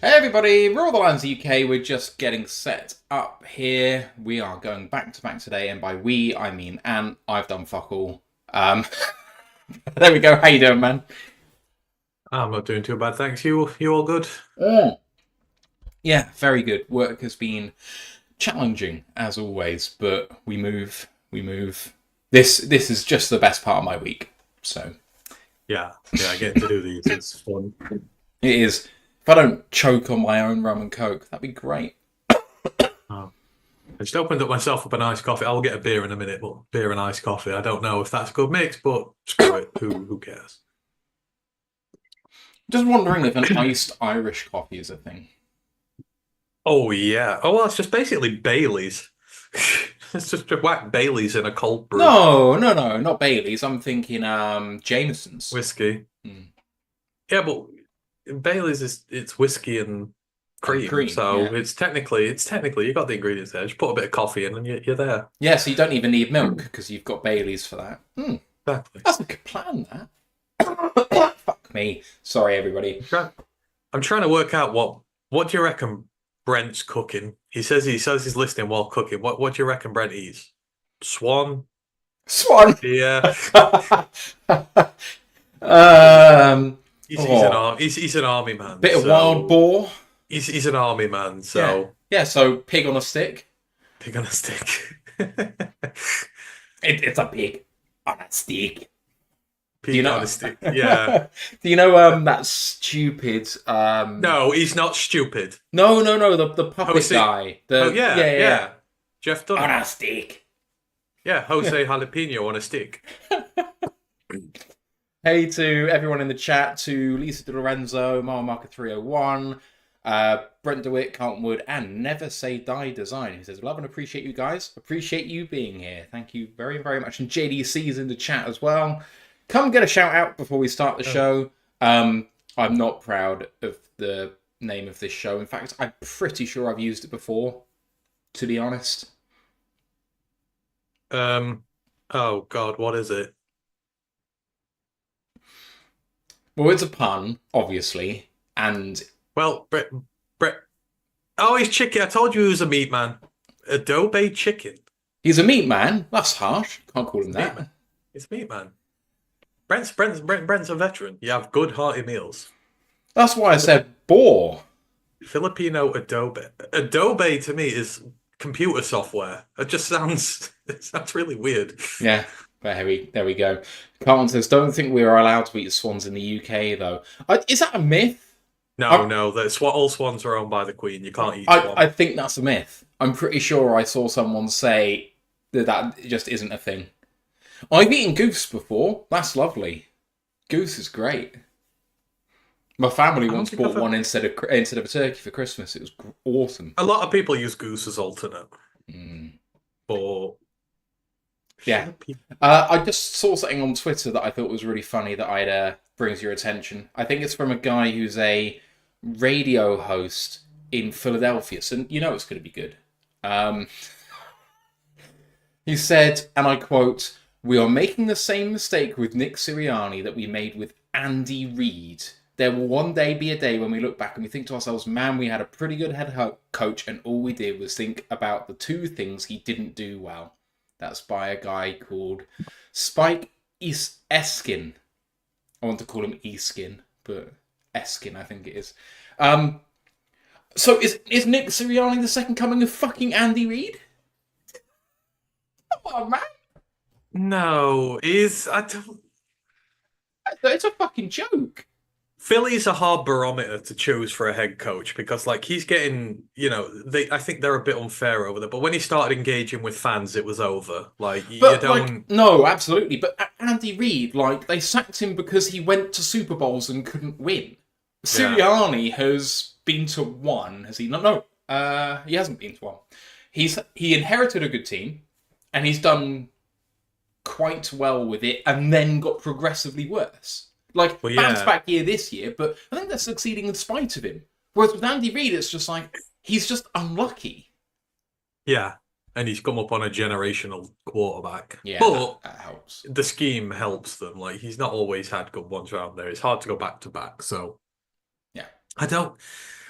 Hey everybody, Roll the Lines UK, we're just getting set up here. We are going back to back today, and by we, I mean Ant. I've done fuck all. There we go, how you doing, man? I'm not doing too bad, thanks. You all good? Mm. Yeah, very good. Work has been challenging, as always, but we move. This is just the best part of my week, so Yeah, getting to do these is fun. it is. If I don't choke on my own rum and coke, that'd be great. Oh. I just opened up myself up an iced coffee. I'll get a beer in a minute, but beer and iced coffee. I don't know if that's a good mix, but screw it. Who cares? Just wondering if an iced Irish coffee is a thing. Oh yeah. Oh well, it's just basically Bailey's. It's just whack Bailey's in a cold brew No, not Bailey's. I'm thinking Jameson's. whiskey. Mm. Yeah, but Bailey's it's whiskey and And cream, cream, so yeah. it's technically you got the ingredients there. Just put a bit of coffee in, and you're there. Yeah, so you don't even need milk because you've got Bailey's for that. Exactly. That's a good plan, that. Fuck me. Sorry, everybody. I'm trying to work out what do you reckon Brent's cooking? He says he's listening while cooking. What do you reckon Brent eats? Swan? Swan. Yeah. um, He's an army man. Bit of So wild boar. he's an army man, Yeah. so Yeah, so pig on a stick. pig on a stick. It's a pig on a stick. Pig on a stick. Yeah. Do you know that stupid No, he's not stupid. No, the puppet Jose. guy. Oh yeah, Yeah. yeah. Jeff On Dunham. a stick. Yeah, Jose Jalapeno on a stick. Hey to everyone in the chat, to Lisa De Lorenzo, Marker 301, Brent DeWitt, Carlton Wood, and Never Say Die Design, who says, love and appreciate you guys. Appreciate you being here. Thank you very, very much. And JDC's in the chat as well. Come get a shout out before we start the show. I'm not proud of the name of this show. In fact, I'm pretty sure I've used it before, to be honest. Oh God, what is it? Well, it's a pun, obviously, and Well, Brett. Oh, he's chicken. I told you he was a meat man. Adobe chicken. he's a meat man. That's harsh. Can't call him Meat that. man. He's a meat man. Brent's a veteran. You have good hearty meals. That's why I said boar. Filipino Adobe. Adobe to me is computer software. It sounds really weird. Yeah, there we go. Carlton says, don't think we are allowed to eat swans in the UK, though. Is that a myth? No, that's what all swans are owned by the Queen. You can't eat swan. I think that's a myth. I'm pretty sure I saw someone say that just isn't a thing. I've eaten goose before. That's lovely. Goose is great. My family once bought one instead of a turkey for Christmas. It was awesome. A lot of people use goose as alternate. But yeah, I just saw something on Twitter that I thought was really funny that I'd brings your attention. I think it's from a guy who's a radio host in Philadelphia, so you know it's going to be good. He said, and I quote, "We are making the same mistake with Nick Sirianni that we made with Andy Reid. There will one day be a day when we look back and we think to ourselves, man, we had a pretty good head coach and all we did was think about the two things he didn't do well." That's by a guy called Spike Eskin. I want to call him Eskin, but Eskin, I think it is. So is Nick Sirianni the second coming of fucking Andy Reid? Come on, man. no, I don't. It's a fucking joke. Philly's a hard barometer to choose for a head coach because, like, he's getting, I think they're a bit unfair over there. But when he started engaging with fans, it was over. Like, But, you don't. no, absolutely. But Andy Reid, they sacked him because he went to Super Bowls and couldn't win. Sirianni has been to one. Has he? No. He hasn't been to one. He inherited a good team, and he's done quite well with it, and then got progressively worse. Bounce back year this year, but I think they're succeeding in spite of him. Whereas with Andy Reid, it's just he's just unlucky. Yeah, and he's come up on a generational quarterback. Yeah, but that helps. The scheme helps them. Like, he's not always had good ones around there. It's hard to go back to back. So, yeah, I don't.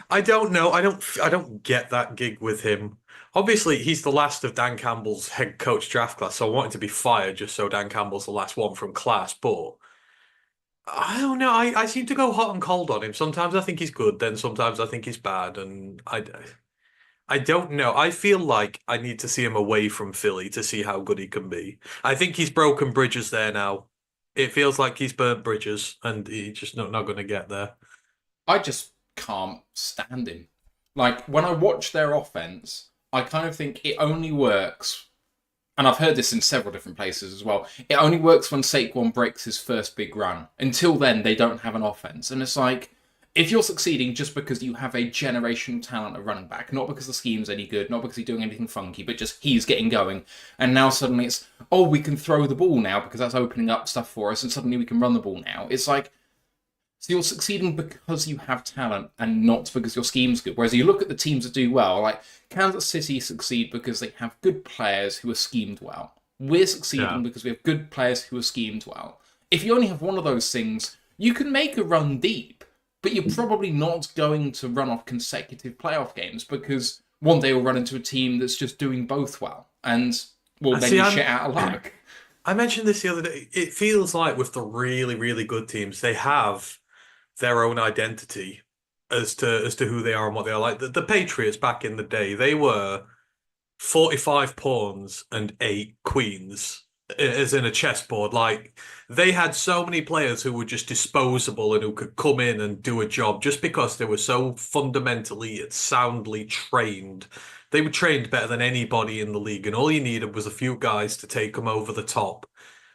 I don't know. I don't get that gig with him. Obviously, he's the last of Dan Campbell's head coach draft class, so I want him to be fired just so Dan Campbell's the last one from class. But I don't know. I seem to go hot and cold on him. Sometimes I think he's good, then sometimes I think he's bad, and I don't know. I feel like I need to see him away from Philly to see how good he can be. I think he's broken bridges there now. It feels like he's burnt bridges, and he's just not going to get there. I just can't stand him. Like, when I watch their offense, I kind of think it only works, and I've heard this in several different places as well, it only works when Saquon breaks his first big run. Until then, they don't have an offense. And it's like, if you're succeeding just because you have a generational talent at running back, not because the scheme's any good, not because he's doing anything funky, but just he's getting going, and now suddenly it's, oh, we can throw the ball now because that's opening up stuff for us, and suddenly we can run the ball now. It's like, so you're succeeding because you have talent and not because your scheme's good. Whereas you look at the teams that do well, like Kansas City succeed because they have good players who are schemed well. We're succeeding because we have good players who are schemed well. If you only have one of those things, you can make a run deep, but you're probably not going to run off consecutive playoff games because one day you'll run into a team that's just doing both well, and well, then you shit out of luck. I mentioned this the other day. It feels like with the really, really good teams, they have their own identity as to who they are and what they are. Like the Patriots back in the day, they were 45 pawns and 8 queens, as in a chessboard. Like they had so many players who were just disposable and who could come in and do a job just because they were so fundamentally and soundly trained. They were trained better than anybody in the league, and all you needed was a few guys to take them over the top.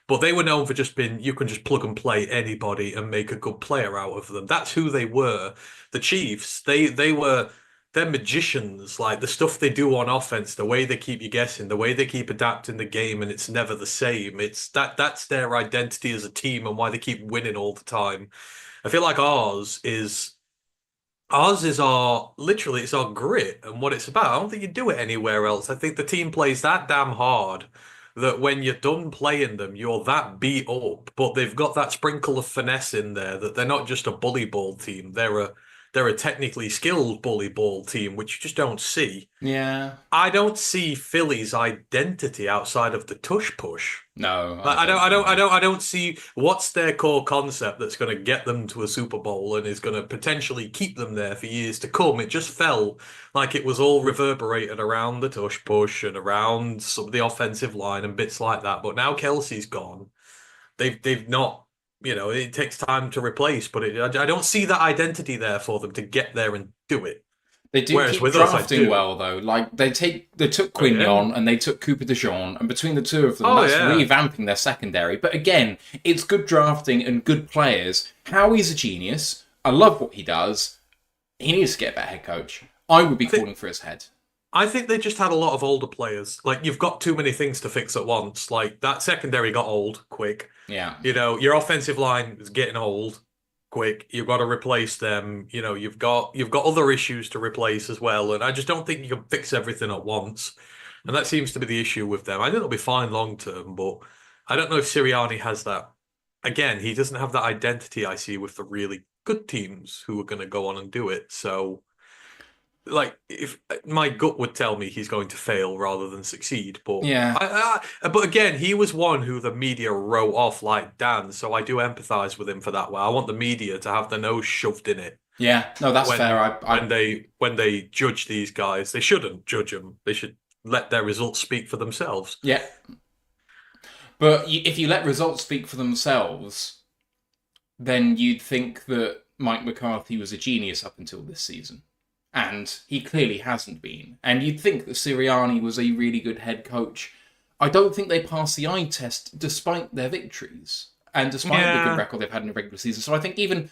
But they were known for just being, you can just plug and play anybody and make a good player out of them. That's who they were. The Chiefs, they're magicians. Like the stuff they do on offense, the way they keep you guessing, the way they keep adapting the game, and it's never the same. That's their identity as a team and why they keep winning all the time. I feel like ours is our literally it's our grit and what it's about. I don't think you do it anywhere else. I think the team plays that damn hard that when you're done playing them, you're that beat up. But they've got that sprinkle of finesse in there that they're not just a bully ball team. They're a technically skilled bully ball team, which you just don't see. Yeah. I don't see Philly's identity outside of the tush push. No, Like, I don't see what's their core concept that's going to get them to a Super Bowl and is going to potentially keep them there for years to come. It just felt like it was all reverberated around the tush push and around some of the offensive line and bits like that. But now Kelsey's gone. They've not, it takes time to replace, but I don't see that identity there for them to get there and do it. They do keep drafting well, though. Like they took Quignon and they took Cooper DeJean, and between the two of them, that's revamping their secondary. But again, it's good drafting and good players. Howie's a genius. I love what he does. He needs to get a better head coach. I would be calling for his head. I think they just had a lot of older players. Like you've got too many things to fix at once. Like that secondary got old quick. Yeah. Your offensive line is getting old quick. You've got to replace them. You've got other issues to replace as well. And I just don't think you can fix everything at once. And that seems to be the issue with them. I think it'll be fine long term, but I don't know if Sirianni has that. Again, he doesn't have that identity I see with the really good teams who are going to go on and do it. So, like, if my gut would tell me he's going to fail rather than succeed, but yeah. But again, he was one who the media wrote off like Dan, so I do empathize with him for that. Way I want the media to have their nose shoved in it. Yeah, no, that's fair. When they judge these guys, they shouldn't judge them. They should let their results speak for themselves. Yeah, but if you let results speak for themselves, then you'd think that Mike McCarthy was a genius up until this season. And he clearly hasn't been. And you'd think that Sirianni was a really good head coach. I don't think they passed the eye test despite their victories and despite the good record they've had in the regular season. So I think even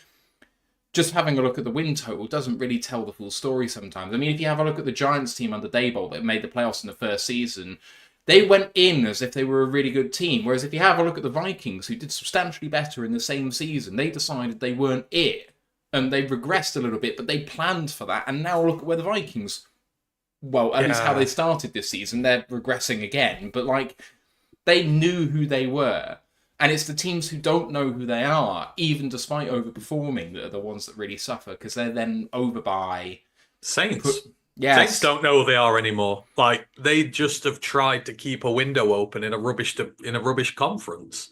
just having a look at the win total doesn't really tell the full story sometimes. I mean, if you have a look at the Giants team under Daboll that made the playoffs in the first season, they went in as if they were a really good team. Whereas if you have a look at the Vikings, who did substantially better in the same season, they decided they weren't it. And they regressed a little bit, but they planned for that. And now look at where the Vikings, well, at least how they started this season. They're regressing again. But, like, they knew who they were. And it's the teams who don't know who they are, even despite overperforming, that are the ones that really suffer because they're then over by Saints. Yes. Saints don't know who they are anymore. Like they just have tried to keep a window open in a rubbish conference.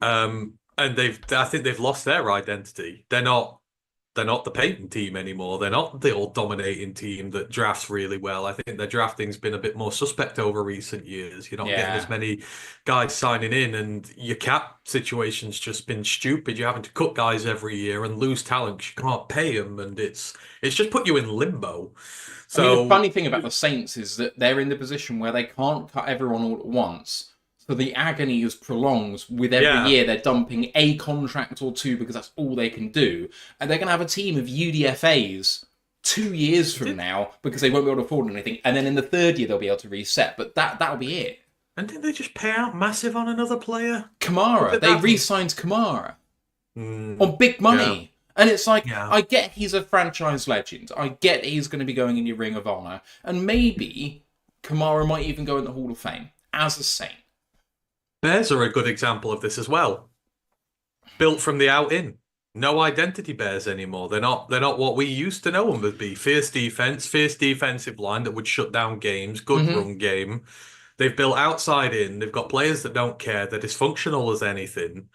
And I think they've lost their identity. They're not the Peyton team anymore. They're not the all-dominating team that drafts really well. I think their drafting's been a bit more suspect over recent years. You're not getting as many guys signing in, and your cap situation's just been stupid. You're having to cut guys every year and lose talent 'cause you can't pay them, and it's just put you in limbo. So I mean, the funny thing about the Saints is that they're in the position where they can't cut everyone all at once. So the agony is prolonged with every year they're dumping a contract or two because that's all they can do. And they're going to have a team of UDFAs 2 years from now because they won't be able to afford anything. And then in the third year, they'll be able to reset. But that'll be it. And didn't they just pay out massive on another player? Kamara. They re-signed Kamara on big money. Yeah. And it's like, I get he's a franchise legend. I get he's going to be going in your Ring of Honor. And maybe Kamara might even go in the Hall of Fame as a Saint. Bears are a good example of this as well. Built from the out in. No identity Bears anymore. They're not what we used to know them to be. Fierce defense, fierce defensive line that would shut down games, good run game. They've built outside in. They've got players that don't care. They're dysfunctional as anything.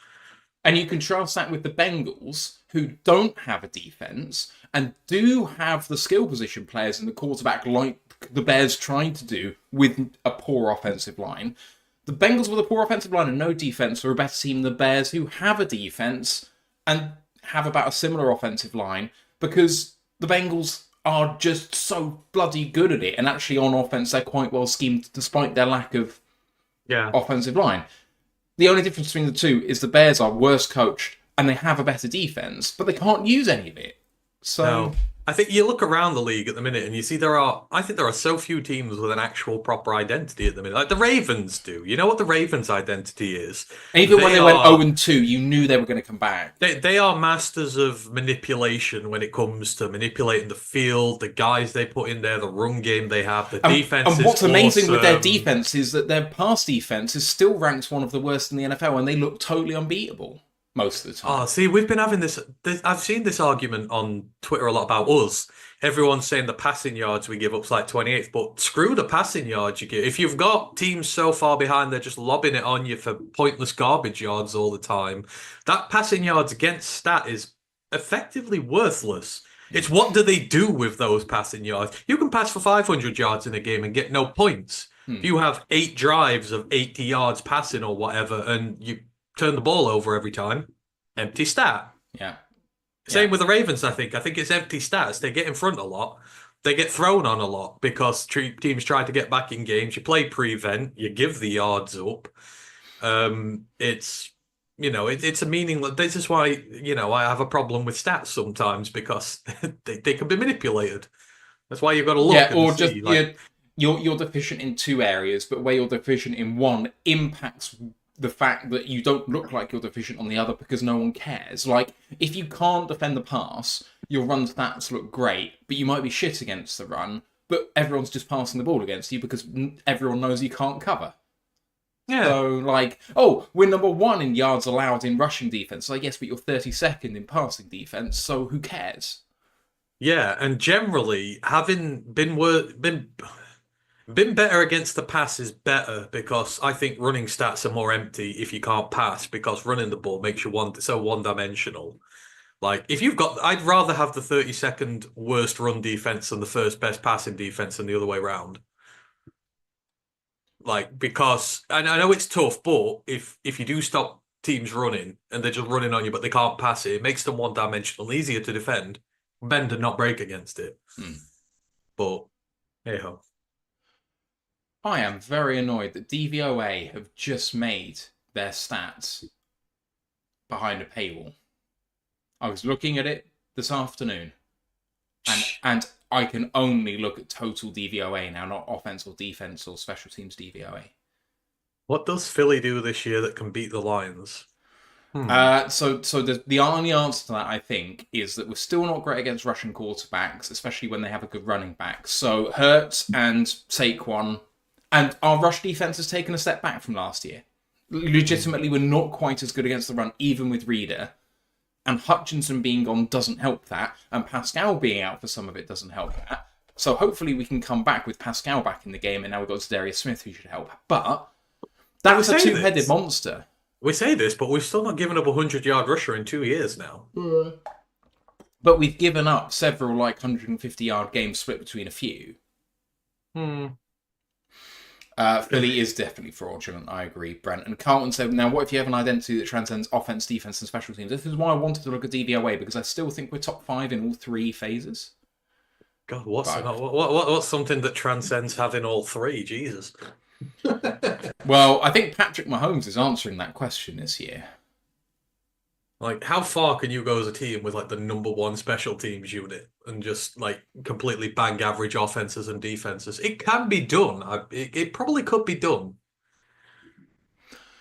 And you contrast that with the Bengals, who don't have a defense and do have the skill position players in the quarterback like the Bears trying to do with a poor offensive line. The Bengals with a poor offensive line and no defense are a better team than the Bears, who have a defense and have about a similar offensive line, because the Bengals are just so bloody good at it. And actually on offense, they're quite well schemed despite their lack of offensive line. The only difference between the two is the Bears are worse coached and they have a better defense, but they can't use any of it. So... No. I think you look around the league at the minute and you see I think there are so few teams with an actual proper identity at the minute. Like the Ravens do. You know what the Ravens' identity is? And even when they went 0-2, you knew they were going to come back. They are masters of manipulation when it comes to manipulating the field, the guys they put in there, the run game they have, the defense. And what's amazing with their defense is that their pass defense is still ranked one of the worst in the NFL, and they look totally unbeatable most of the time. Oh, see, we've been having this. I've seen this argument on Twitter a lot about us. Everyone's saying the passing yards we give up's like 28th, but screw the passing yards you give. If you've got teams so far behind, they're just lobbing it on you for pointless garbage yards all the time. That passing yards against stat is effectively worthless. It's what do they do with those passing yards? You can pass for 500 yards in a game and get no points. If you have 8 drives of 80 yards passing or whatever, and you turn the ball over every time, empty stat. Yeah. Same with the Ravens, I think. I think it's empty stats. They get in front a lot. They get thrown on a lot because teams try to get back in games. You play prevent. You give the yards up. It's a meaningless. This is why I have a problem with stats sometimes, because they can be manipulated. That's why you've got to look. Yeah, or just you're deficient in 2 areas, but where you're deficient in one impacts the fact that you don't look like you're deficient on the other because no one cares. Like, if you can't defend the pass, your run stats look great, but you might be shit against the run, but everyone's just passing the ball against you because everyone knows you can't cover. Yeah. So, like, we're number 1 in yards allowed in rushing defense. Like, yes, but you're 32nd in passing defense, so who cares? Yeah, and generally, having been better against the pass is better, because I think running stats are more empty if you can't pass, because running the ball makes you so one-dimensional. Like, if you've got... I'd rather have the 32nd worst run defense than the first best passing defense and the other way around. Like, because... And I know it's tough, but if you do stop teams running and they're just running on you but they can't pass it, it makes them one-dimensional, easier to defend, bend and not break against it. But, hey-ho. I am very annoyed that DVOA have just made their stats behind a paywall. I was looking at it this afternoon, and I can only look at total DVOA now, not offense or defense or special teams DVOA. What does Philly do this year that can beat the Lions? So the only answer to that, I think, is that we're still not great against rushing quarterbacks, especially when they have a good running back. So Hurts and Saquon... And our rush defense has taken a step back from last year. legitimately were not quite as good against the run, even with Reader. And Hutchinson being gone doesn't help that, and Pascal being out for some of it doesn't help that. So hopefully we can come back with Pascal back in the game, and now we've got Zadarius Smith who should help. But that was a two-headed monster. We say this, but we've still not given up a 100-yard rusher in 2 years now. But we've given up several 150-yard games split between a few. Philly is definitely fraudulent, I agree, Brent. And Carlton said, now what if you have an identity that transcends offense, defense, and special teams? This is why I wanted to look at DVOA, because I still think we're top 5 in all 3 phases. God, what's something that transcends having all 3? Jesus. Well, I think Patrick Mahomes is answering that question this year. How far can you go as a team with the number 1 special teams unit and just completely bang average offenses and defenses? It can be done. It probably could be done.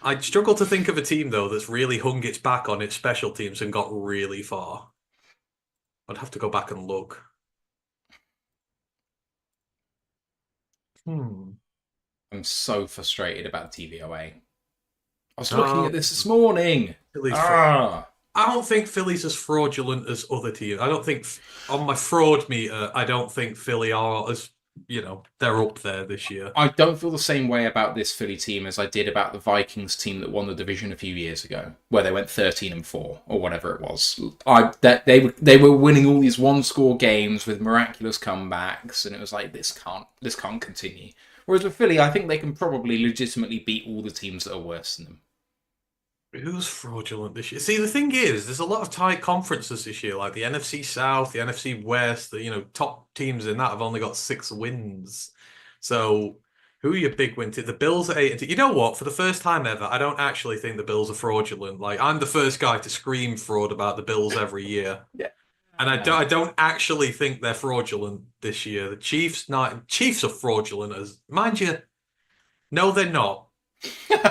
I struggle to think of a team though that's really hung its back on its special teams and got really far. I'd have to go back and look. I'm so frustrated about TVOA. I was looking at this morning. I don't think Philly's as fraudulent as other teams. I don't think, on my fraud meter, I don't think Philly are as, they're up there this year. I don't feel the same way about this Philly team as I did about the Vikings team that won the division a few years ago, where they went 13-4 or whatever it was. They were winning all these one-score games with miraculous comebacks, and it was this can't continue. Whereas with Philly, I think they can probably legitimately beat all the teams that are worse than them. Who's fraudulent this year? See, the thing is, there's a lot of tight conferences this year, like the NFC South, the NFC West. The top teams in that have only got 6 wins. So, who are your big win teams? The Bills are 8. You know what? For the first time ever, I don't actually think the Bills are fraudulent. I'm the first guy to scream fraud about the Bills every year. Yeah. And I don't actually think they're fraudulent this year. The Chiefs are fraudulent, as mind you. No, they're not.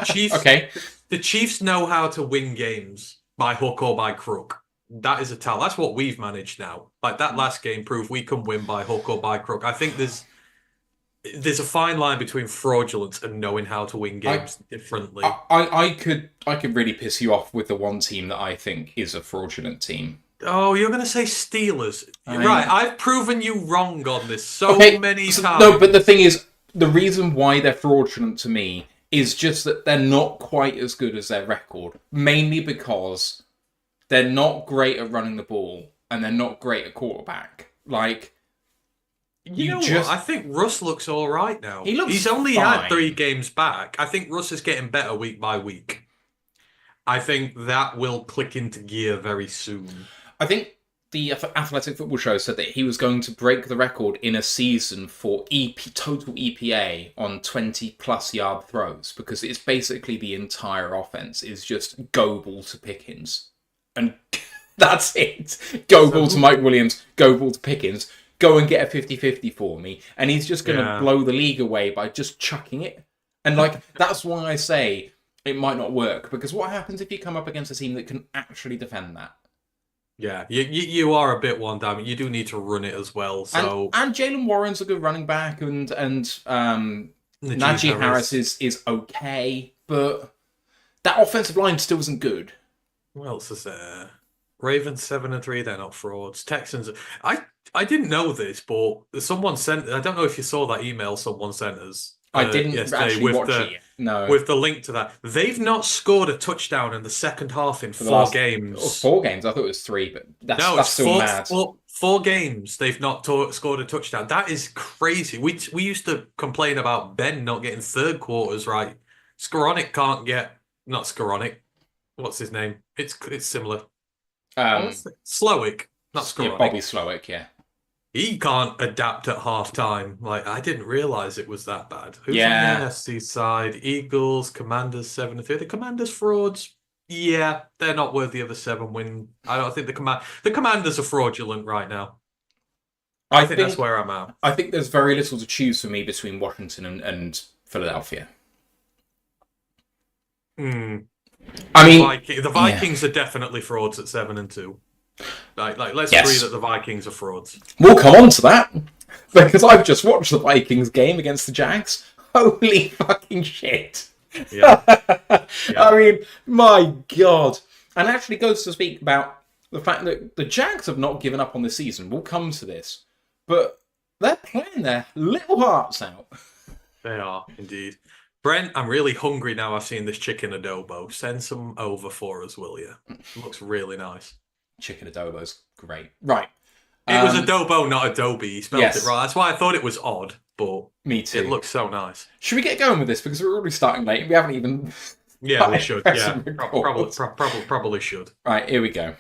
Chiefs. Okay. The Chiefs know how to win games by hook or by crook. That is a tell. That's what we've managed now. That last game proved we can win by hook or by crook. I think there's a fine line between fraudulence and knowing how to win games differently. I could really piss you off with the one team that I think is a fraudulent team. Oh, you're going to say Steelers. Right, I've proven you wrong on this many times. No, but the thing is, the reason why they're fraudulent to me is just that they're not quite as good as their record. Mainly because they're not great at running the ball and they're not great at quarterback. What? I think Russ looks all right now. He's only fine. had 3 games back. I think Russ is getting better week by week. I think that will click into gear very soon. I think the Athletic Football Show said that he was going to break the record in a season for total EPA on 20-plus yard throws, because it's basically the entire offense is just go ball to Pickens. And that's it. Go ball to Mike Williams, go ball to Pickens, go and get a 50-50 for me. And he's just going to blow the league away by just chucking it. And that's why I say it might not work, because what happens if you come up against a team that can actually defend that? Yeah, you are a bit one down. You do need to run it as well. So and Jalen Warren's a good running back, and Najee Harris is okay, but that offensive line still isn't good. What else is there? Ravens 7-3. They're not frauds. Texans. I didn't know this, but someone sent. I don't know if you saw that email someone sent us. I didn't actually watch it yet. No. With the link to that. They've not scored a touchdown in the second half in 4 games. 4 games? I thought it was 3, but that's still mad. 4 games they've not scored a touchdown. That is crazy. We used to complain about Ben not getting third quarters right. Skoranek can't get... Not Skoranek. What's his name? It's similar. Slowick. Not Skoranek. Yeah, Bobby Slowick, yeah. He can't adapt at halftime. I didn't realize it was that bad. Who's on the NFC side? Eagles, Commanders 7-3. The Commanders frauds. Yeah, they're not worthy of a 7 win. I don't think the Commanders are fraudulent right now. I think that's where I'm at. I think there's very little to choose for me between Washington and Philadelphia. I mean, the Vikings are definitely frauds at 7-2. Let's agree that the Vikings are frauds. We'll come on to that, because I've just watched the Vikings game against the Jags. Holy fucking shit. Yeah. I mean, my God. And actually goes to speak about the fact that the Jags have not given up on this season. We'll come to this. But they're playing their little hearts out. They are, indeed. Brent, I'm really hungry now I've seen this chicken adobo. Send some over for us, will you? Looks really nice. Chicken adobo's great. Right. It was adobo, not adobe. He spelled yes. it right. That's why I thought it was odd, but me too. It looks so nice. Should we get going with this? Because we're already starting late. We haven't even... Yeah, we should. Yeah, probably should. Right, here we go.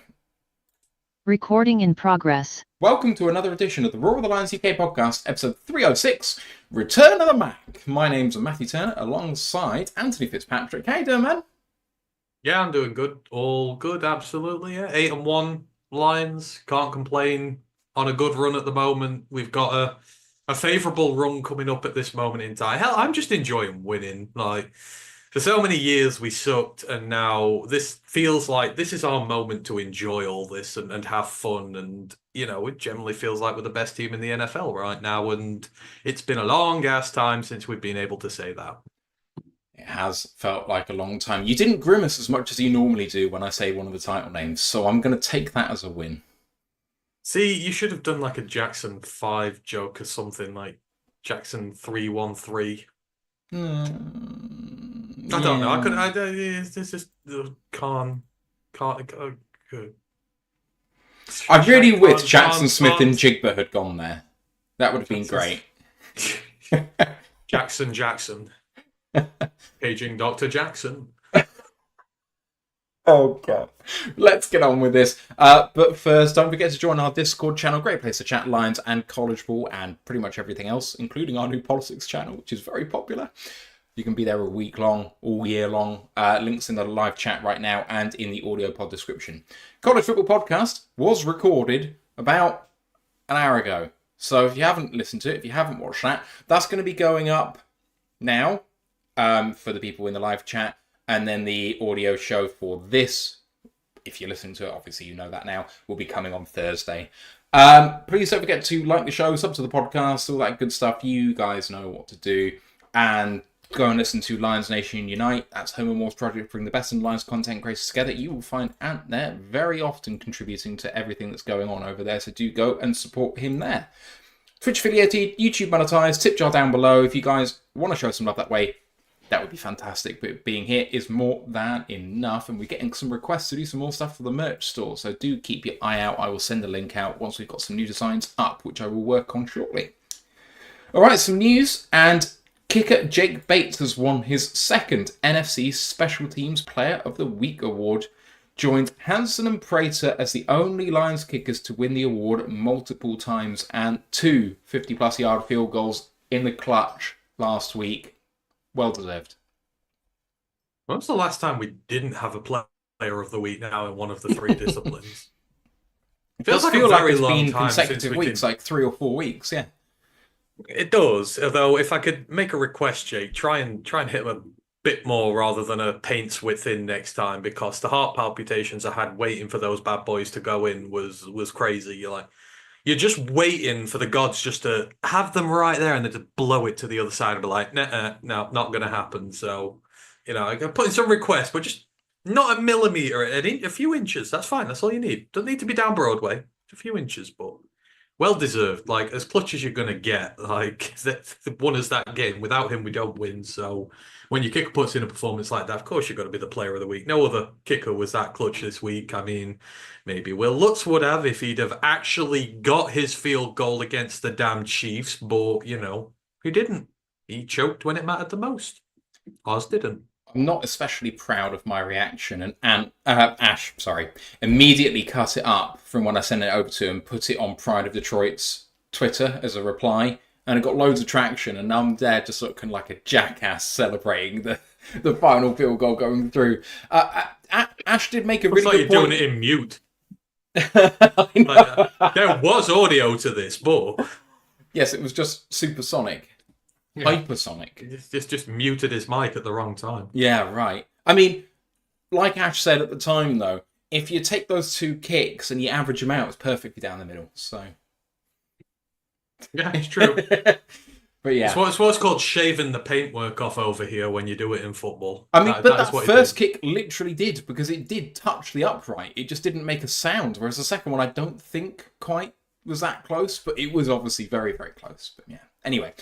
Recording in progress. Welcome to another edition of the Roar of the Lions UK podcast, episode 306, Return of the Mac. My name's Matthew Turner, alongside Anthony Fitzpatrick. How you doing, man? Yeah, I'm doing good. All good, absolutely. Yeah, 8-1 Lions. Can't complain. On a good run at the moment. We've got a favourable run coming up at this moment in time. Hell, I'm just enjoying winning. Like, for so many years we sucked, and now this feels like this is our moment to enjoy all this and have fun. And, you know, it generally feels like we're the best team in the NFL right now. And it's been a long ass time since we've been able to say that. It has felt like a long time. You didn't grimace as much as you normally do when I say one of the title names, so I'm going to take that as a win. See, you should have done like a Jackson 5 joke or something, like Jackson 313. I don't know. It's just can't. I really wish Jackson Smith and Jigba had gone there. That would have been great. Jackson. Paging Dr. Jackson. Oh, God. Let's get on with this. But first, don't forget to join our Discord channel. Great place to chat Lions and college ball and pretty much everything else, including our new politics channel, which is very popular. You can be there a week long, all year long. Links in the live chat right now and in the audio pod description. College Football Podcast was recorded about an hour ago. So if you haven't listened to it, if you haven't watched that, that's going to be going up now for the people in the live chat. And then the audio show for this, if you're listening to it, obviously you know that now, will be coming on Thursday. Please don't forget to like the show, sub to the podcast, all that good stuff. You guys know what to do. And go and listen to Lions Nation Unite. That's Home and Moore's project, bring the best in Lions content creators together. You will find Ant there very often contributing to everything that's going on over there. So do go and support him there. Twitch affiliated, YouTube monetized, tip jar down below. If you guys want to show some love that way, that would be fantastic, but being here is more than enough, and we're getting some requests to do some more stuff for the merch store, so do keep your eye out. I will send a link out once we've got some new designs up, which I will work on shortly. Alright, some news, and kicker Jake Bates has won his second NFC Special Teams Player of the Week award, joined Hansen and Prater as the only Lions kickers to win the award multiple times, and 2 50-plus yard field goals in the clutch last week. Well deserved. When was the last time we didn't have a player of the week now in one of the 3 disciplines? It feels like it's been consecutive weeks, like 3 or 4 weeks, yeah. It does, although if I could make a request, Jake, try and hit him a bit more rather than a paint's width in next time, because the heart palpitations I had waiting for those bad boys to go in was crazy. You're just waiting for the gods just to have them right there and then to blow it to the other side and be like, no, not going to happen. So, I can put in some requests, but just not a millimetre, a few inches. That's fine. That's all you need. Don't need to be down Broadway. A few inches, but well deserved. Like, as clutch as you're going to get. Like, one is that game. Without him, we don't win. So when your kicker puts in a performance like that, of course you've got to be the player of the week. No other kicker was that clutch this week. I mean, maybe Will Lutz would have if he'd have actually got his field goal against the damn Chiefs, but, he didn't. He choked when it mattered the most. Oz didn't. I'm not especially proud of my reaction, and Ash, immediately cut it up from when I sent it over to him, put it on Pride of Detroit's Twitter as a reply, and it got loads of traction, and I'm there just looking like a jackass celebrating the final field goal going through. Ash did make a really good point. Looks like you're doing it in mute. There was audio to this, but... Yes, it was just supersonic. Yeah. Hypersonic. Just muted his mic at the wrong time. Yeah, right. I mean, like Ash said at the time, though, if you take those 2 kicks and you average them out, it's perfectly down the middle, so... Yeah, it's true. But yeah. It's what's called shaving the paintwork off over here when you do it in football. I mean, but that is that what first kick literally did, because it did touch the upright. It just didn't make a sound. Whereas the second one, I don't think quite was that close, but it was obviously very, very close. But yeah. Anyway,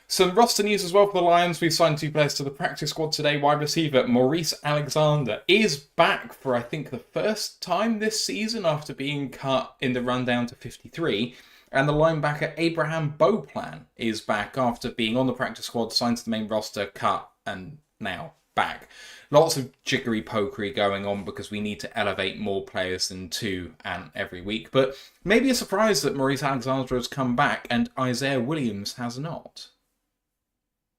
some roster news as well for the Lions. We've signed 2 players to the practice squad today. Wide receiver Maurice Alexander is back for, I think, the first time this season after being cut in the rundown to 53. And the linebacker Abraham Beauplan is back after being on the practice squad, signed to the main roster, cut, and now back. Lots of jiggery-pokery going on because we need to elevate more players than 2 and every week. But maybe a surprise that Maurice Alexander has come back and Isaiah Williams has not.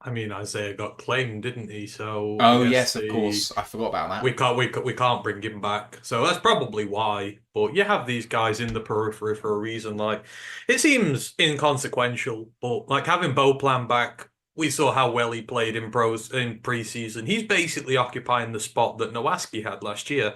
I mean, Isaiah got claimed, didn't he? So yes, of course. I forgot about that. We can't bring him back. So that's probably why. But you have these guys in the periphery for a reason. Like, it seems inconsequential, but like having Beauplan back, we saw how well he played in preseason. He's basically occupying the spot that Nowaski had last year.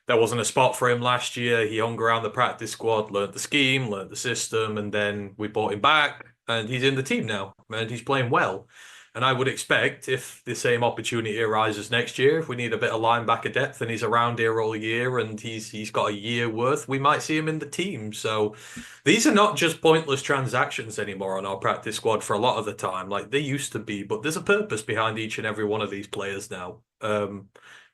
There wasn't a spot for him last year. He hung around the practice squad, learnt the scheme, learnt the system, and then we brought him back, and he's in the team now, and he's playing well. And I would expect if the same opportunity arises next year, if we need a bit of linebacker depth and he's around here all year and he's got a year worth, we might see him in the team. So these are not just pointless transactions anymore on our practice squad for a lot of the time, like they used to be. But there's a purpose behind each and every one of these players now.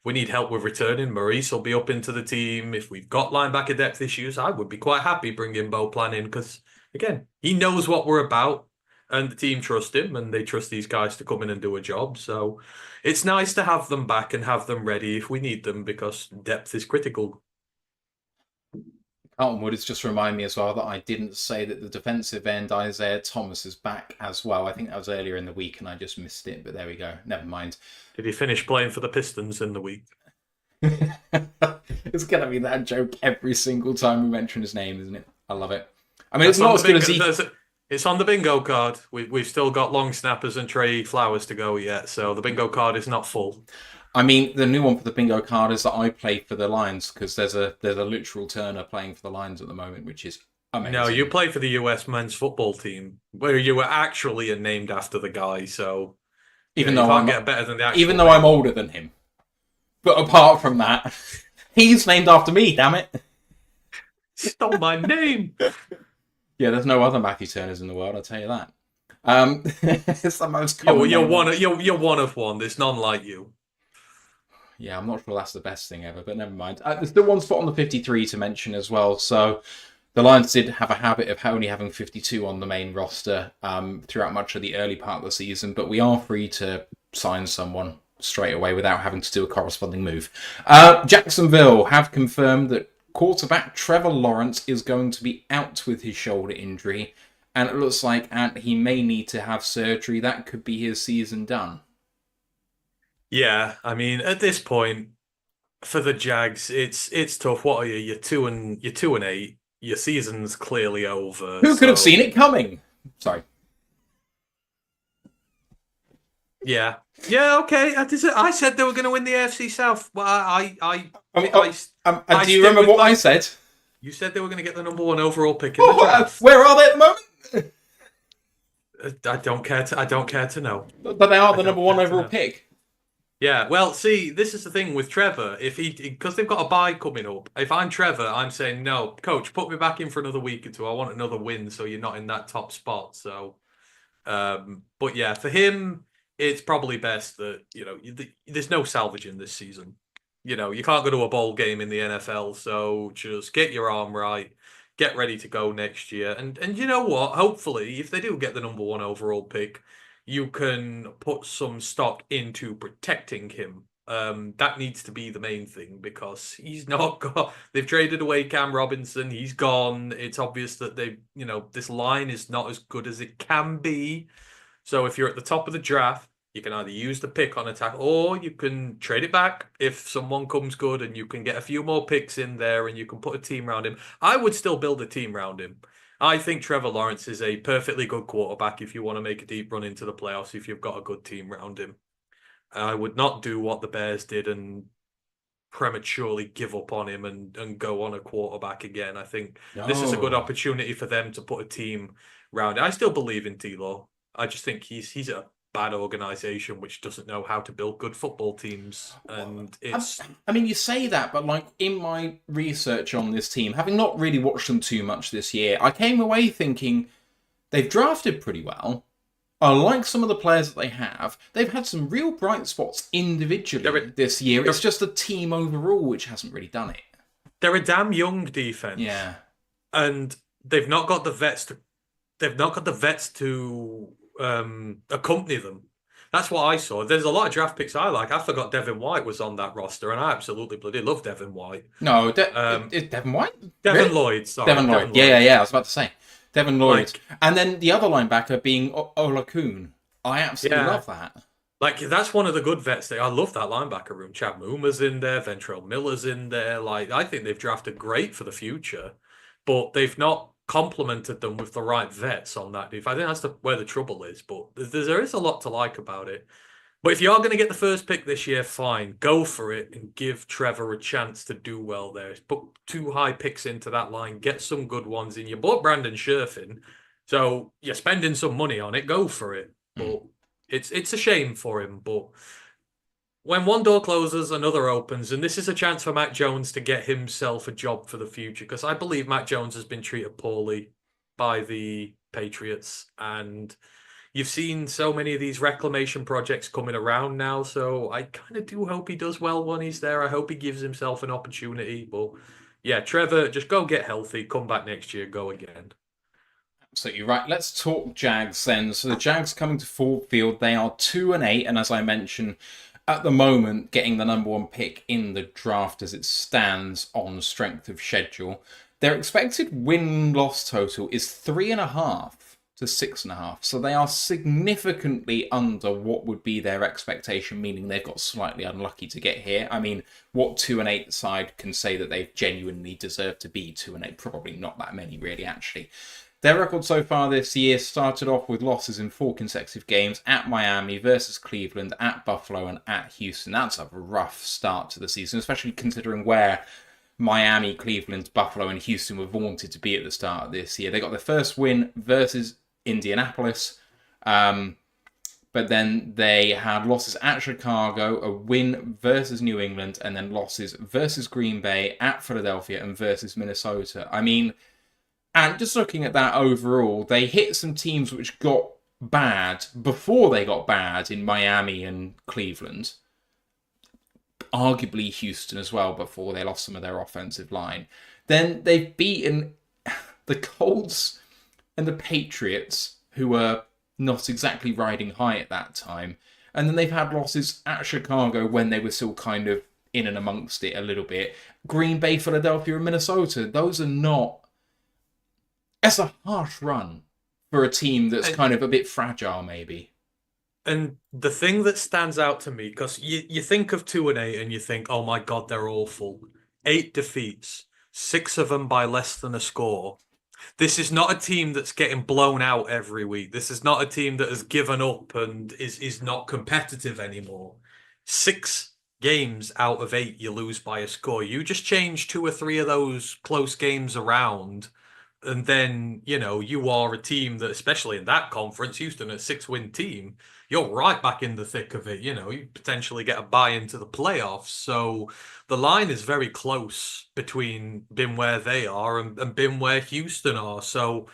We need help with returning. Maurice will be up into the team. If we've got linebacker depth issues, I would be quite happy bringing Beauplan in because, again, he knows what we're about. And the team trust him, and they trust these guys to come in and do a job. So it's nice to have them back and have them ready if we need them, because depth is critical. Carlton Wood has just reminded me as well that I didn't say that the defensive end Isaiah Thomas is back as well. I think that was earlier in the week and I just missed it, but there we go. Never mind. Did he finish playing for the Pistons in the week? It's going to be that joke every single time we mention his name, isn't it? I love it. I mean, it's not as good as he... It's on the bingo card. We've still got long snappers and Trey Flowers to go yet, so the bingo card is not full. I mean, the new one for the bingo card is that I play for the Lions, because there's a literal Turner playing for the Lions at the moment, which is amazing. No, you play for the US men's football team, where you were actually named after the guy, so even though I'm get better than the actual even though I'm older than him. But apart from that, he's named after me, damn it. Stole my name. Yeah, there's no other Matthew Turners in the world, I'll tell you that. It's the most common. You're one of one. There's none like you. Yeah, I'm not sure that's the best thing ever, but never mind. There's still one spot on the 53 to mention as well. So the Lions did have a habit of only having 52 on the main roster throughout much of the early part of the season, but we are free to sign someone straight away without having to do a corresponding move. Jacksonville have confirmed that quarterback Trevor Lawrence is going to be out with his shoulder injury, and it looks like he may need to have surgery. That could be his season done. Yeah, I mean, at this point, for the Jags, it's tough. What are you? You're 2-8. Your season's clearly over. Who could have seen it coming? Sorry. Yeah. Yeah, okay. I said they were going to win the AFC South. Well, do you remember what I said? You said they were going to get the number 1 overall pick in the draft. Where are they at the moment? I don't care to know. But they are the number 1 overall pick. Yeah, well, see, this is the thing with Trevor. Because they've got a bye coming up. If I'm Trevor, I'm saying, no, coach, put me back in for another week or two. I want another win, so you're not in that top spot. So, but yeah, for him, it's probably best that, there's no salvaging this season. You can't go to a bowl game in the NFL, so just get your arm right, get ready to go next year. And you know what? Hopefully, if they do get the number 1 overall pick, you can put some stock into protecting him. That needs to be the main thing, because he's not got... They've traded away Cam Robinson. He's gone. It's obvious that this line is not as good as it can be. So if you're at the top of the draft, you can either use the pick on attack, or you can trade it back if someone comes good, and you can get a few more picks in there and you can put a team around him. I would still build a team around him. I think Trevor Lawrence is a perfectly good quarterback if you want to make a deep run into the playoffs, if you've got a good team around him. I would not do what the Bears did and prematurely give up on him and go on a quarterback again. I think this is a good opportunity for them to put a team around it. I still believe in T-Law. I just think he's a bad organisation which doesn't know how to build good football teams, and it's. I mean, you say that, but like in my research on this team, having not really watched them too much this year, I came away thinking they've drafted pretty well. I like some of the players that they have. They've had some real bright spots individually this year. It's just the team overall which hasn't really done it. They're a damn young defense. Yeah. And they've not got the vets to accompany them. That's what I saw. There's a lot of draft picks I like. I forgot Devin White was on that roster, and I absolutely bloody love Devin White. No, is Devin White? Devin Really? Lloyd, sorry. Devin Lloyd. Yeah. I was about to say. Devin Lloyd. Like, and then the other linebacker being Ola Kuhn. I absolutely love that. Like, that's one of the good vets. I love that linebacker room. Chad Mooma's in there. Ventrell Miller's in there. Like, I think they've drafted great for the future, but they've not complemented them with the right vets on that defense. I think that's where the trouble is, but there is a lot to like about it. But if you are going to get the first pick this year, fine. Go for it and give Trevor a chance to do well there. Put 2 high picks into that line. Get some good ones in. You bought Brandon Scherfin, so you're spending some money on it. Go for it. But it's a shame for him. But when one door closes, another opens. And this is a chance for Mac Jones to get himself a job for the future. Because I believe Mac Jones has been treated poorly by the Patriots. And you've seen so many of these reclamation projects coming around now, so I kind of do hope he does well when he's there. I hope he gives himself an opportunity. But yeah, Trevor, just go get healthy, come back next year, go again. Absolutely right. Let's talk Jags then. So the Jags coming to Ford Field, they are 2-8, and as I mentioned, at the moment, getting the number 1 pick in the draft as it stands on strength of schedule. Their expected win-loss total is 3.5 to 6.5. So they are significantly under what would be their expectation, meaning they've got slightly unlucky to get here. I mean, what 2-8 side can say that they've genuinely deserved to be 2-8? Probably not that many, really, actually. Their record so far this year started off with losses in 4 consecutive games at Miami versus Cleveland, at Buffalo, and at Houston. That's a rough start to the season, especially considering where Miami, Cleveland, Buffalo, and Houston were vaunted to be at the start of this year. They got their first win versus Indianapolis, but then they had losses at Chicago, a win versus New England, and then losses versus Green Bay, at Philadelphia, and versus Minnesota. I mean, and just looking at that overall, they hit some teams which got bad before they got bad in Miami and Cleveland. Arguably Houston as well before they lost some of their offensive line. Then they've beaten the Colts and the Patriots, who were not exactly riding high at that time. And then they've had losses at Chicago when they were still kind of in and amongst it a little bit. Green Bay, Philadelphia, and Minnesota. Those are not... That's a harsh run for a team that's kind of a bit fragile, maybe. And the thing that stands out to me, because you think of 2-8 and you think, oh my God, they're awful. 8 defeats, 6 of them by less than a score. This is not a team that's getting blown out every week. This is not a team that has given up and is not competitive anymore. 6 games out of 8 you lose by a score. You just change 2 or 3 of those close games around, and then, you know, you are a team that, especially in that conference, Houston, a 6-win team, you're right back in the thick of it. You know, you potentially get a buy into the playoffs. So the line is very close between being where they are and being where Houston are. So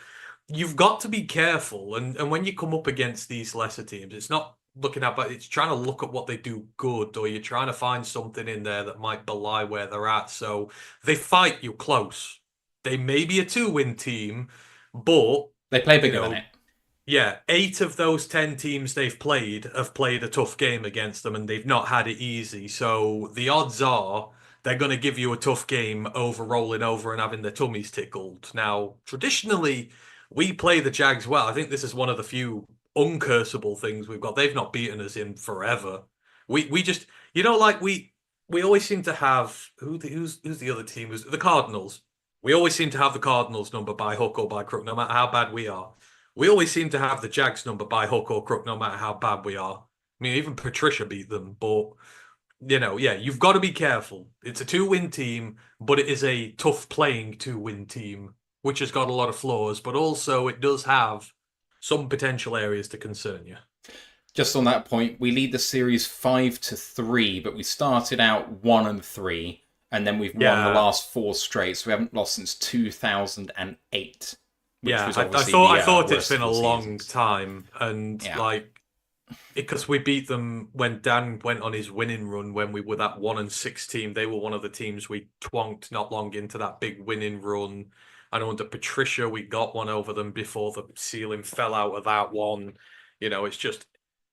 you've got to be careful. And when you come up against these lesser teams, it's not looking at, but it's trying to look at what they do good, or you're trying to find something in there that might belie where they're at. So they fight you close. They may be a 2-win team, but they play bigger than it. Yeah, 8 of those 10 teams they've played have played a tough game against them, and they've not had it easy. So the odds are they're going to give you a tough game over rolling over and having their tummies tickled. Now, traditionally, we play the Jags well. I think this is one of the few uncursable things we've got. They've not beaten us in forever. We just, you know, like we always seem to have who's the other team? Who's the Cardinals? We always seem to have the Cardinals number by hook or by crook, no matter how bad we are. We always seem to have the Jags number by hook or crook, no matter how bad we are. I mean, even Patricia beat them, but, you know, yeah, you've got to be careful. It's a 2-win team, but it is a tough playing 2-win team, which has got a lot of flaws, but also it does have some potential areas to concern you. Just on that point, we lead the series 5-3, but we started out 1-3, and then we've won the last 4 straight, so we haven't lost since 2008. Yeah, I thought it's been a long time, and because we beat them when Dan went on his winning run when we were that 1-6 team. They were one of the teams we twonked not long into that big winning run. And under Patricia, we got one over them before the ceiling fell out of that one. It's just,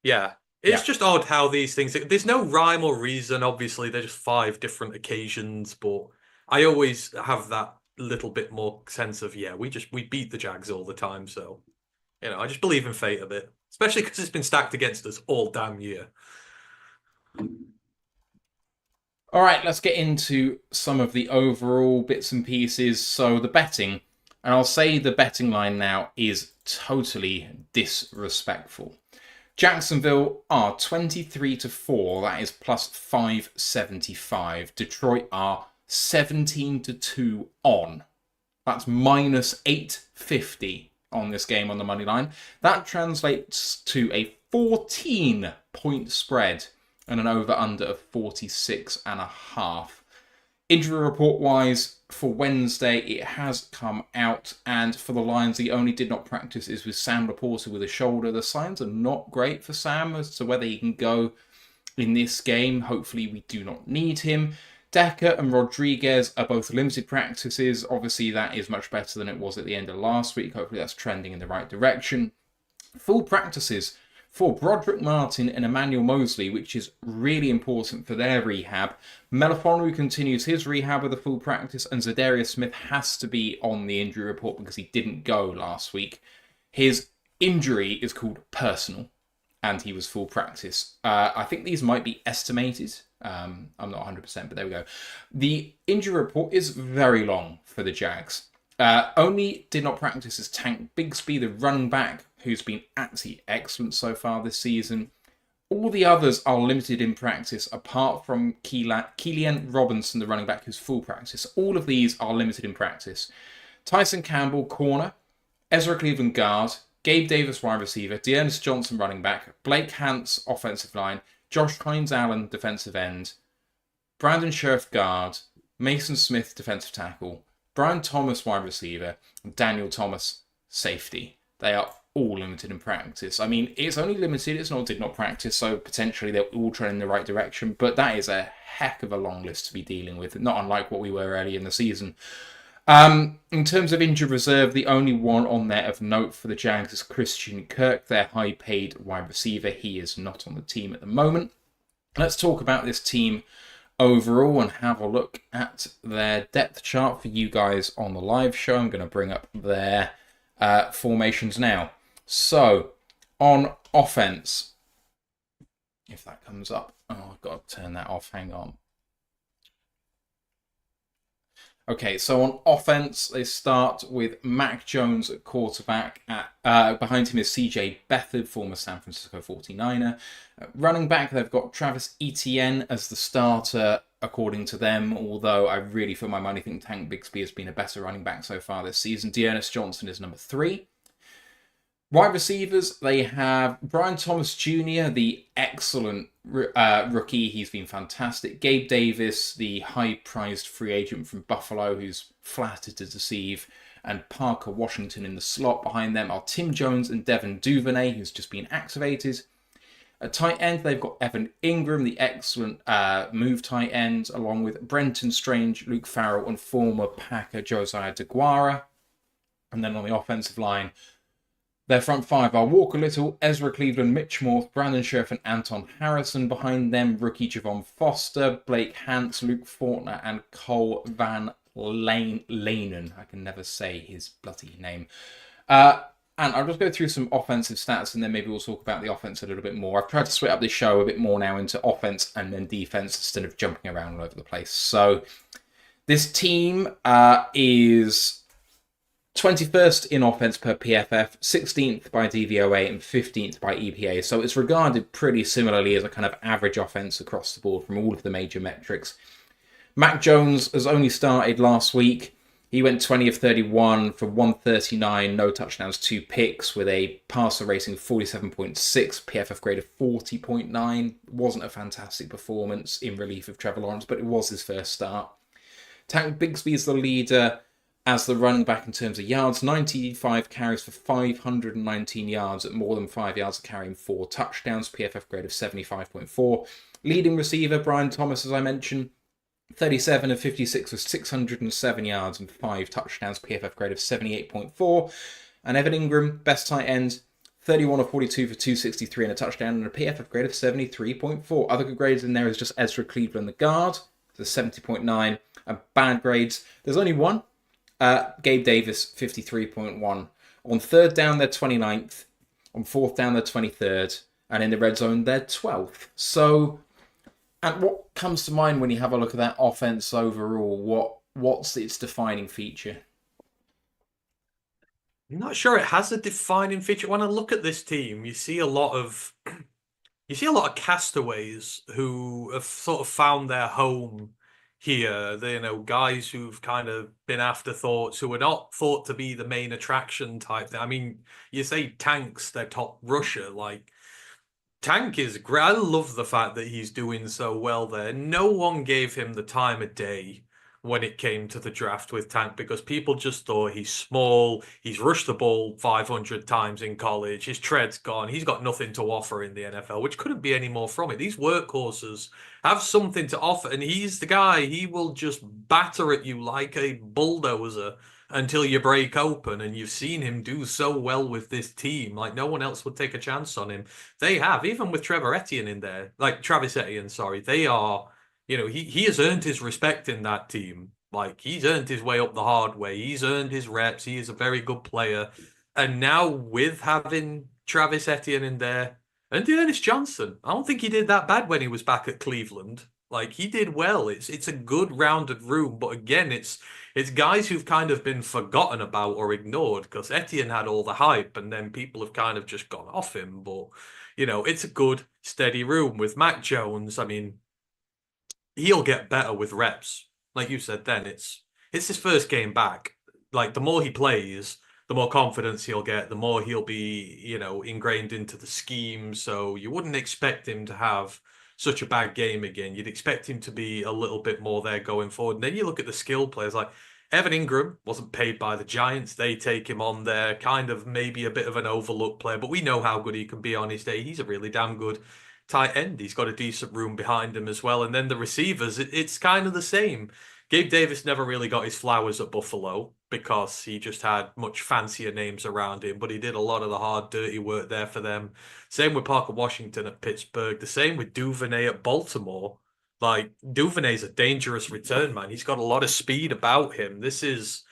it's just odd how these things. There's no rhyme or reason. Obviously, they're just 5 different occasions, but I always have that little bit more sense of we beat the Jags all the time, so I just believe in fate a bit, especially because it's been stacked against us all damn year. All right, let's get into some of the overall bits and pieces. So the betting, and I'll say the betting line now is totally disrespectful. Jacksonville are 23-4, that is plus 575. Detroit are 17-2 on. That's minus 850 on this game on the money line. That translates to a 14-point spread and an over-under of 46.5. Injury report-wise, for Wednesday, it has come out, and for the Lions, the only did not practice is with Sam Laporta with a shoulder. The signs are not great for Sam as to whether he can go in this game. Hopefully, we do not need him. Decker and Rodriguez are both limited practices. Obviously, that is much better than it was at the end of last week. Hopefully, that's trending in the right direction. Full practices for Broderick Martin and Emmanuel Mosley, which is really important for their rehab. Melifonwu continues his rehab with a full practice, and Zadarius Smith has to be on the injury report because he didn't go last week. His injury is called personal, and he was full practice. I think these might be estimated. I'm not 100%, but there we go. The injury report is very long for the Jags. Only did not practice as Tank Bigsby, the running back, who's been absolutely excellent so far this season. All the others are limited in practice, apart from Keelan Robinson, the running back, who's full practice. All of these are limited in practice. Tyson Campbell, corner. Ezra Cleveland, guard. Gabe Davis, wide receiver. Dearness Johnson, running back. Blake Hance, offensive line. Josh Hines-Allen, defensive end. Brandon Scherf, guard. Mason Smith, defensive tackle. Brian Thomas, wide receiver. And Daniel Thomas, safety. They are all limited in practice. I mean, it's only limited, it's not did not practice, so potentially they're all trending in the right direction, but that is a heck of a long list to be dealing with, not unlike what we were early in the season. In terms of injured reserve, the only one on there of note for the Jags is Christian Kirk, their high-paid wide receiver. He is not on the team at the moment. Let's talk about this team overall and have a look at their depth chart for you guys on the live show. I'm going to bring up their formations now. So, on offense, if that comes up, I've got to turn that off, hang on. Okay, so on offense, they start with Mac Jones at quarterback. Behind him is CJ Beathard, former San Francisco 49er. Running back, they've got Travis Etienne as the starter, according to them, although I really, for my money, think Tank Bigsby has been a better running back so far this season. Dearness Johnson is number 3. Wide receivers, they have Brian Thomas Jr., the excellent rookie. He's been fantastic. Gabe Davis, the high-priced free agent from Buffalo, who's flattered to deceive. And Parker Washington in the slot. Behind them are Tim Jones and Devin Duvernay, who's just been activated. At tight end, they've got Evan Ingram, the excellent move tight end, along with Brenton Strange, Luke Farrell, and former Packer Josiah DeGuara. And then on the offensive line, their front 5 are Walker Little, Ezra Cleveland, Mitch Morth, Brandon Scherf, and Anton Harrison. Behind them, rookie Javon Foster, Blake Hance, Luke Fortner, and Cole Van Lanen. I can never say his bloody name. And I'll just go through some offensive stats, and then maybe we'll talk about the offense a little bit more. I've tried to split up this show a bit more now into offense and then defense instead of jumping around all over the place. So this team is 21st in offense per PFF, 16th by DVOA, and 15th by EPA. So it's regarded pretty similarly as a kind of average offense across the board from all of the major metrics. Mac Jones has only started last week. He went 20 of 31 for 139, no touchdowns, 2 picks, with a passer rating of 47.6, PFF grade of 40.9. Wasn't a fantastic performance in relief of Trevor Lawrence, but it was his first start. Tank Bigsby is the leader as the running back in terms of yards, 95 carries for 519 yards at more than 5 yards a carry and 4 touchdowns, PFF grade of 75.4. Leading receiver, Brian Thomas, as I mentioned, 37 of 56 with 607 yards and 5 touchdowns, PFF grade of 78.4. And Evan Ingram, best tight end, 31 of 42 for 263 and a touchdown and a PFF grade of 73.4. Other good grades in there is just Ezra Cleveland, the guard, so 70.9. And bad grades, there's only one. Gabe Davis, 53.1. On third down, they're 29th. On fourth down, they're 23rd. And in the red zone, they're 12th. So, and what comes to mind when you have a look at that offense overall? What's its defining feature? I'm not sure it has a defining feature. When I look at this team, you see a lot of castaways who have sort of found their home here. They, guys who've kind of been afterthoughts, who are not thought to be the main attraction type thing. I mean, you say Tank's their top rusher, like Tank is great. I love the fact that he's doing so well there. No one gave him the time of day when it came to the draft with Tank because people just thought he's small, he's rushed the ball 500 times in college, his tread's gone, he's got nothing to offer in the NFL, which couldn't be any more from it. These workhorses have something to offer, and he's the guy. He will just batter at you like a bulldozer until you break open, and you've seen him do so well with this team. Like, no one else would take a chance on him. They have, even with Trevor Etienne in there, like Travis Etienne, sorry, they are... he has earned his respect in that team. Like, he's earned his way up the hard way. He's earned his reps. He is a very good player. And now with having Travis Etienne in there and Ernest Johnson, I don't think he did that bad when he was back at Cleveland. Like, he did well. It's a good rounded room. But again, it's guys who've kind of been forgotten about or ignored because Etienne had all the hype and then people have kind of just gone off him. But, it's a good, steady room with Mac Jones. I mean, he'll get better with reps. Like you said then, it's his first game back. Like, the more he plays, the more confidence he'll get, the more he'll be, ingrained into the scheme. So you wouldn't expect him to have such a bad game again. You'd expect him to be a little bit more there going forward. And then you look at the skill players, like Evan Ingram wasn't paid by the Giants. They take him on there, kind of maybe a bit of an overlooked player, but we know how good he can be on his day. He's a really damn good tight end. He's got a decent room behind him as well. And then the receivers, it's kind of the same. Gabe Davis never really got his flowers at Buffalo because he just had much fancier names around him, but he did a lot of the hard, dirty work there for them. Same with Parker Washington at Pittsburgh. The same with Duvernay at Baltimore. Like, Duvernay's a dangerous return man. He's got a lot of speed about him. This is...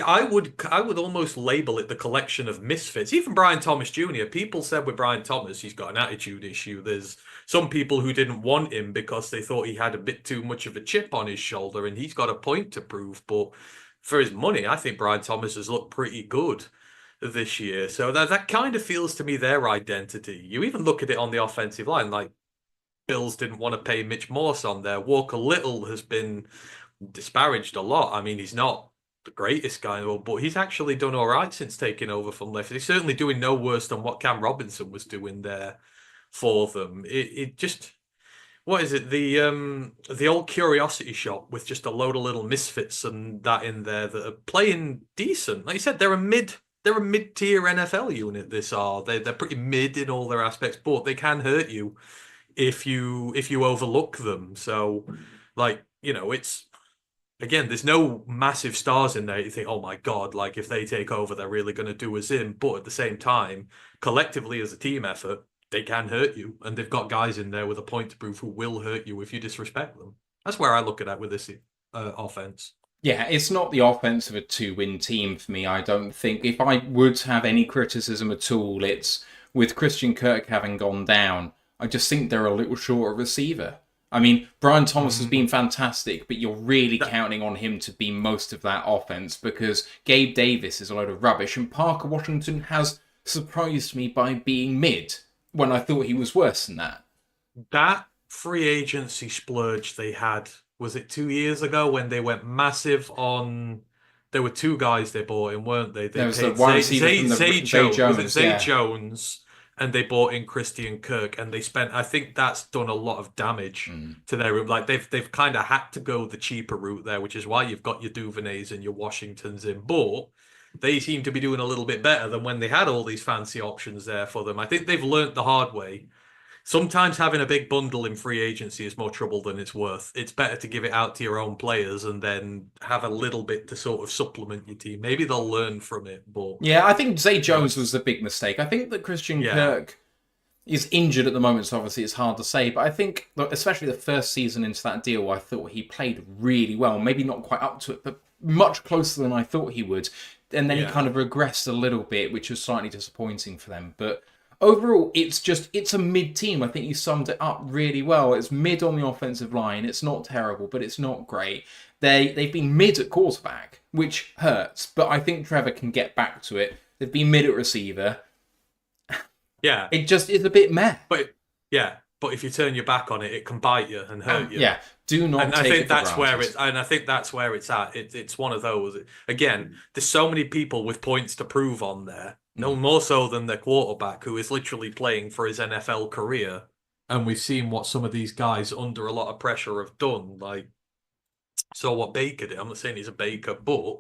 I would almost label it the collection of misfits. Even Brian Thomas Jr. People said with Brian Thomas, he's got an attitude issue. There's some people who didn't want him because they thought he had a bit too much of a chip on his shoulder, and he's got a point to prove. But for his money, I think Brian Thomas has looked pretty good this year. So that kind of feels to me their identity. You even look at it on the offensive line, like Bills didn't want to pay Mitch Morse on there. Walker Little has been disparaged a lot. I mean, he's not the greatest guy in the world, but he's actually done all right since taking over from left. He's certainly doing no worse than what Cam Robinson was doing there for them. It just, what is it? The old curiosity shop with just a load of little misfits and that in there that are playing decent. Like you said, they're a mid-tier NFL unit. They're pretty mid in all their aspects, but they can hurt you if you overlook them. So, like, it's. Again, there's no massive stars in there. You think, oh my God, like if they take over, they're really going to do us in. But at the same time, collectively as a team effort, they can hurt you. And they've got guys in there with a point to prove who will hurt you if you disrespect them. That's where I look at that with this offense. Yeah, it's not the offense of a 2-win team for me, I don't think. If I would have any criticism at all, it's with Christian Kirk having gone down, I just think they're a little short of receiver. I mean, Brian Thomas has been fantastic, but you're really counting on him to be most of that offense because Gabe Davis is a load of rubbish and Parker Washington has surprised me by being mid when I thought he was worse than that. That free agency splurge they had, was it 2 years ago when they went massive on There were two guys they bought in, weren't they? They There was the paid wide receiver from the Zay Zay Jones. Was it Jones, Zay yeah. Jones? And they bought in Christian Kirk, and they spent. I think that's done a lot of damage to their room. Like they've kind of had to go the cheaper route there, which is why you've got your Duvernays and your Washingtons in. But they seem to be doing a little bit better than when they had all these fancy options there for them. I think they've learnt the hard way. Sometimes having a big bundle in free agency is more trouble than it's worth. It's better to give it out to your own players and then have a little bit to sort of supplement your team. Maybe they'll learn from it, but... Yeah, I think Zay Jones was the big mistake. I think that Christian Kirk is injured at the moment, so obviously it's hard to say. But I think, especially the first season into that deal, I thought he played really well. Maybe not quite up to it, but much closer than I thought he would. And then he kind of regressed a little bit, which was slightly disappointing for them. But overall, it's a mid team. I think you summed it up really well. It's mid on the offensive line. It's not terrible, but it's not great. They've been mid at quarterback, which hurts. But I think Trevor can get back to it. They've been mid at receiver. Yeah. It just is a bit meh. But if you turn your back on it, it can bite you and hurt you. Yeah. Do not and take I think it that's for where granted. it's and I think that's where it's at. It's one of those. Again, there's so many people with points to prove on there. No more so than their quarterback, who is literally playing for his NFL career. And we've seen what some of these guys under a lot of pressure have done. Like, so what Baker did. I'm not saying he's a Baker, but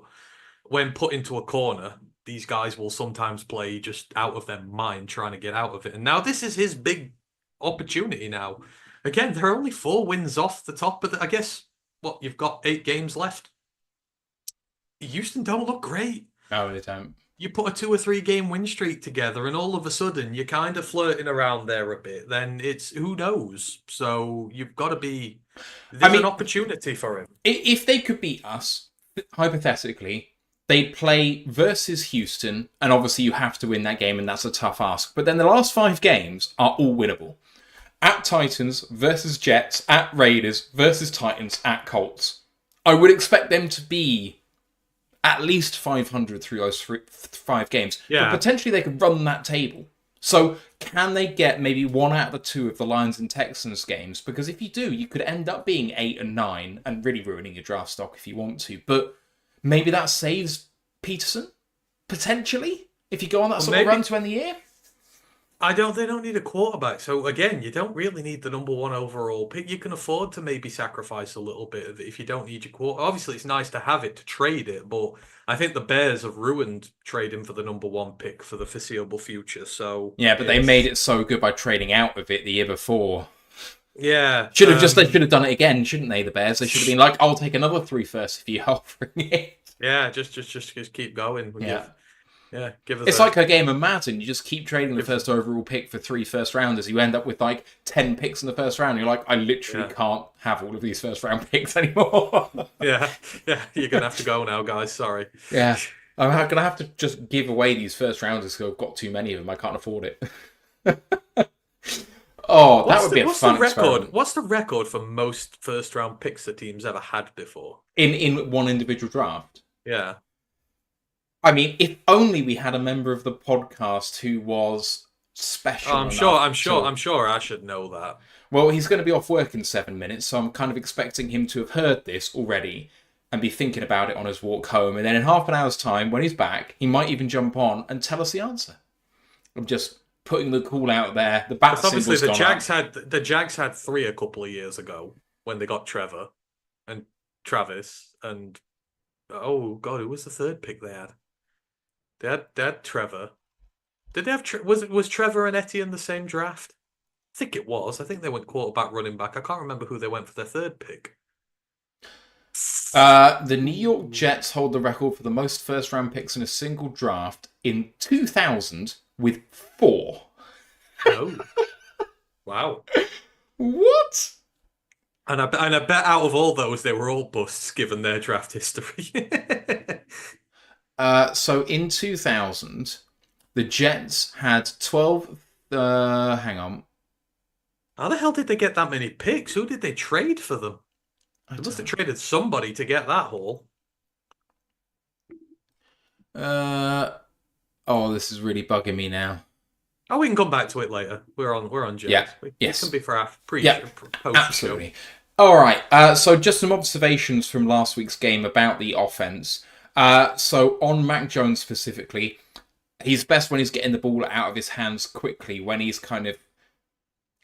when put into a corner, these guys will sometimes play just out of their mind trying to get out of it. And now this is his big opportunity now. Again, there are only 4 wins off the top, but I guess, you've got 8 games left. Houston don't look great. No, they don't. You put a 2 or 3 game win streak together, and all of a sudden you're kind of flirting around there a bit. Then it's who knows. So you've got to be. There's an opportunity for him. If they could beat us, hypothetically, they'd play versus Houston, and obviously you have to win that game, and that's a tough ask. But then the last 5 games are all winnable. At Titans versus Jets, at Raiders versus Titans, at Colts. I would expect them to be at least 500 through those 5 games. Yeah. But potentially they could run that table. So can they get maybe 1 out of the 2 of the Lions and Texans games? Because if you do, you could end up being 8 and 9 and really ruining your draft stock if you want to. But maybe that saves Peterson, potentially, if you go on that sort of run to end the year. They don't need a quarterback. So again, you don't really need the number 1 overall pick. You can afford to maybe sacrifice a little bit of it if you don't need your quarter. Obviously, it's nice to have it to trade it, but I think the Bears have ruined trading for the number 1 pick for the foreseeable future. So yeah, but they made it so good by trading out of it the year before. Yeah, they should have done it again, shouldn't they? The Bears. They should have been like, "I'll take another 3 first if you're offering it." Yeah, just keep going. Give us. It's like a game of Madden. You just keep trading the first overall pick for 3 first rounders. You end up with like 10 picks in the first round. You're like, I literally can't have all of these first round picks anymore. yeah, you're gonna have to go now, guys. Sorry. Yeah, I'm gonna have to just give away these first rounders because I've got too many of them. I can't afford it. That would be a fun experiment. What's the record for most first round picks that teams ever had before? In one individual draft? Yeah. I mean, if only we had a member of the podcast who was special. I'm sure I should know that. Well, he's going to be off work in 7 minutes, so I'm kind of expecting him to have heard this already and be thinking about it on his walk home. And then in half an hour's time, when he's back, he might even jump on and tell us the answer. I'm just putting the call out there. The bat obviously symbol's the Jags had 3 a couple of years ago when they got Trevor and Travis and oh god, who was the 3rd pick they had? They had Trevor. Did they have was Trevor and Etienne in the same draft? I think it was. I think they went quarterback, running back. I can't remember who they went for their 3rd pick. The New York Jets hold the record for the most first-round picks in a single draft in 2000 with 4. Oh, wow! What? And I bet out of all those, they were all busts given their draft history. So in 2000, the Jets had 12. Hang on. How the hell did they get that many picks? Who did they trade for them? They must have traded somebody to get that haul. This is really bugging me now. Oh, we can come back to it later. We're on Jets. Yeah. It can be for our post absolutely. All right. So just some observations from last week's game about the offense. So on Mac Jones specifically, he's best when he's getting the ball out of his hands quickly, when he's kind of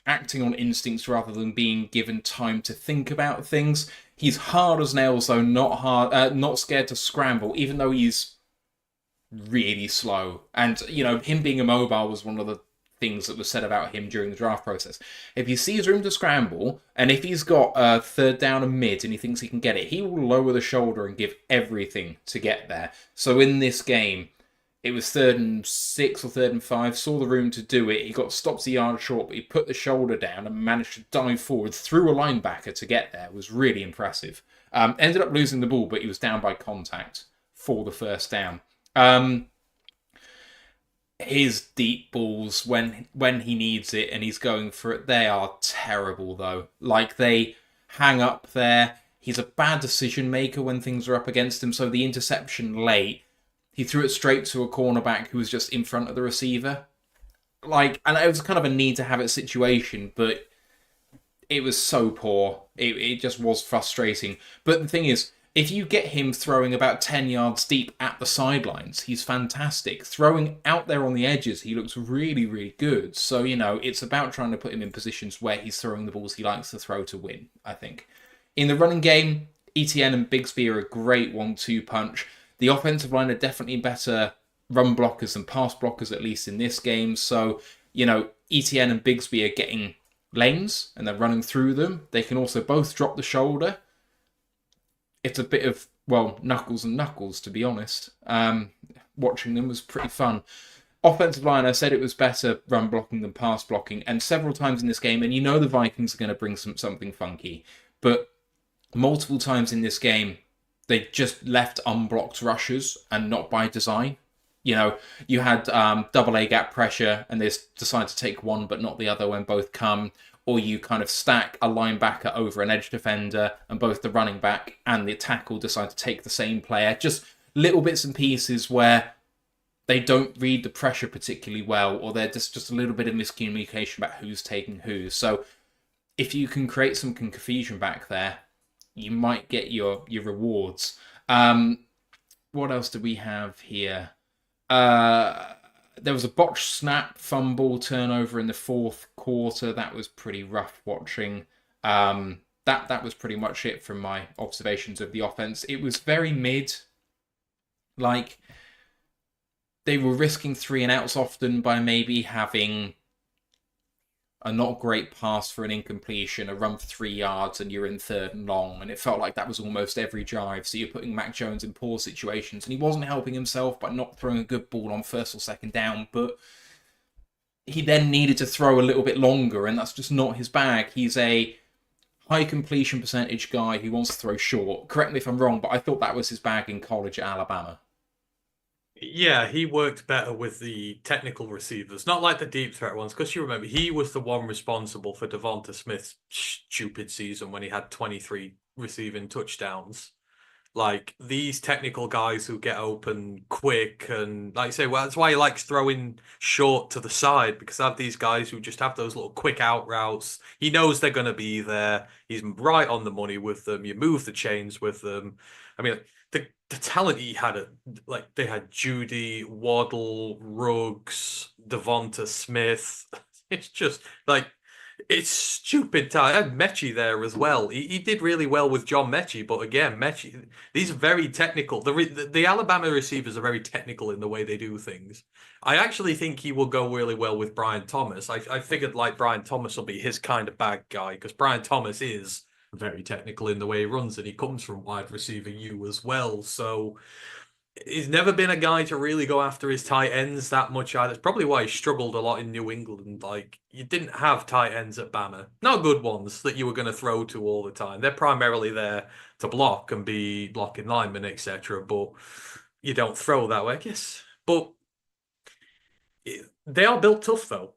acting on instincts rather than being given time to think about things. He's hard as nails, though, not scared to scramble, even though he's really slow. And, him being immobile was one of the things that was said about him during the draft process. If he sees room to scramble, and if he's got a third down and mid and he thinks he can get it, he will lower the shoulder and give everything to get there. So in this game, it was 3rd and 6 or 3rd and 5, saw the room to do it. He got stopped a yard short, but he put the shoulder down and managed to dive forward through a linebacker to get there. It was really impressive. Ended up losing the ball, but he was down by contact for the first down. His deep balls, when he needs it and he's going for it, they are terrible, though. Like, they hang up there. He's a bad decision maker when things are up against him, so the interception late, he threw it straight to a cornerback who was just in front of the receiver. And it was kind of a need to have it situation, but it was so poor. It just was frustrating. But the thing is, if you get him throwing about 10 yards deep at the sidelines, he's fantastic. Throwing out there on the edges, he looks really, really good. So, it's about trying to put him in positions where he's throwing the balls he likes to throw to win, I think. In the running game, ETN and Bigsby are a great 1-2 punch. The offensive line are definitely better run blockers than pass blockers, at least in this game. So, ETN and Bigsby are getting lanes and they're running through them. They can also both drop the shoulder. It's a bit of, knuckles and knuckles, to be honest. Watching them was pretty fun. Offensive line, I said it was better run blocking than pass blocking, and several times in this game, and the Vikings are going to bring something funky, but multiple times in this game, they just left unblocked rushes, and not by design. You had double A gap pressure, and they decide to take one but not the other when both come. Or you kind of stack a linebacker over an edge defender, and both the running back and the tackle decide to take the same player. Just little bits and pieces where they don't read the pressure particularly well, or they're just a little bit of miscommunication about who's taking who. So if you can create some confusion back there, you might get your rewards. What else do we have here? There was a botched snap, fumble, turnover in the 4th quarter. That was pretty rough watching. That was pretty much it from my observations of the offense. It was very mid. Like, they were risking 3 and outs often by maybe having a not great pass for an incompletion, a run for 3 yards, and you're in 3rd and long. And it felt like that was almost every drive. So you're putting Mac Jones in poor situations. And he wasn't helping himself by not throwing a good ball on 1st or 2nd down. But he then needed to throw a little bit longer, and that's just not his bag. He's a high completion percentage guy who wants to throw short. Correct me if I'm wrong, but I thought that was his bag in college at Alabama. Yeah, he worked better with the technical receivers, not like the deep threat ones, because you remember he was the one responsible for Devonta Smith's stupid season when he had 23 receiving touchdowns. Like, these technical guys who get open quick, and like I say, well, that's why he likes throwing short to the side, because I have these guys who just have those little quick out routes. He knows they're going to be there. He's right on the money with them. You move the chains with them. I mean, the talent he had, they had Judy, Waddle, Ruggs, Devonta Smith. It's just it's stupid talent. I had Mechie there as well. He did really well with John Mechie, but again, Mechie, these are very technical. The Alabama receivers are very technical in the way they do things. I actually think he will go really well with Brian Thomas. I figured Brian Thomas will be his kind of bag guy, because Brian Thomas is very technical in the way he runs, and he comes from wide receiver U as well. So he's never been a guy to really go after his tight ends that much either. That's probably why he struggled a lot in New England. You didn't have tight ends at Bama. Not good ones that you were going to throw to all the time. They're primarily there to block and be blocking linemen, etc. But you don't throw that way, I guess. But they are built tough, though.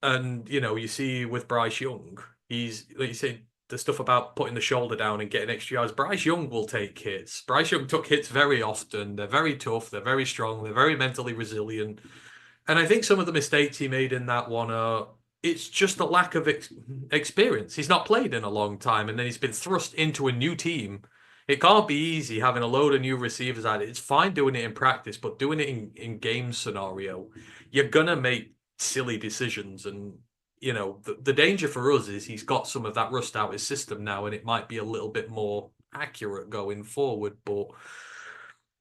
And, you see with Bryce Young, he's, like you say, the stuff about putting the shoulder down and getting extra yards. Bryce Young will take hits. Bryce Young took hits very often. They're very tough. They're very strong. They're very mentally resilient. And I think some of the mistakes he made in that one are, it's just a lack of experience. He's not played in a long time, and then he's been thrust into a new team It can't be easy having a load of new receivers at it. It's fine doing it in practice, but doing it in game scenario, you're gonna make silly decisions. And the danger for us is he's got some of that rust out his system now, and it might be a little bit more accurate going forward. But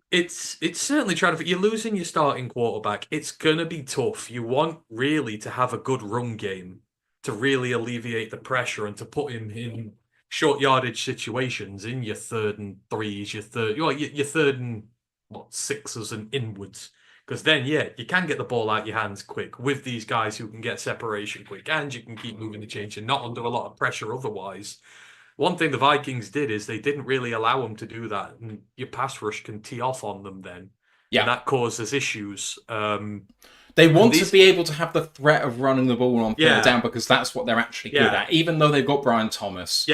it's certainly trying to. You're losing your starting quarterback. It's gonna be tough. You want really to have a good run game to really alleviate the pressure and to put him in short yardage situations in your 3rd and 3s, your 3rd and what 6s and inwards. Because then, yeah, you can get the ball out your hands quick with these guys who can get separation quick, and you can keep moving the change and not under a lot of pressure otherwise. One thing the Vikings did is they didn't really allow them to do that, and your pass rush can tee off on them then. Yeah. And that causes issues. They want to be able to have the threat of running the ball on 3rd down because that's what they're actually good at. Even though they've got Brian Thomas,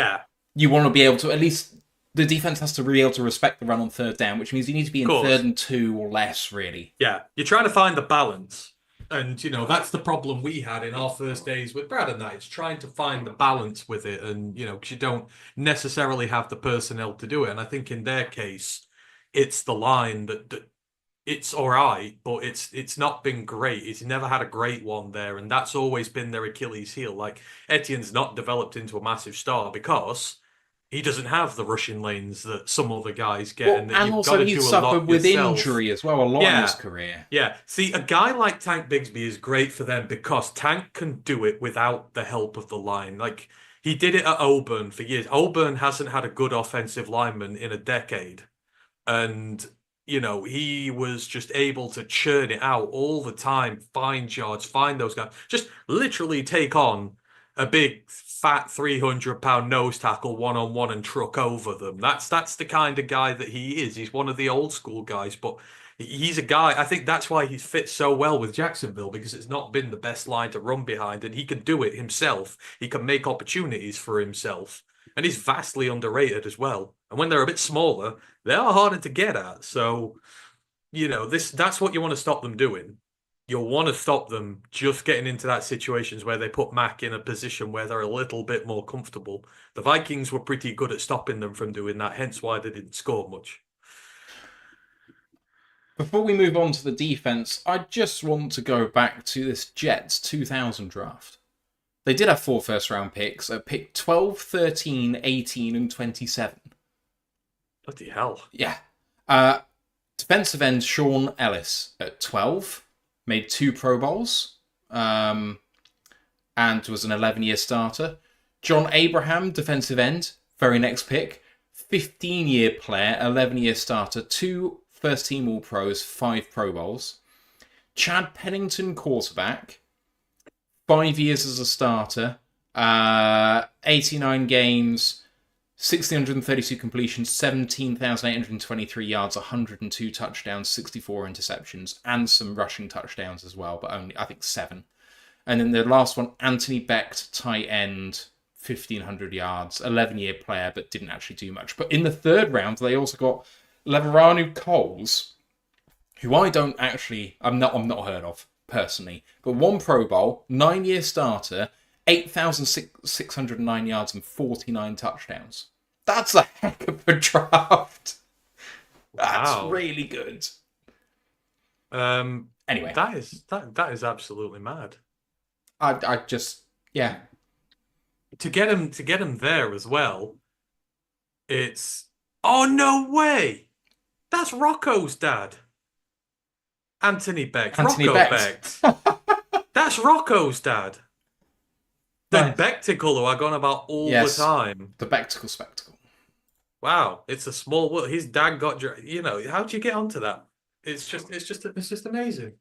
you want to be able to, at least the defense has to be able to respect the run on 3rd down, which means you need to be in 3rd and 2 or less, really. Yeah, you're trying to find the balance. And, that's the problem we had in our first days with Brad and that. It's trying to find the balance with it. And, because you don't necessarily have the personnel to do it. And I think in their case, it's the line that it's all right, but it's not been great. It's never had a great one there. And that's always been their Achilles heel. Like, Etienne's not developed into a massive star because he doesn't have the rushing lanes that some other guys get. Well, and also he's suffered with injury as well a lot in his career. Yeah. See, a guy like Tank Bigsby is great for them because Tank can do it without the help of the line. Like, he did it at Auburn for years. Auburn hasn't had a good offensive lineman in a decade. And, he was just able to churn it out all the time, find yards, find those guys. Just literally take on a big, fat 300-pound nose tackle one-on-one and truck over them. That's the kind of guy that he is. He's one of the old school guys, but he's a guy, I think that's why he fits so well with Jacksonville, because it's not been the best line to run behind, and he can do it himself. He can make opportunities for himself, and he's vastly underrated as well. And when they're a bit smaller, they are harder to get at. So, that's what you want to stop them doing. You'll want to stop them just getting into that situations where they put Mac in a position where they're a little bit more comfortable. The Vikings were pretty good at stopping them from doing that, hence why they didn't score much. Before we move on to the defense, I just want to go back to this Jets 2000 draft. They did have 4 first-round picks at pick 12, 13, 18, and 27. Bloody hell. Yeah. Defensive end Sean Ellis at 12. Made 2 Pro Bowls. And was an 11-year starter. John Abraham, defensive end. Very next pick. 15-year player, 11-year starter. 2 first-team All-Pros, 5 Pro Bowls. Chad Pennington, quarterback. 5 years as a starter, 89 games, 1,632 completions, 17,823 yards, 102 touchdowns, 64 interceptions, and some rushing touchdowns as well, but only, I think, 7. And then the last one, Anthony Becht, tight end, 1,500 yards, 11-year player, but didn't actually do much. But in the 3rd round, they also got Leveranu Coles, who I've not heard of personally, but 1 Pro Bowl, 9-year starter, 8,609 yards and 49 touchdowns. That's a heck of a draft. That's really good. Anyway, that is absolutely mad. I just to get him there as well. It's no way. That's Rocco's dad. Anthony Becht. That's Rocco's dad. The Bechticle who I go on about all the time. The Bechticle spectacle. Wow, it's a small world. His dad got, how'd you get onto that? It's just amazing.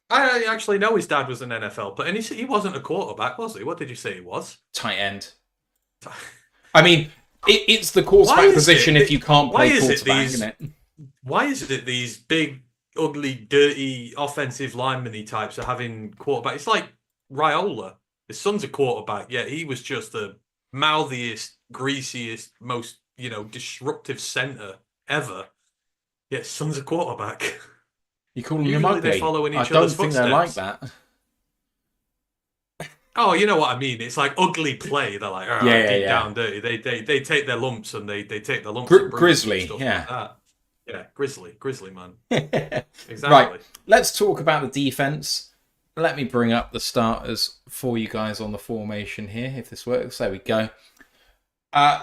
I actually know his dad was an NFL player, and he wasn't a quarterback, was he? What did you say he was? Tight end. I mean, it's the quarterback position if you can't play quarterback, isn't it? Why is it these big, ugly, dirty, offensive lineman-y types are having quarterback? It's like Raiola. His son's a quarterback, yet he was just the mouthiest, greasiest, most, disruptive center ever. Yet his son's a quarterback. You call him ugly? They're following each I don't other's think footsteps. they're like that. Oh, you know what I mean. It's like ugly play. They're like, all Yeah, right, yeah, deep yeah. down dirty. They take their lumps and they take their lumps and bruises and Grizzly, stuff yeah. like that. Yeah, grizzly man. Right, Exactly. let's talk about the defense. Let me bring up the starters for you guys on the formation here, if this works. There we go.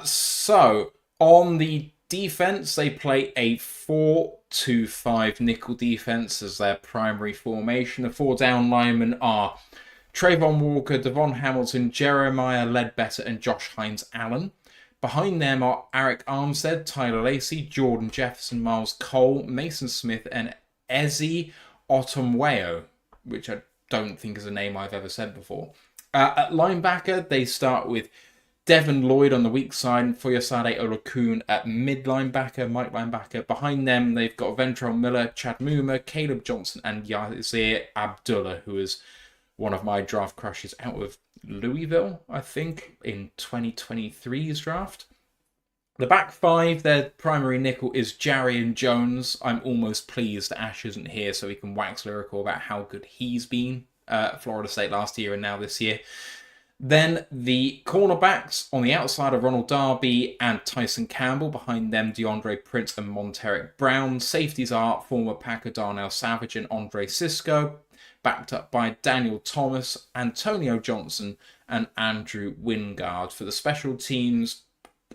So, on the defense, they play a 4-2-5 nickel defense as their primary formation. The 4 down linemen are Trayvon Walker, Devon Hamilton, Jeremiah Ledbetter, and Josh Hines-Allen. Behind them are Eric Armstead, Tyler Lacey, Jordan Jefferson, Miles Cole, Mason Smith, and Ezi Otomweo, which I don't think is a name I've ever said before. At linebacker, they start with Devin Lloyd on the weak side and Foyesade Olokun at mid linebacker, Mike linebacker. Behind them, they've got Ventrell Miller, Chad Muma, Caleb Johnson, and Yazir Abdullah, who is one of my draft crushes out of Louisville, I think, in 2023's draft. The back five, their primary nickel is Jarian Jones. I'm almost pleased that Ash isn't here so he can wax lyrical about how good he's been at Florida State last year and now this year. Then the cornerbacks on the outside of Ronald Darby and Tyson Campbell. Behind them, DeAndre Prince and Monteric Brown. Safeties are former Packer Darnell Savage and Andre Sisco, backed up by Daniel Thomas, Antonio Johnson, and Andrew Wingard. For the special teams,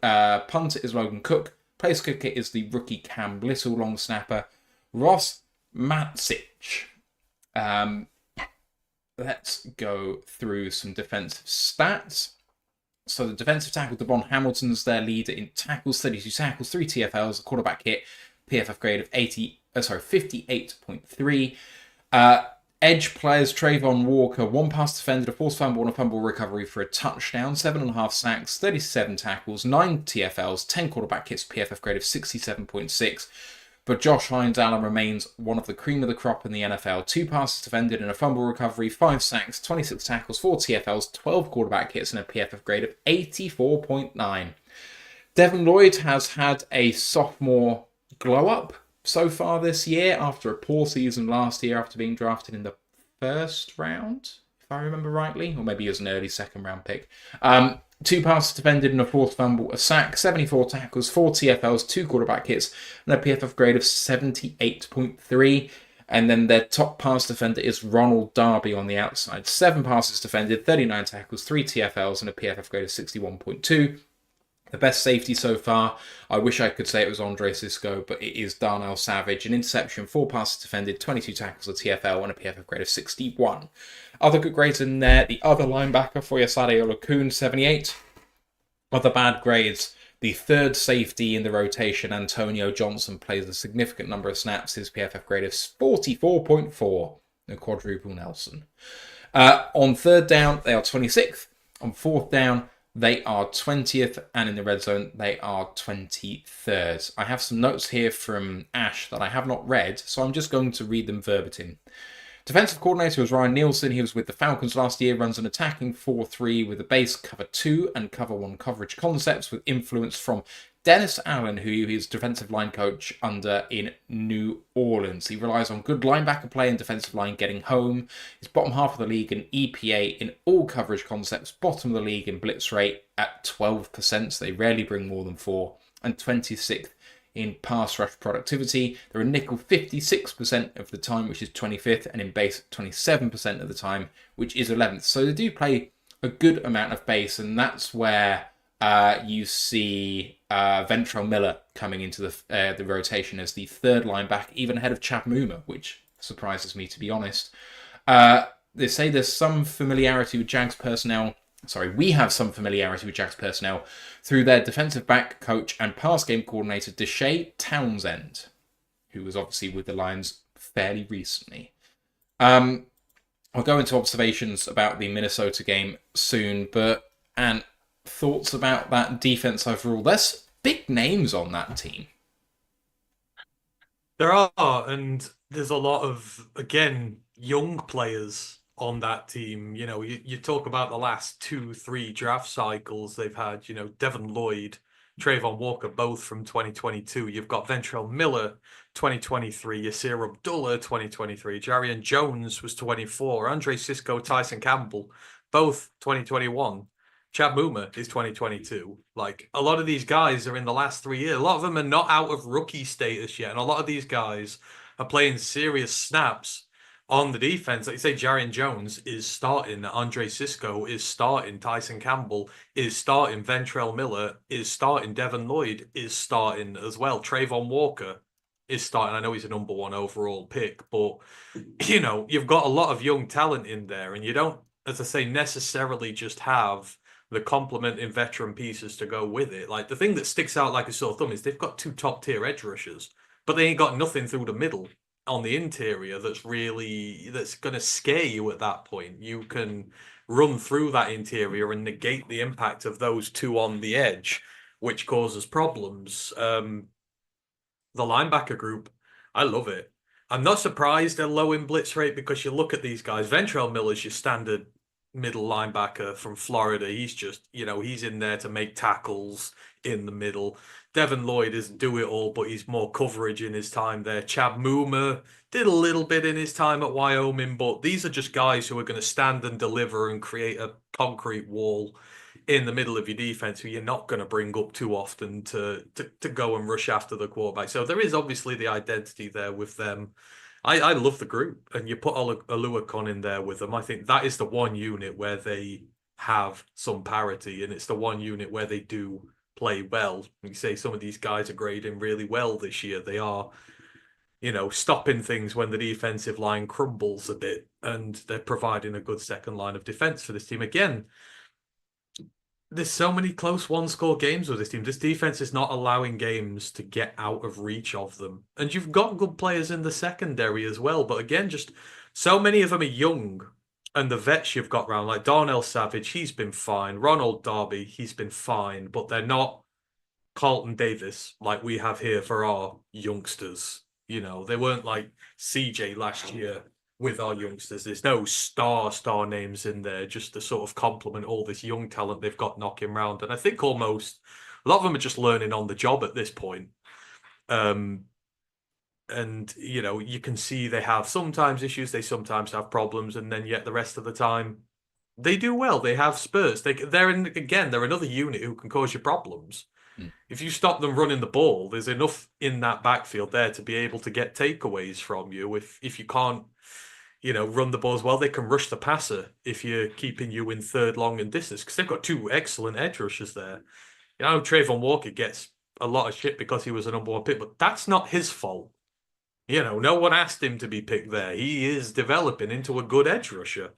punter is Logan Cook. Place kicker is the rookie Cam Little, long snapper Ross Matsic. Let's go through some defensive stats. So the defensive tackle, Devon Hamilton's their leader in tackles, 32 tackles, 3 TFLs, a quarterback hit, PFF grade of 58.3. Edge players, Trayvon Walker, 1 pass defended, a forced fumble, and a fumble recovery for a touchdown, 7.5 sacks, 37 tackles, 9 TFLs, 10 quarterback hits, PFF grade of 67.6. But Josh Hines-Allen remains one of the cream of the crop in the NFL. 2 passes defended and a fumble recovery, 5 sacks, 26 tackles, 4 TFLs, 12 quarterback hits, and a PFF grade of 84.9. Devin Lloyd has had a sophomore glow-up so far this year after a poor season last year after being drafted in the first round, if I remember rightly, or maybe he was an early second round pick. 2 passes defended and a forced fumble, a sack, 74 tackles, 4 TFLs, 2 quarterback hits, and a PFF grade of 78.3. And then their top pass defender is Ronald Darby on the outside. 7 passes defended, 39 tackles, 3 TFLs, and a PFF grade of 61.2. The best safety so far, I wish I could say it was Andre Sisco, but it is Darnell Savage. An interception, 4 passes defended, 22 tackles, a TFL, and a PFF grade of 61. Other good grades in there, the other linebacker, Foyesade Olokun, 78. Other bad grades, the third safety in the rotation, Antonio Johnson, plays a significant number of snaps. His PFF grade is 44.4, a quadruple Nelson. On third down, they are 26th. On fourth down, they are 20th, and in the red zone, they are 23rd. I have some notes here from Ash that I have not read, so I'm just going to read them verbatim. Defensive coordinator was Ryan Nielsen. He was with the Falcons last year, runs an attacking 4-3 with a base cover 2 and cover 1 coverage concepts with influence from Dennis Allen, who is defensive line coach under in New Orleans. He relies on good linebacker play and defensive line getting home. He's bottom half of the league in EPA in all coverage concepts, bottom of the league in blitz rate at 12%, so they rarely bring more than 4, and 26th in pass rush productivity. They're a nickel 56% of the time, which is 25th, and in base 27% of the time, which is 11th. So they do play a good amount of base, and that's where you see Ventrell Miller coming into the rotation as the third linebacker, even ahead of Chad Muma, which surprises me, to be honest. They say there's some familiarity with Jags personnel. We have some familiarity with Jags personnel through their defensive back coach and pass game coordinator, Deshae Townsend, who was obviously with the Lions fairly recently. I'll go into observations about the Minnesota game soon, and thoughts about that defense overall. There's big names on that team. There are, and there's a lot of, again, young players on that team. You know, you talk about the last 2-3 draft cycles they've had, you know, Devin Lloyd, Trayvon Walker, both from 2022. You've got Ventrell Miller, 2023, Yasir Abdullah, 2023, Jarian Jones was 24, Andre Sisco, Tyson Campbell, both 2021. Chad Moomer is 2022. Like, a lot of these guys are in the last 3 years. A lot of them are not out of rookie status yet. And a lot of these guys are playing serious snaps on the defense. Like you say, Jarian Jones is starting. Andre Sisco is starting. Tyson Campbell is starting. Ventrell Miller is starting. Devin Lloyd is starting as well. Trayvon Walker is starting. I know he's a number 1 overall pick, but, you know, you've got a lot of young talent in there, and you don't, as I say, necessarily just have the complementing veteran pieces to go with it. Like, the thing that sticks out like a sore thumb is they've got 2 top-tier edge rushers, but they ain't got nothing through the middle on the interior that's going to scare you at that point. You can run through that interior and negate the impact of those 2 on the edge, which causes problems. The linebacker group, I love it. I'm not surprised they're low in blitz rate, because you look at these guys. Ventrell Miller's your standard middle linebacker from Florida. He's just, you know, he's in there to make tackles in the middle. Devin Lloyd doesn't do it all, but he's more coverage in his time there. Chad Moomer did a little bit in his time at Wyoming, but these are just guys who are going to stand and deliver and create a concrete wall in the middle of your defense, who you're not going to bring up too often to go and rush after the quarterback. So there is obviously the identity there with them. I love the group, and you put Oluokun in there with them. I think that is the one unit where they have some parity, and it's the one unit where they do play well. You say some of these guys are grading really well this year. They are, you know, stopping things when the defensive line crumbles a bit, and they're providing a good second line of defense for this team. Again, there's so many close one-score games with this team. This defense is not allowing games to get out of reach of them. And you've got good players in the secondary as well. But again, just so many of them are young. And the vets you've got around, like Darnell Savage, he's been fine. Ronald Darby, he's been fine. But they're not Carlton Davis like we have here for our youngsters. You know, they weren't like CJ last year with our youngsters. There's no star names in there, just to sort of complement all this young talent they've got knocking around. And I think almost a lot of them are just learning on the job at this point. And, you know, you can see they have sometimes issues, they sometimes have problems, and then yet the rest of the time they do well. They have spurts. They're another unit who can cause you problems. If you stop them running the ball, there's enough in that backfield there to be able to get takeaways from you. If you can't, you know, run the ball as well, they can rush the passer if you're keeping you in third, long, and distance, because they've got 2 excellent edge rushers there. You know, Trayvon Walker gets a lot of shit because he was a number 1 pick, but that's not his fault. You know, no one asked him to be picked there. He is developing into a good edge rusher.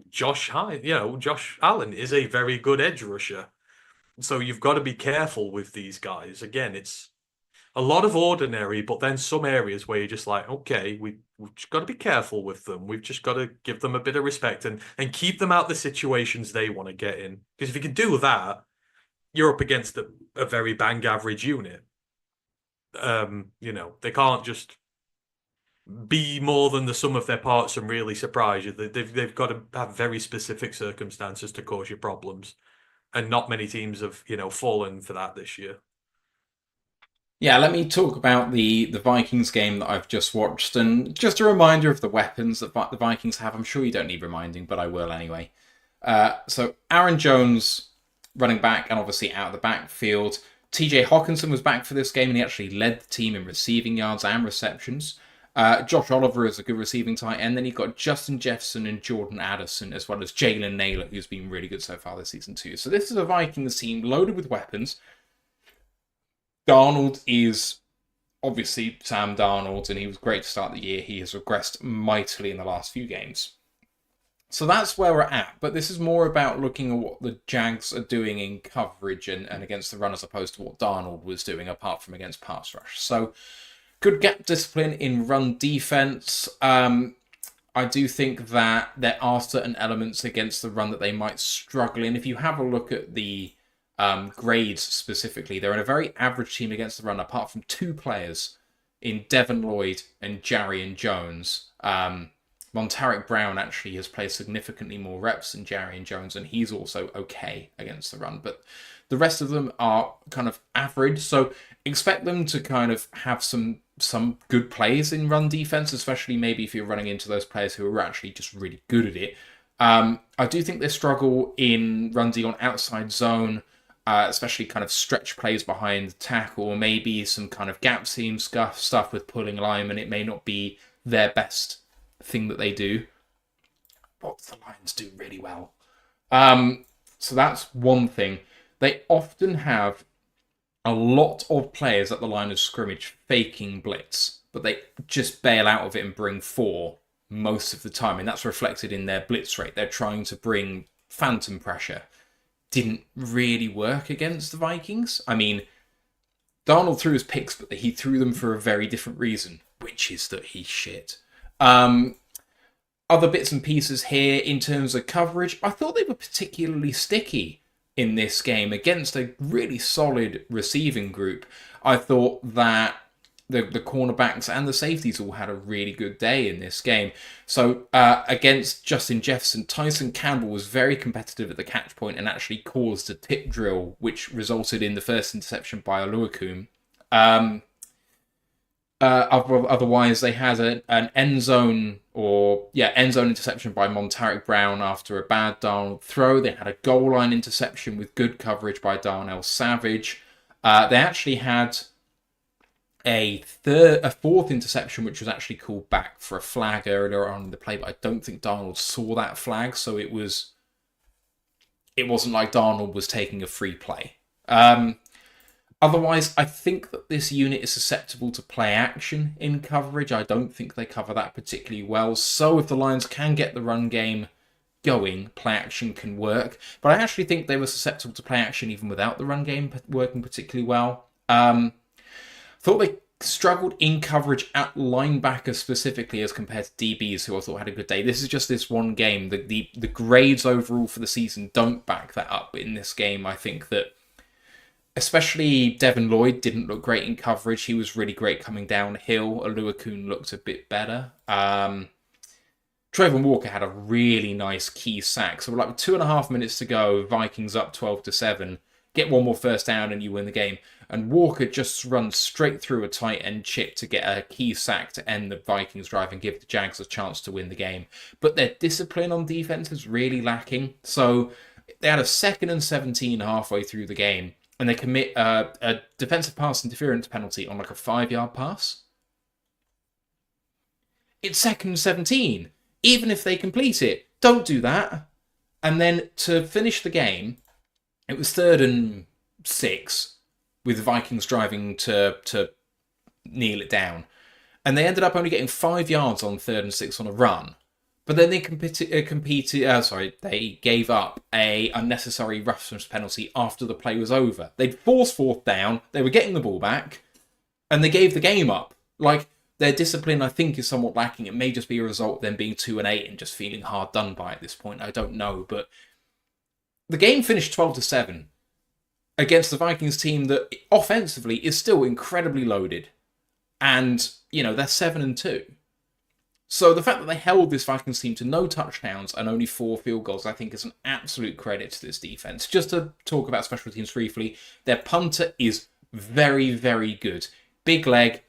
Josh Allen is a very good edge rusher. So you've got to be careful with these guys. Again, it's a lot of ordinary, but then some areas where you're just like, okay, we've just got to be careful with them. We've just got to give them a bit of respect and keep them out the situations they want to get in. Because if you can do that, you're up against a very bang average unit. You know, they can't just be more than the sum of their parts and really surprise you. They've got to have very specific circumstances to cause you problems. And not many teams have, you know, fallen for that this year. Yeah, let me talk about the Vikings game that I've just watched, and just a reminder of the weapons that the Vikings have. I'm sure you don't need reminding, but I will anyway. So Aaron Jones running back, and obviously out of the backfield. TJ Hawkinson was back for this game, and he actually led the team in receiving yards and receptions. Josh Oliver is a good receiving tight end. Then you've got Justin Jefferson and Jordan Addison, as well as Jalen Naylor, who's been really good so far this season too. So this is a Vikings team loaded with weapons. Darnold is obviously Sam Darnold, and he was great to start the year. He has regressed mightily in the last few games. So that's where we're at. But this is more about looking at what the Jags are doing in coverage and against the run, as opposed to what Darnold was doing, apart from against pass rush. So good gap discipline in run defense. I do think that there are certain elements against the run that they might struggle in. If you have a look at the grades specifically, they're in a very average team against the run, apart from 2 players in Devin Lloyd and Jarian Jones. Montaric Brown actually has played significantly more reps than Jarian Jones, and he's also okay against the run. But the rest of them are kind of average, so expect them to kind of have some good plays in run defense, especially maybe if you're running into those players who are actually just really good at it. I do think they struggle in run D on outside zone, especially kind of stretch plays behind the tackle, or maybe some kind of gap seam stuff with pulling linemen. It may not be their best thing that they do, but the Lions do really well. So that's one thing. They often have a lot of players at the line of scrimmage faking blitz, but they just bail out of it and bring 4 most of the time, and that's reflected in their blitz rate. They're trying to bring phantom pressure. Didn't really work against the Vikings. I mean, Darnold threw his picks, but he threw them for a very different reason, which is that he's shit. Other bits and pieces here in terms of coverage, I thought they were particularly sticky in this game against a really solid receiving group. I thought that the cornerbacks and the safeties all had a really good day in this game. So against Justin Jefferson, Tyson Campbell was very competitive at the catch point and actually caused a tip drill, which resulted in the first interception by Oluokun. Otherwise, they had an end zone interception by Montaric Brown after a bad Darnold throw. They had a goal line interception with good coverage by Darnell Savage. They actually had a fourth interception, which was actually called back for a flag earlier on in the play, but I don't think Darnold saw that flag, so it wasn't like Darnold was taking a free play. Otherwise, I think that this unit is susceptible to play action in coverage. I don't think they cover that particularly well. So if the Lions can get the run game going, play action can work. But I actually think they were susceptible to play action even without the run game working particularly well. Thought they struggled in coverage at linebacker specifically as compared to DBs, who I thought had a good day. This is just this one game. The grades overall for the season don't back that up. In this game, I think that especially Devin Lloyd didn't look great in coverage. He was really great coming downhill. Oluokun looked a bit better. Trayvon Walker had a really nice key sack. So like with 2.5 minutes to go, Vikings up 12-7. Get one more first down and you win the game. And Walker just runs straight through a tight end chip to get a key sack to end the Vikings drive and give the Jags a chance to win the game. But their discipline on defense is really lacking. So they had a 2nd and 17 halfway through the game. And they commit a defensive pass interference penalty on like a 5-yard pass. It's 2nd and 17. Even if they complete it, don't do that. And then to finish the game, it was 3rd and 6 with the Vikings driving to kneel it down. And they ended up only getting 5 yards on 3rd and 6 on a run. But then they they gave up a unnecessary roughness penalty after the play was over. They'd forced 4th down, they were getting the ball back, and they gave the game up. Like, their discipline, I think, is somewhat lacking. It may just be a result of them being 2-8 and just feeling hard done by at this point. I don't know, but the game finished 12-7 against the Vikings team that offensively is still incredibly loaded. And, they're 7-2. So the fact that they held this Vikings team to no touchdowns and only 4 field goals, I think is an absolute credit to this defense. Just to talk about special teams briefly, their punter is very, very good. Big leg,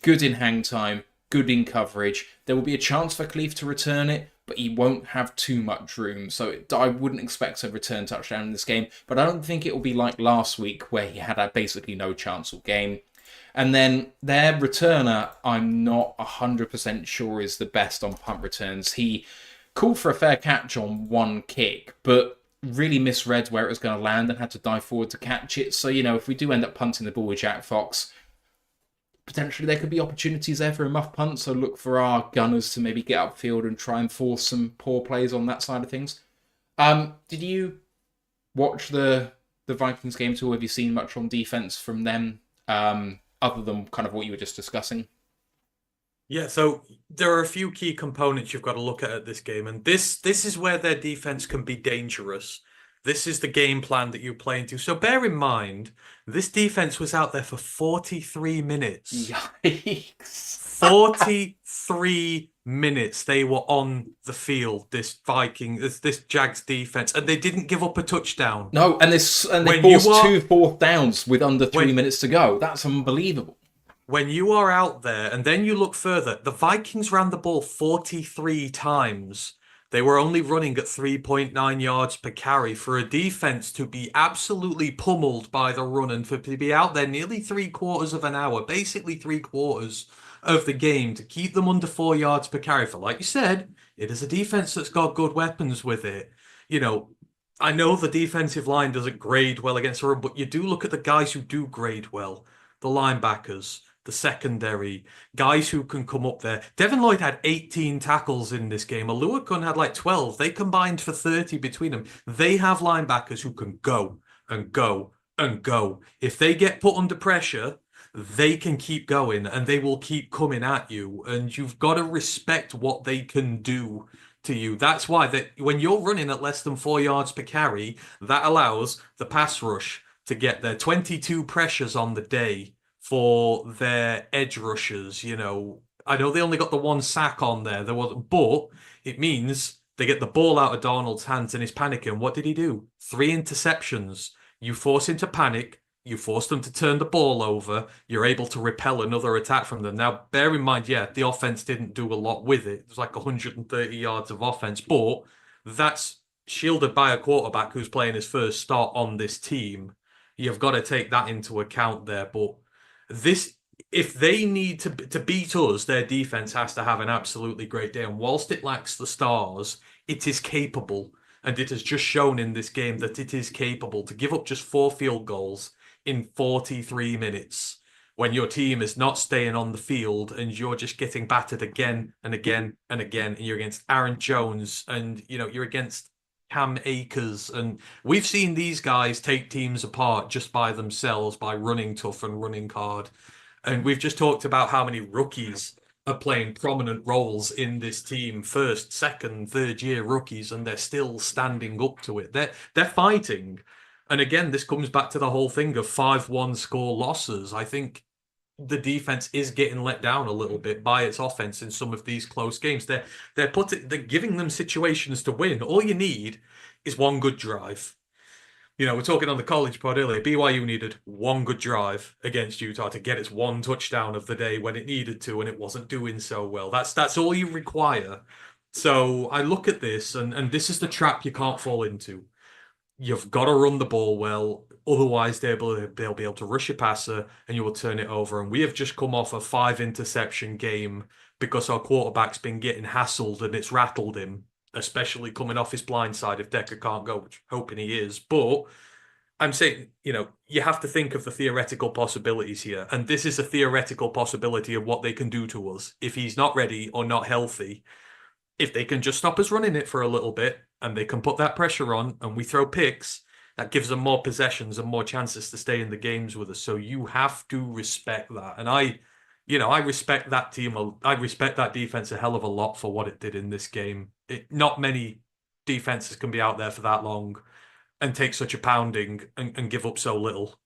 good in hang time, good in coverage. There will be a chance for Khalif to return it, but he won't have too much room. So I wouldn't expect a return touchdown in this game, but I don't think it will be like last week where he had basically no chance all game. And then their returner, I'm not 100% sure is the best on punt returns. He called for a fair catch on one kick, but really misread where it was going to land and had to dive forward to catch it. So, if we do end up punting the ball with Jack Fox, potentially there could be opportunities there for a muff punt. So look for our gunners to maybe get upfield and try and force some poor plays on that side of things. Did you watch the Vikings game at all? Have you seen much on defense from them? Other than kind of what you were just discussing? Yeah, so there are a few key components you've got to look at this game, and this is where their defense can be dangerous. This is the game plan that you're playing to. So bear in mind, this defense was out there for 43 minutes. Yikes. 43 minutes they were on the field, this Jags defense, and they didn't give up a touchdown. No, and they forced 2 4th downs with under 3 minutes to go. That's unbelievable. When you are out there, and then you look further, the Vikings ran the ball 43 times. They were only running at 3.9 yards per carry. For a defense to be absolutely pummeled by the run and for to be out there nearly 3/4 of an hour, basically 3/4 of the game, to keep them under 4 yards per carry. For like you said, it is a defense that's got good weapons with it. You know, I know the defensive line doesn't grade well against the run, but you do look at the guys who do grade well. The linebackers, the secondary, guys who can come up there. Devin Lloyd had 18 tackles in this game. Aluakun had like 12. They combined for 30 between them. They have linebackers who can go and go and go. If they get put under pressure, they can keep going and they will keep coming at you. And you've got to respect what they can do to you. That's why that when you're running at less than 4 yards per carry, that allows the pass rush to get their 22 pressures on the day for their edge rushers. You know, I know they only got the one sack on there. But it means they get the ball out of Darnold's hands and he's panicking. What did he do? 3 interceptions. You force him to panic. You force them to turn the ball over. You're able to repel another attack from them. Now, bear in mind, yeah, the offense didn't do a lot with it. It was like 130 yards of offense, but that's shielded by a quarterback who's playing his first start on this team. You've got to take that into account there. But if they need to beat us, their defense has to have an absolutely great day. And whilst it lacks the stars, it is capable. And it has just shown in this game that it is capable to give up just 4 field goals in 43 minutes when your team is not staying on the field and you're just getting battered again and again and again. And you're against Aaron Jones and, you know, you're against Cam Akers. And we've seen these guys take teams apart just by themselves, by running tough and running hard. And we've just talked about how many rookies are playing prominent roles in this team, first, second, third year rookies, and they're still standing up to it. They're fighting. And again, this comes back to the whole thing of 5-1 score losses. I think the defense is getting let down a little bit by its offense in some of these close games. They're giving them situations to win. All you need is one good drive. You know, we're talking on the college pod earlier. BYU needed one good drive against Utah to get its one touchdown of the day when it needed to, and it wasn't doing so well. That's all you require. So I look at this, and this is the trap you can't fall into. You've got to run the ball well, otherwise they'll be able to rush your passer and you will turn it over. And we have just come off a 5-interception game because our quarterback's been getting hassled and it's rattled him, especially coming off his blind side if Decker can't go, which I'm hoping he is. But I'm saying, you know, you have to think of the theoretical possibilities here. And this is a theoretical possibility of what they can do to us if he's not ready or not healthy. If they can just stop us running it for a little bit and they can put that pressure on and we throw picks, that gives them more possessions and more chances to stay in the games with us. So you have to respect that. And I respect that team. I respect that defense a hell of a lot for what it did in this game. Not many defenses can be out there for that long and take such a pounding and give up so little.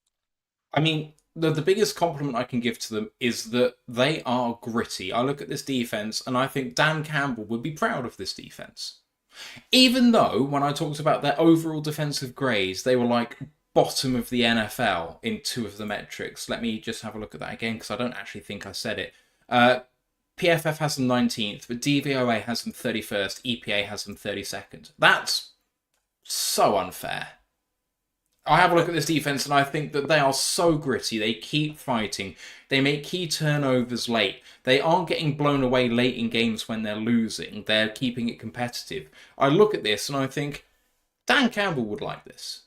I mean, the biggest compliment I can give to them is that they are gritty. I look at this defense and I think Dan Campbell would be proud of this defense. Even though, when I talked about their overall defensive grades, they were like bottom of the NFL in 2 of the metrics. Let me just have a look at that again, because I don't actually think I said it. PFF has them 19th, but DVOA has them 31st, EPA has them 32nd. That's so unfair. I have a look at this defense and I think that they are so gritty. They keep fighting. They make key turnovers late. They aren't getting blown away late in games when they're losing. They're keeping it competitive. I look at this and I think Dan Campbell would like this.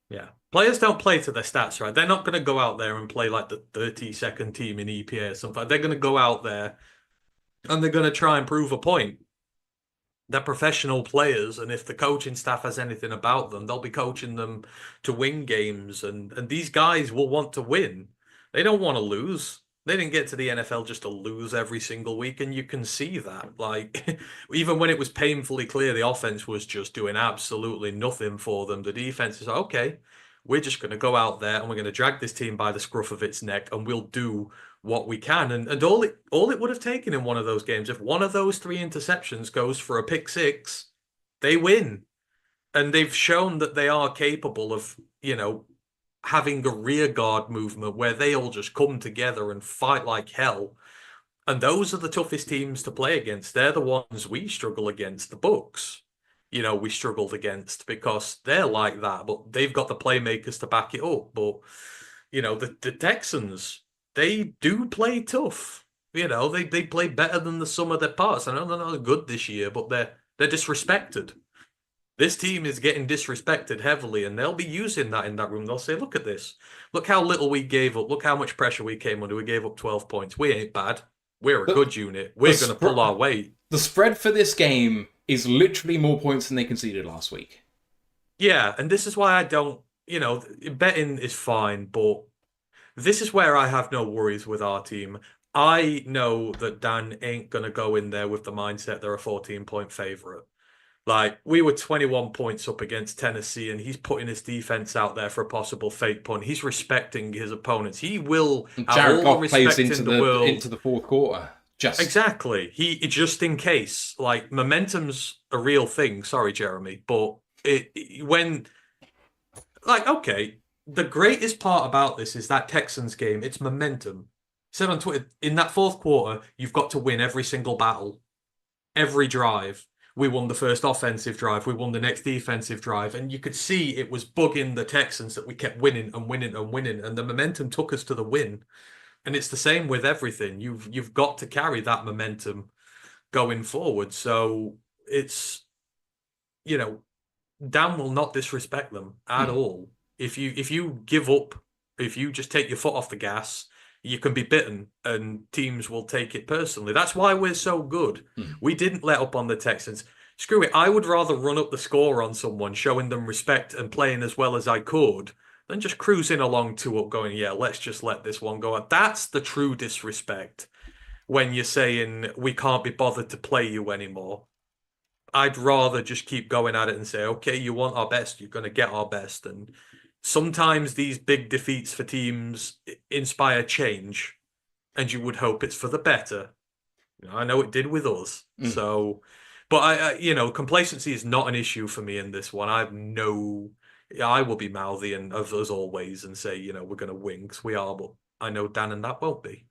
Yeah. Players don't play to their stats, right? They're not going to go out there and play like the 32nd team in EPA or something. They're going to go out there and they're going to try and prove a point. They're professional players, and if the coaching staff has anything about them, they'll be coaching them to win games. And these guys will want to win. They don't want to lose. They didn't get to the NFL just to lose every single week, and you can see that. Like, even when it was painfully clear the offense was just doing absolutely nothing for them, the defense is like, okay, we're just going to go out there and we're going to drag this team by the scruff of its neck, and we'll do what we can. And all it would have taken in one of those games, if one of those 3 interceptions goes for a pick 6, they win. And they've shown that they are capable of, you know, having a rear guard movement where they all just come together and fight like hell. And those are the toughest teams to play against. They're the ones we struggle against. The Bucks, we struggled against because they're like that, but they've got the playmakers to back it up. But, the Texans, they do play tough. They play better than the sum of their parts. I know they're not good this year, but they're disrespected. This team is getting disrespected heavily, and they'll be using that in that room. They'll say, look at this. Look how little we gave up. Look how much pressure we came under. We gave up 12 points. We ain't bad. We're a good unit. We're going to pull our weight. The spread for this game is literally more points than they conceded last week. Yeah, and this is why I don't, betting is fine, but this is where I have no worries with our team. I know that Dan ain't going to go in there with the mindset they're a 14-point favorite. Like, we were 21 points up against Tennessee, and he's putting his defense out there for a possible fake punt. He's respecting his opponents. He will Jared Goff plays into the fourth quarter. Exactly. Just in case. Like, momentum's a real thing. Sorry, Jeremy, but okay, the greatest part about this is that Texans game. It's momentum. I said on Twitter, in that fourth quarter, you've got to win every single battle, every drive. We won the first offensive drive. We won the next defensive drive. And you could see it was bugging the Texans that we kept winning and winning and winning. And the momentum took us to the win. And it's the same with everything. You've got to carry that momentum going forward. So it's, Dan will not disrespect them at all. If you give up, if you just take your foot off the gas, you can be bitten and teams will take it personally. That's why we're so good. We didn't let up on the Texans. Screw it. I would rather run up the score on someone, showing them respect and playing as well as I could, than just cruising along 2-up going, yeah, let's just let this one go. That's the true disrespect when you're saying we can't be bothered to play you anymore. I'd rather just keep going at it and say, okay, you want our best, you're going to get our best. And sometimes these big defeats for teams inspire change, and you would hope it's for the better. I know it did with us. So, but complacency is not an issue for me in this one. I will be mouthy and as always and say, we're going to win because we are, but I know Dan and that won't be.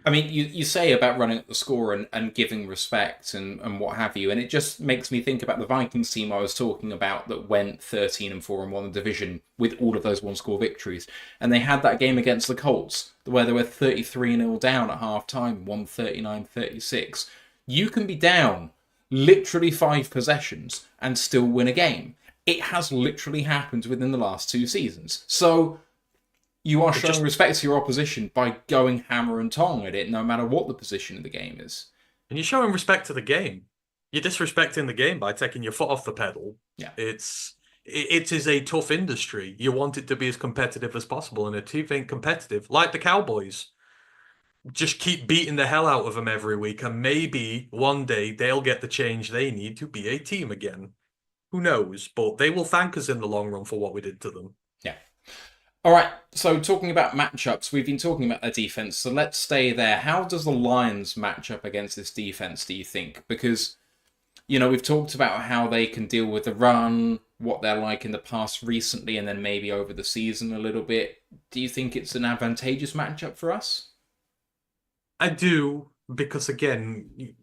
I mean, you say about running up the score and giving respect and what have you, and it just makes me think about the Vikings team I was talking about that went 13-4 and won the division with all of those one-score victories. And they had that game against the Colts where they were 33-0 down at half-time, won 39-36. You can be down literally 5 possessions and still win a game. It has literally happened within the last 2 seasons. So you are showing respect to your opposition by going hammer and tong at it, no matter what the position of the game is. And you're showing respect to the game. You're disrespecting the game by taking your foot off the pedal. Yeah. It is a tough industry. You want it to be as competitive as possible, and a team ain't competitive. Like the Cowboys. Just keep beating the hell out of them every week, and maybe one day they'll get the change they need to be a team again. Who knows? But they will thank us in the long run for what we did to them. Yeah. All right, so talking about matchups, we've been talking about their defense, so let's stay there. How does the Lions match up against this defense, do you think? Because, we've talked about how they can deal with the run, what they're like in the past recently, and then maybe over the season a little bit. Do you think it's an advantageous matchup for us? I do, because again,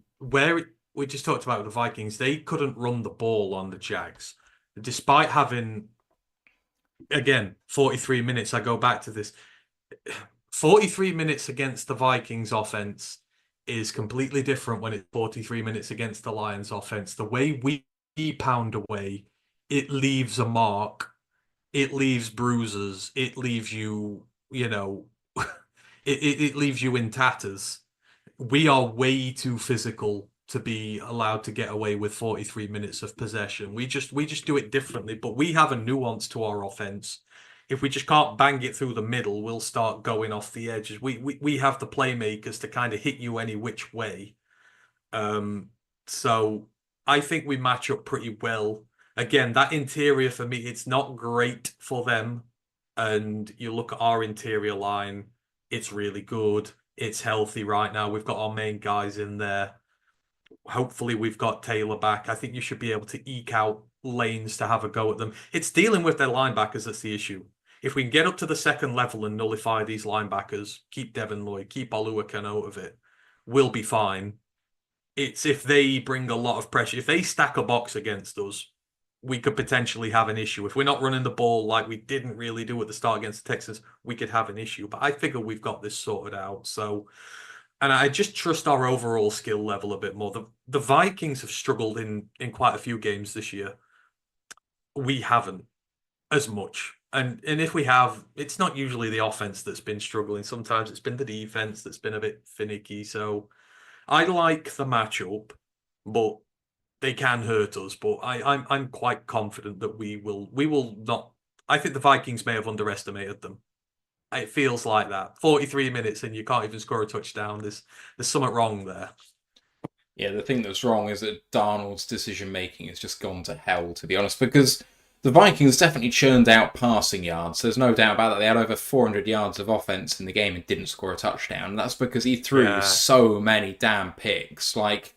we just talked about the Vikings, they couldn't run the ball on the Jags. Despite having, again, 43 minutes, I go back to this. 43 minutes against the Vikings offense is completely different when it's 43 minutes against the Lions offense. The way we pound away, it leaves a mark. It leaves bruises. It leaves you, it leaves you in tatters. We are way too physical to be allowed to get away with 43 minutes of possession. We just do it differently, but we have a nuance to our offense. If we just can't bang it through the middle, we'll start going off the edges. We have the playmakers to kind of hit you any which way. So I think we match up pretty well. Again, that interior for me, it's not great for them. And you look at our interior line, it's really good. It's healthy right now. We've got our main guys in there. Hopefully we've got Taylor back. I think you should be able to eke out lanes to have a go at them. It's dealing with their linebackers that's the issue. If we can get up to the second level and nullify these linebackers, keep Devin Lloyd, keep Oluwakan out of it, we'll be fine. It's if they bring a lot of pressure, if they stack a box against us, we could potentially have an issue. If we're not running the ball like we didn't really do at the start against the Texans, we could have an issue. But I figure we've got this sorted out. So, and I just trust our overall skill level a bit more. The Vikings have struggled in quite a few games this year. We haven't as much. And if we have, it's not usually the offense that's been struggling. Sometimes it's been the defense that's been a bit finicky. So I like the matchup, but they can hurt us. But I'm quite confident that we will not. I think the Vikings may have underestimated them. It feels like that. 43 minutes and you can't even score a touchdown. There's something wrong there. Yeah, the thing that's wrong is that Darnold's decision making has just gone to hell, to be honest, because the Vikings definitely churned out passing yards. There's no doubt about that. They had over 400 yards of offense in the game and didn't score a touchdown. And that's because he threw so many damn picks. Like,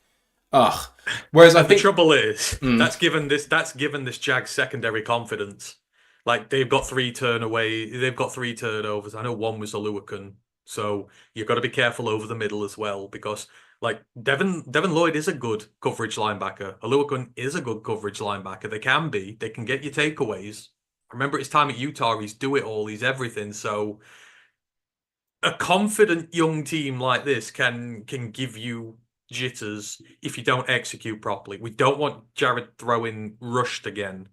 ugh. Whereas I think the trouble is that's given this Jags secondary confidence. Like they've got 3 turnovers. I know one was a Lewican, so you've got to be careful over the middle as well because like Devin Lloyd is a good coverage linebacker. A Lewican is a good coverage linebacker. They can get you takeaways. Remember his time at Utah, he's do it all, he's everything. So a confident young team like this can give you jitters if you don't execute properly. We don't want Jared throwing rushed again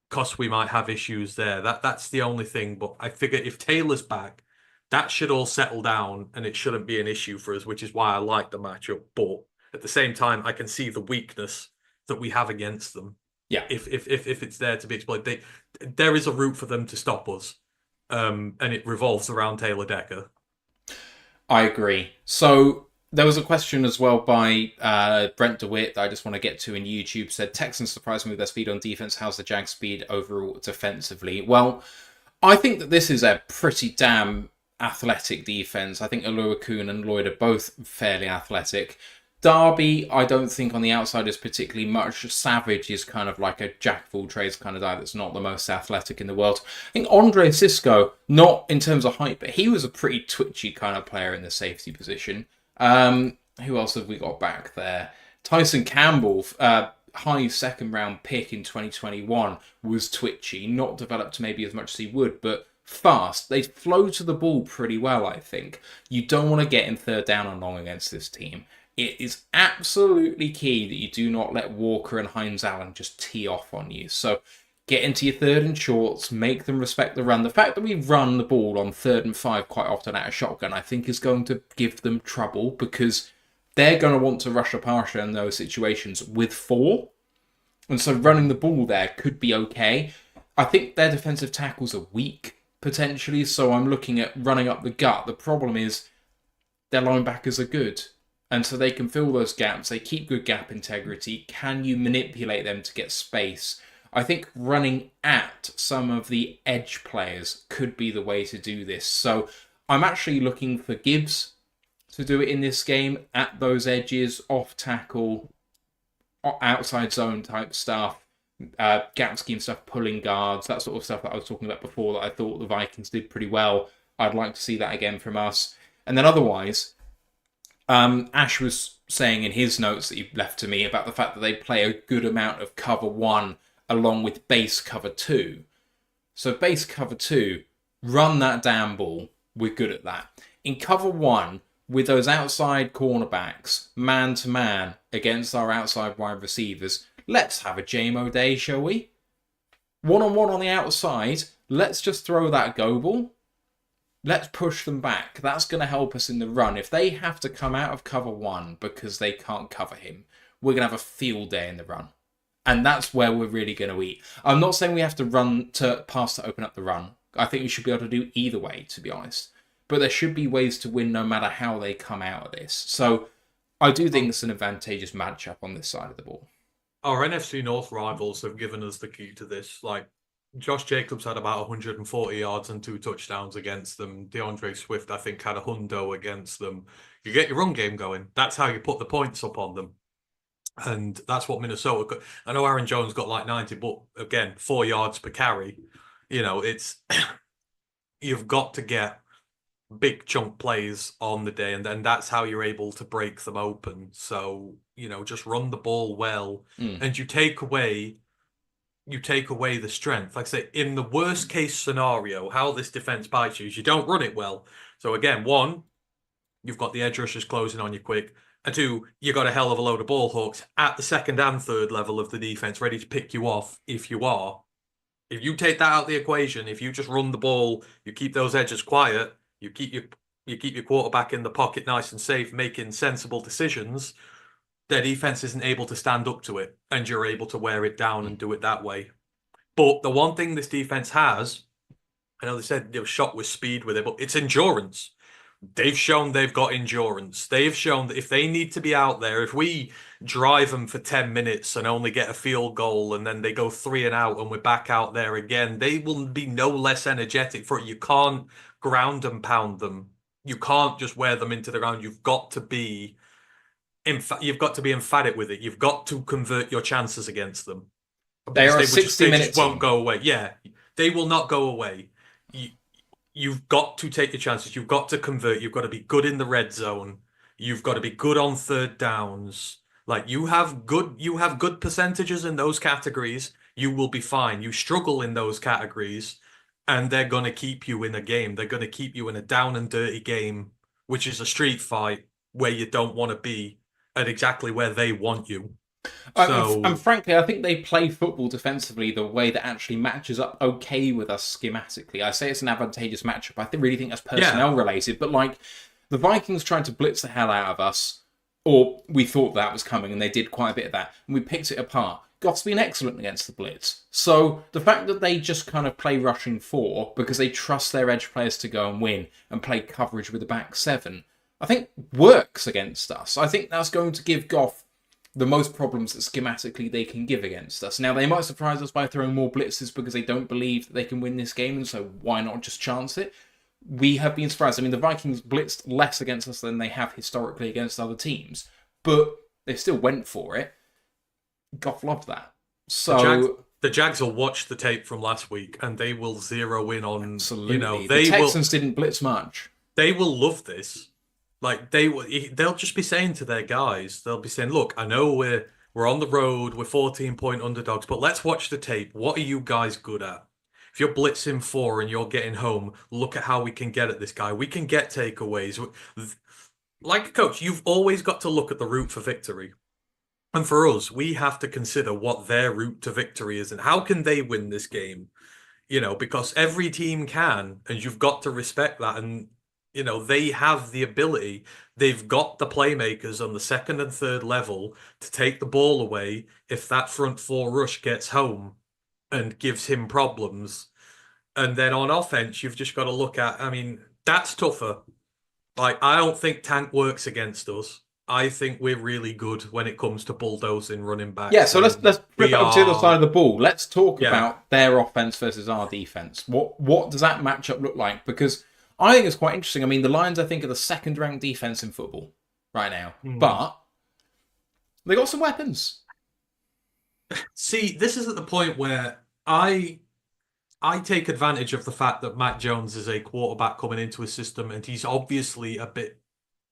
because we might have issues there. That's the only thing. But I figure if Taylor's back, that should all settle down and it shouldn't be an issue for us, which is why I like the matchup. But at the same time, I can see the weakness that we have against them. Yeah. If it's there to be exploited, there is a route for them to stop us. And it revolves around Taylor Decker. I agree. So there was a question as well by Brent DeWitt that I just want to get to in YouTube. Said, Texans surprised me with their speed on defense. How's the Jags speed overall defensively? Well, I think that this is a pretty damn athletic defense. I think Oluokun and Lloyd are both fairly athletic. Darby, I don't think on the outside is particularly much. Savage is kind of like a jack of all trades kind of guy that's not the most athletic in the world. I think Andre Cisco, not in terms of height, but he was a pretty twitchy kind of player in the safety position. Who else have we got back there? Tyson Campbell, high second round pick in 2021, was twitchy, not developed maybe as much as he would, but fast. They flow to the ball pretty well, I think. You don't want to get in third down and long against this team. It is absolutely key that you do not let Walker and Hines-Allen just tee off on you. So get into your 3rd and shorts, make them respect the run. The fact that we run the ball on 3rd and 5 quite often out of shotgun, I think is going to give them trouble because they're going to want to rush a Parcel in those situations with 4. And so running the ball there could be okay. I think their defensive tackles are weak, potentially, so I'm looking at running up the gut. The problem is their linebackers are good. And so they can fill those gaps. They keep good gap integrity. Can you manipulate them to get space? I think running at some of the edge players could be the way to do this. So I'm actually looking for Gibbs to do it in this game at those edges, off tackle, outside zone type stuff, gap scheme stuff, pulling guards, that sort of stuff that I was talking about before that I thought the Vikings did pretty well. I'd like to see that again from us. And then otherwise, Ash was saying in his notes that he left to me about the fact that they play a good amount of cover 1 along with base cover 2. So base cover 2, run that damn ball. We're good at that. In cover 1, with those outside cornerbacks, man to man against our outside wide receivers, let's have a JMO day, shall we? 1-on-1 on the outside, let's just throw that go ball. Let's push them back. That's going to help us in the run. If they have to come out of cover 1 because they can't cover him, we're going to have a field day in the run. And that's where we're really going to eat. I'm not saying we have to run to pass to open up the run. I think we should be able to do either way, to be honest. But there should be ways to win no matter how they come out of this. So I do think it's an advantageous matchup on this side of the ball. Our NFC North rivals have given us the key to this. Like, Josh Jacobs had about 140 yards and 2 touchdowns against them. DeAndre Swift, I think, had a hundo against them. You get your run game going. That's how you put the points up on them. And that's what Minnesota... I know Aaron Jones got like 90, but again, 4 yards per carry. You know, it's... You've got to get big chunk plays on the day, and then that's how you're able to break them open. So, just run the ball well, and you take away the strength. Like I say, in the worst case scenario, how this defense bites you is you don't run it well. So again, one, you've got the edge rushers closing on you quick. And two, you got a hell of a load of ball hawks at the second and third level of the defense ready to pick you off if you are. If you take that out of the equation, if you just run the ball, you keep those edges quiet, you keep your quarterback in the pocket nice and safe, making sensible decisions, their defense isn't able to stand up to it, and you're able to wear it down and do it that way. But the one thing this defense has, I know they said they were shot with speed with it, but it's endurance. They've shown they've got endurance. They've shown that if they need to be out there, if we drive them for 10 minutes and only get a field goal and then they go 3 and out and we're back out there again, they will be no less energetic for it. You can't ground and pound them. You can't just wear them into the ground. You've got to be emphatic with it. You've got to convert your chances against them. They are 60 minutes. They just won't go away. Yeah, they will not go away. You've got to take your chances. You've got to convert. You've got to be good in the red zone. You've got to be good on third downs. Like you have good percentages in those categories. You will be fine. You struggle in those categories, and they're going to keep you in a game. They're going to keep you in a down and dirty game, which is a street fight where you don't want to be at exactly where they want you. And frankly, I think they play football defensively the way that actually matches up okay with us schematically. I say it's an advantageous matchup. I really think that's personnel related. But like the Vikings tried to blitz the hell out of us, or we thought that was coming, and they did quite a bit of that, and we picked it apart. Goff's been excellent against the blitz. So the fact that they just kind of play rushing 4 because they trust their edge players to go and win and play coverage with the back 7, I think works against us. I think that's going to give Goff the most problems that schematically they can give against us. Now, they might surprise us by throwing more blitzes because they don't believe that they can win this game, and so why not just chance it? We have been surprised. I mean, the Vikings blitzed less against us than they have historically against other teams, but they still went for it. Goff loved that. So the Jags will watch the tape from last week, and they will zero in on, absolutely. The Texans didn't blitz much. They will love this. Like they'll just be saying to their guys, they'll be saying, "Look, I know we're on the road, we're 14-point underdogs, but let's watch the tape. What are you guys good at? If you're blitzing 4 and you're getting home, look at how we can get at this guy. We can get takeaways." Like a coach, you've always got to look at the route for victory. And for us, we have to consider what their route to victory is and how can they win this game. Because every team can, and you've got to respect that. And they have the ability. They've got the playmakers on the second and third level to take the ball away if that front 4 rush gets home and gives him problems. And then on offense, you've just got to look at, that's tougher. Like, I don't think Tank works against us. I think we're really good when it comes to bulldozing running back. Yeah, so let's flip it up to the other side of the ball. Let's talk about their offense versus our defense. What does that matchup look like? Because I think it's quite interesting. I mean, the Lions, I think, are the second-ranked defense in football right now. But they got some weapons. See, this is at the point where I take advantage of the fact that Matt Jones is a quarterback coming into a system, and he's obviously a bit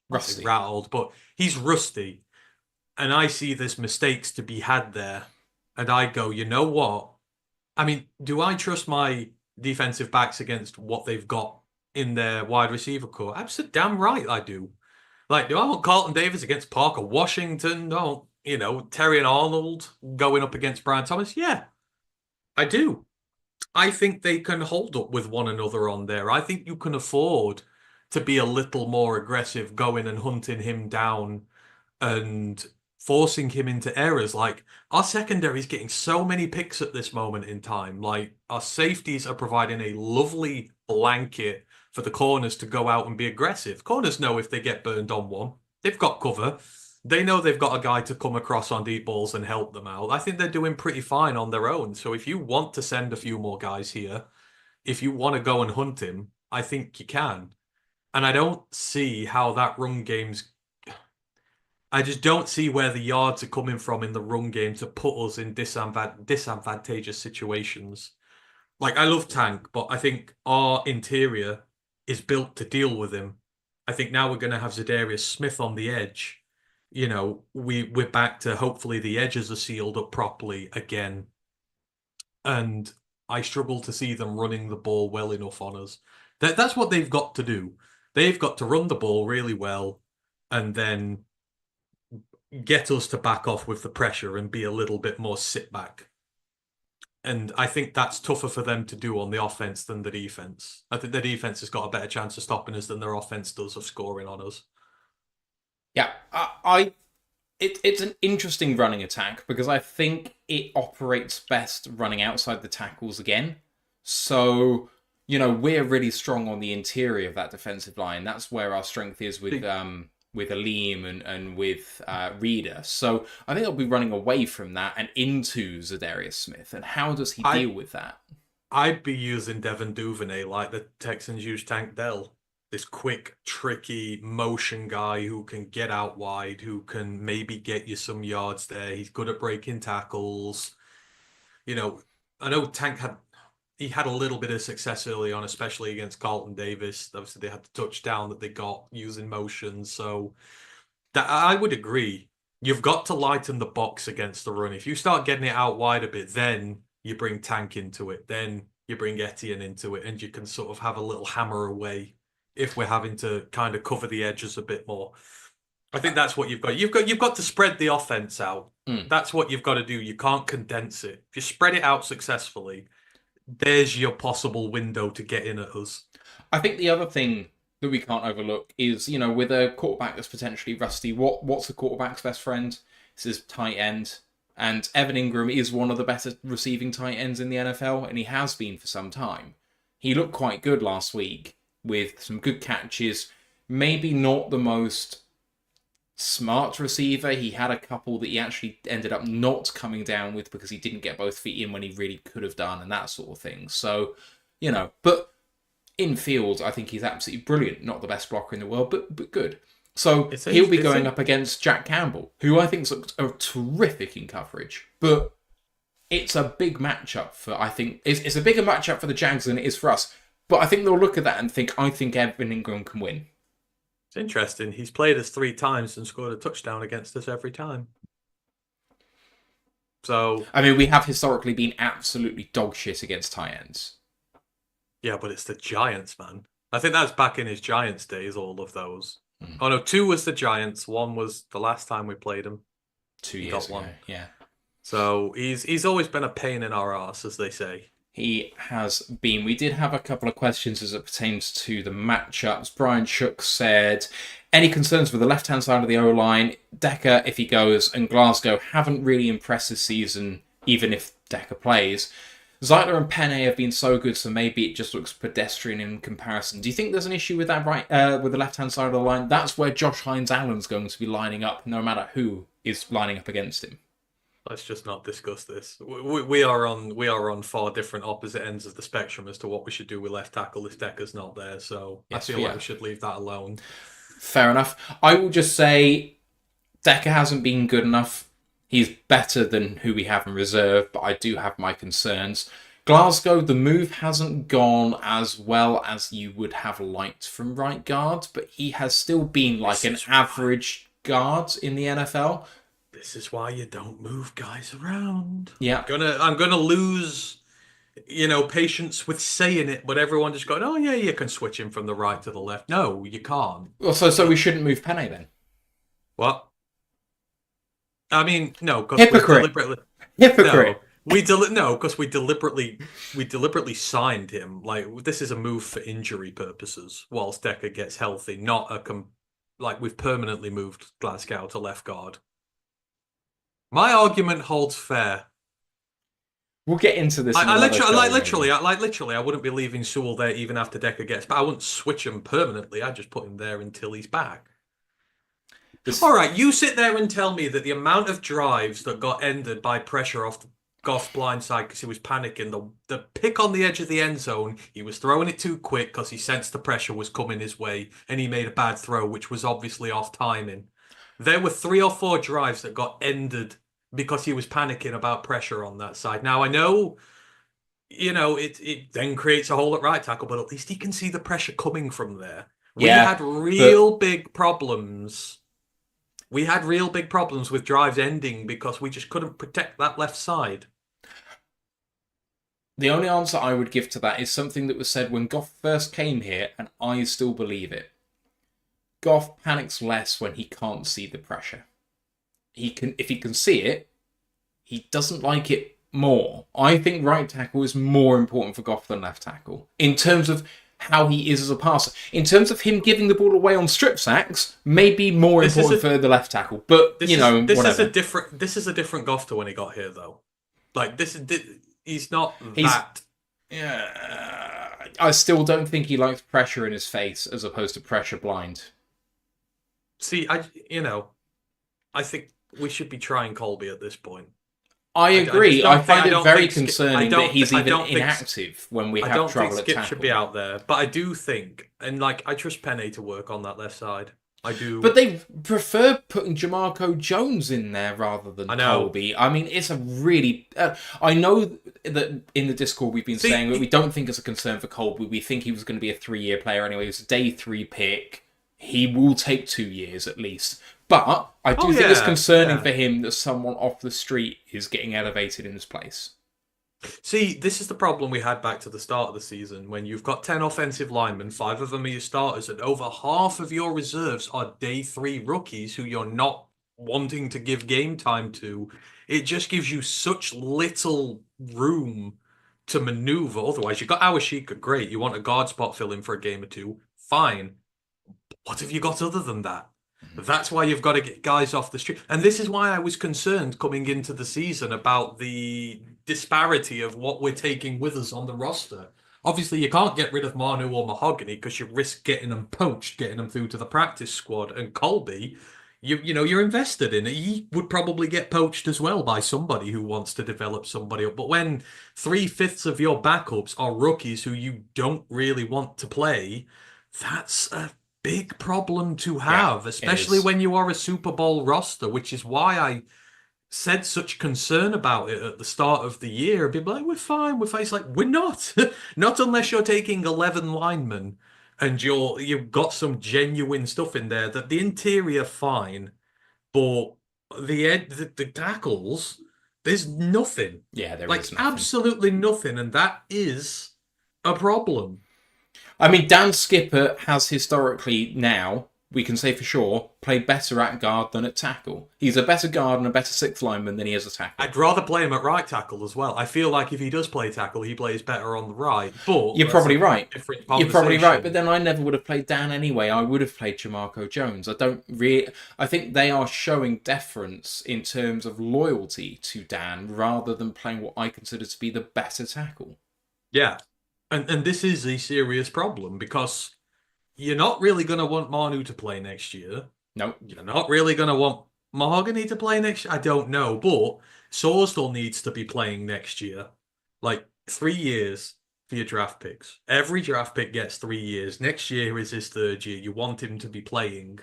rusty, rattled, but he's rusty. And I see there's mistakes to be had there. And I go, you know what? Do I trust my defensive backs against what they've got in their wide receiver core? Absolutely damn right I do. Like, do I want Carlton Davis against Parker Washington? No, Terry and Arnold going up against Brian Thomas? Yeah, I do. I think they can hold up with one another on there. I think you can afford to be a little more aggressive, going and hunting him down and forcing him into errors. Like, our secondary is getting so many picks at this moment in time. Like, our safeties are providing a lovely blanket for the corners to go out and be aggressive. Corners know if they get burned on one, they've got cover. They know they've got a guy to come across on deep balls and help them out. I think they're doing pretty fine on their own. So if you want to send a few more guys here, if you want to go and hunt him, I think you can. And I don't see how that run game's... I just don't see where the yards are coming from in the run game to put us in disadvantageous situations. Like, I love Tank, but I think our interior is built to deal with him. I think now we're going to have Zadarius Smith on the edge. You know, we're back to hopefully the edges are sealed up properly again. And I struggle to see them running the ball well enough on us. That's what they've got to do. They've got to run the ball really well and then get us to back off with the pressure and be a little bit more sit back. And I think that's tougher for them to do on the offense than the defense. I think the defense has got a better chance of stopping us than their offense does of scoring on us. Yeah, it's an interesting running attack because I think it operates best running outside the tackles again. So, you know, we're really strong on the interior of that defensive line. That's where our strength is with Aleem and with Reader. So I think I'll be running away from that and into Zadarius Smith. And how does he deal with that? I'd be using Devin Duvernay like the Texans use Tank Dell. This quick, tricky motion guy who can get out wide, who can maybe get you some yards there. He's good at breaking tackles. You know, I know Tank had a little bit of success early on, especially against Carlton Davis. Obviously, they had the touchdown that they got using motion. So that I would agree. You've got to lighten the box against the run. If you start getting it out wide a bit, then you bring Tank into it. Then you bring Etienne into it, and you can sort of have a little hammer away if we're having to kind of cover the edges a bit more. I think that's what you've got. You've got to spread the offense out. That's what you've got to do. You can't condense it. If you spread it out successfully, there's your possible window to get in at us. I think the other thing that we can't overlook is, you know, with a quarterback that's potentially rusty, what's a quarterback's best friend? It's his tight end. And Evan Ingram is one of the better receiving tight ends in the NFL, and he has been for some time. He looked quite good last week with some good catches. Maybe not the most smart receiver. He had a couple that he actually ended up not coming down with because he didn't get both feet in when he really could have done and that sort of thing. So, you know, but in field, I think he's absolutely brilliant. Not the best blocker in the world, but good. So he'll be going up against Jack Campbell, who I think is terrific in coverage. But it's a big matchup for, I think, it's a bigger matchup for the Jags than it is for us. But I think they'll look at that and think, I think Evan Ingram can win. It's interesting. He's played us 3 times and scored a touchdown against us every time. So, I mean, we have historically been absolutely dog shit against tight ends. Yeah, but it's the Giants, man. I think that's back in his Giants days, all of those. Oh, no, 2 was the Giants. 1 was the last time we played him. 2 years ago, yeah. So he's always been a pain in our arse, as they say. He has been. We did have a couple of questions as it pertains to the matchups. Brian Shook said, any concerns with the left-hand side of the O-line? Decker, if he goes, and Glasgow haven't really impressed this season, even if Decker plays. Zeitler and Penne have been so good, so maybe it just looks pedestrian in comparison. Do you think there's an issue with that with the left-hand side of the line? That's where Josh Hines-Allen's going to be lining up, no matter who is lining up against him. Let's just not discuss this. We are on far different opposite ends of the spectrum as to what we should do with left tackle if Decker's not there. So yes, I feel like we should leave that alone. Fair enough. I will just say Decker hasn't been good enough. He's better than who we have in reserve, but I do have my concerns. Glasgow, the move hasn't gone as well as you would have liked from right guard, but he has still been like an average guard in the NFL. This is why you don't move guys around. Yeah. I'm gonna lose, patience with saying it, but everyone just going, oh yeah, you can switch him from the right to the left. No, you can't. Well, so we shouldn't move Penne then? What? I mean, no, because Hypocrite. No, because we deliberately signed him. Like, this is a move for injury purposes whilst Decker gets healthy, not we've permanently moved Glasgow to left guard. My argument holds fair. We'll get into this. I wouldn't be leaving Sewell there even after Decker gets back. I wouldn't switch him permanently. I'd just put him there until he's back. All right, you sit there and tell me that the amount of drives that got ended by pressure off Goff's blind side because he was panicking, the pick on the edge of the end zone, he was throwing it too quick because he sensed the pressure was coming his way, and he made a bad throw, which was obviously off timing. There were 3 or 4 drives that got ended because he was panicking about pressure on that side. Now, I know, it then creates a hole at right tackle, but at least he can see the pressure coming from there. We Yeah, had real big problems. We had real big problems with drives ending because we just couldn't protect that left side. the only answer I would give to that is something that was said when Goff first came here, and I still believe it. Goff panics less when he can't see the pressure. If he can see it, he doesn't like it more. I think right tackle is more important for Goff than left tackle in terms of how he is as a passer. In terms of him giving the ball away on strip sacks, maybe more important for the left tackle. But this is a different Goff to when he got here, though. Like he's not that. Yeah, I still don't think he likes pressure in his face as opposed to pressure blind. See, I think we should be trying Colby at this point. I agree. I find it very concerning that he's even inactive when we have trouble at tackle. I don't think Skip should be out there, but I do think, and I trust Penny to work on that left side. I do. But they prefer putting Jamarco Jones in there rather than Colby. I mean, it's a really... I know that in the Discord we've been saying that we don't think it's a concern for Colby. We think he was going to be a 3-year player anyway. He was a day 3 pick. He will take 2 years at least. But I do think it's concerning for him that someone off the street is getting elevated in his place. See, this is the problem we had back to the start of the season when you've got 10 offensive linemen, 5 of them are your starters, and over half of your reserves are day 3 rookies who you're not wanting to give game time to. It just gives you such little room to maneuver. Otherwise, you've got Awashika, great. You want a guard spot fill in for a game or 2, fine. What have you got other than that? That's why you've got to get guys off the street. And this is why I was concerned coming into the season about the disparity of what we're taking with us on the roster. Obviously, you can't get rid of Manu or Mahogany because you risk getting them poached, getting them through to the practice squad. And Colby, you're invested in it. He would probably get poached as well by somebody who wants to develop somebody up. But when 3/5 of your backups are rookies who you don't really want to play, that's a big problem to have, especially when you are a Super Bowl roster, which is why I said such concern about it at the start of the year. People like, we're fine. It's like, we're not. Not unless you're taking 11 linemen and you've got some genuine stuff in there. That the interior, fine, but the tackles, there's nothing. Yeah, there is like nothing. Absolutely nothing, and that is a problem. I mean, Dan Skipper has historically now, we can say for sure, played better at guard than at tackle. He's a better guard and a better 6th lineman than he is a tackle. I'd rather play him at right tackle as well. I feel like if he does play tackle, he plays better on the right. But you're probably right. You're probably right. But then I never would have played Dan anyway. I would have played Jamarco Jones. I think they are showing deference in terms of loyalty to Dan rather than playing what I consider to be the better tackle. Yeah. And this is a serious problem because you're not really going to want Manu to play next year. No. You're not really going to want Mahogany to play next year. I don't know. But Sorsdal needs to be playing next year. Like 3 years for your draft picks. Every draft pick gets 3 years. Next year is his 3rd year. You want him to be playing.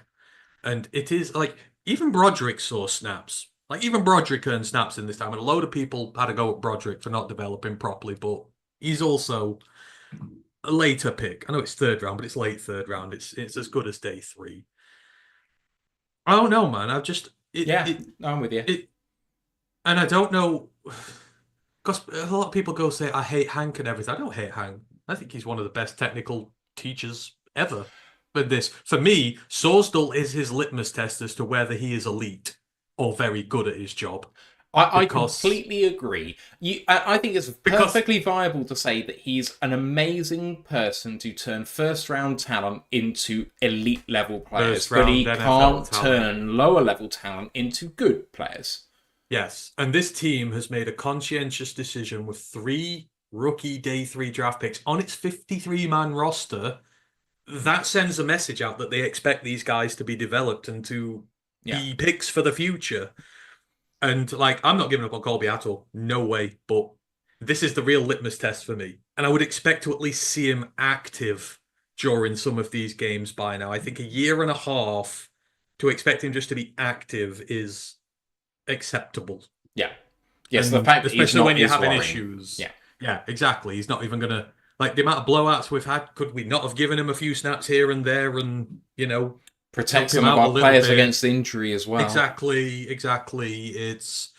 And it is like, even Broderick saw snaps. Like, even Broderick earned snaps in this time. And a load of people had a go at Broderick for not developing properly. But he's also a later pick. I know it's 3rd round, but it's late 3rd round. It's as good as day 3. I don't know, man. I'm with you. And I don't know, because a lot of people go say, I hate Hank and everything. I don't hate Hank. I think he's one of the best technical teachers ever. But for me, Sorsdal is his litmus test as to whether he is elite or very good at his job. I completely agree. I think it's perfectly viable to say that he's an amazing person to turn 1st-round talent into elite-level players, but he can't turn lower-level talent into good players. Yes, and this team has made a conscientious decision with 3 rookie day 3 draft picks on its 53-man roster. That sends a message out that they expect these guys to be developed and to be picks for the future. And, I'm not giving up on Colby at all. No way. But this is the real litmus test for me. And I would expect to at least see him active during some of these games by now. I think a year and a half to expect him just to be active is acceptable. Yeah. Yes, and the fact that especially when you're having worrying. issues. Yeah. Yeah, exactly. He's not even gonna like the amount of blowouts we've had. Could we not have given him a few snaps here and there, and Protect help him some of out a our little players bit? against injury as well. Exactly, exactly. It's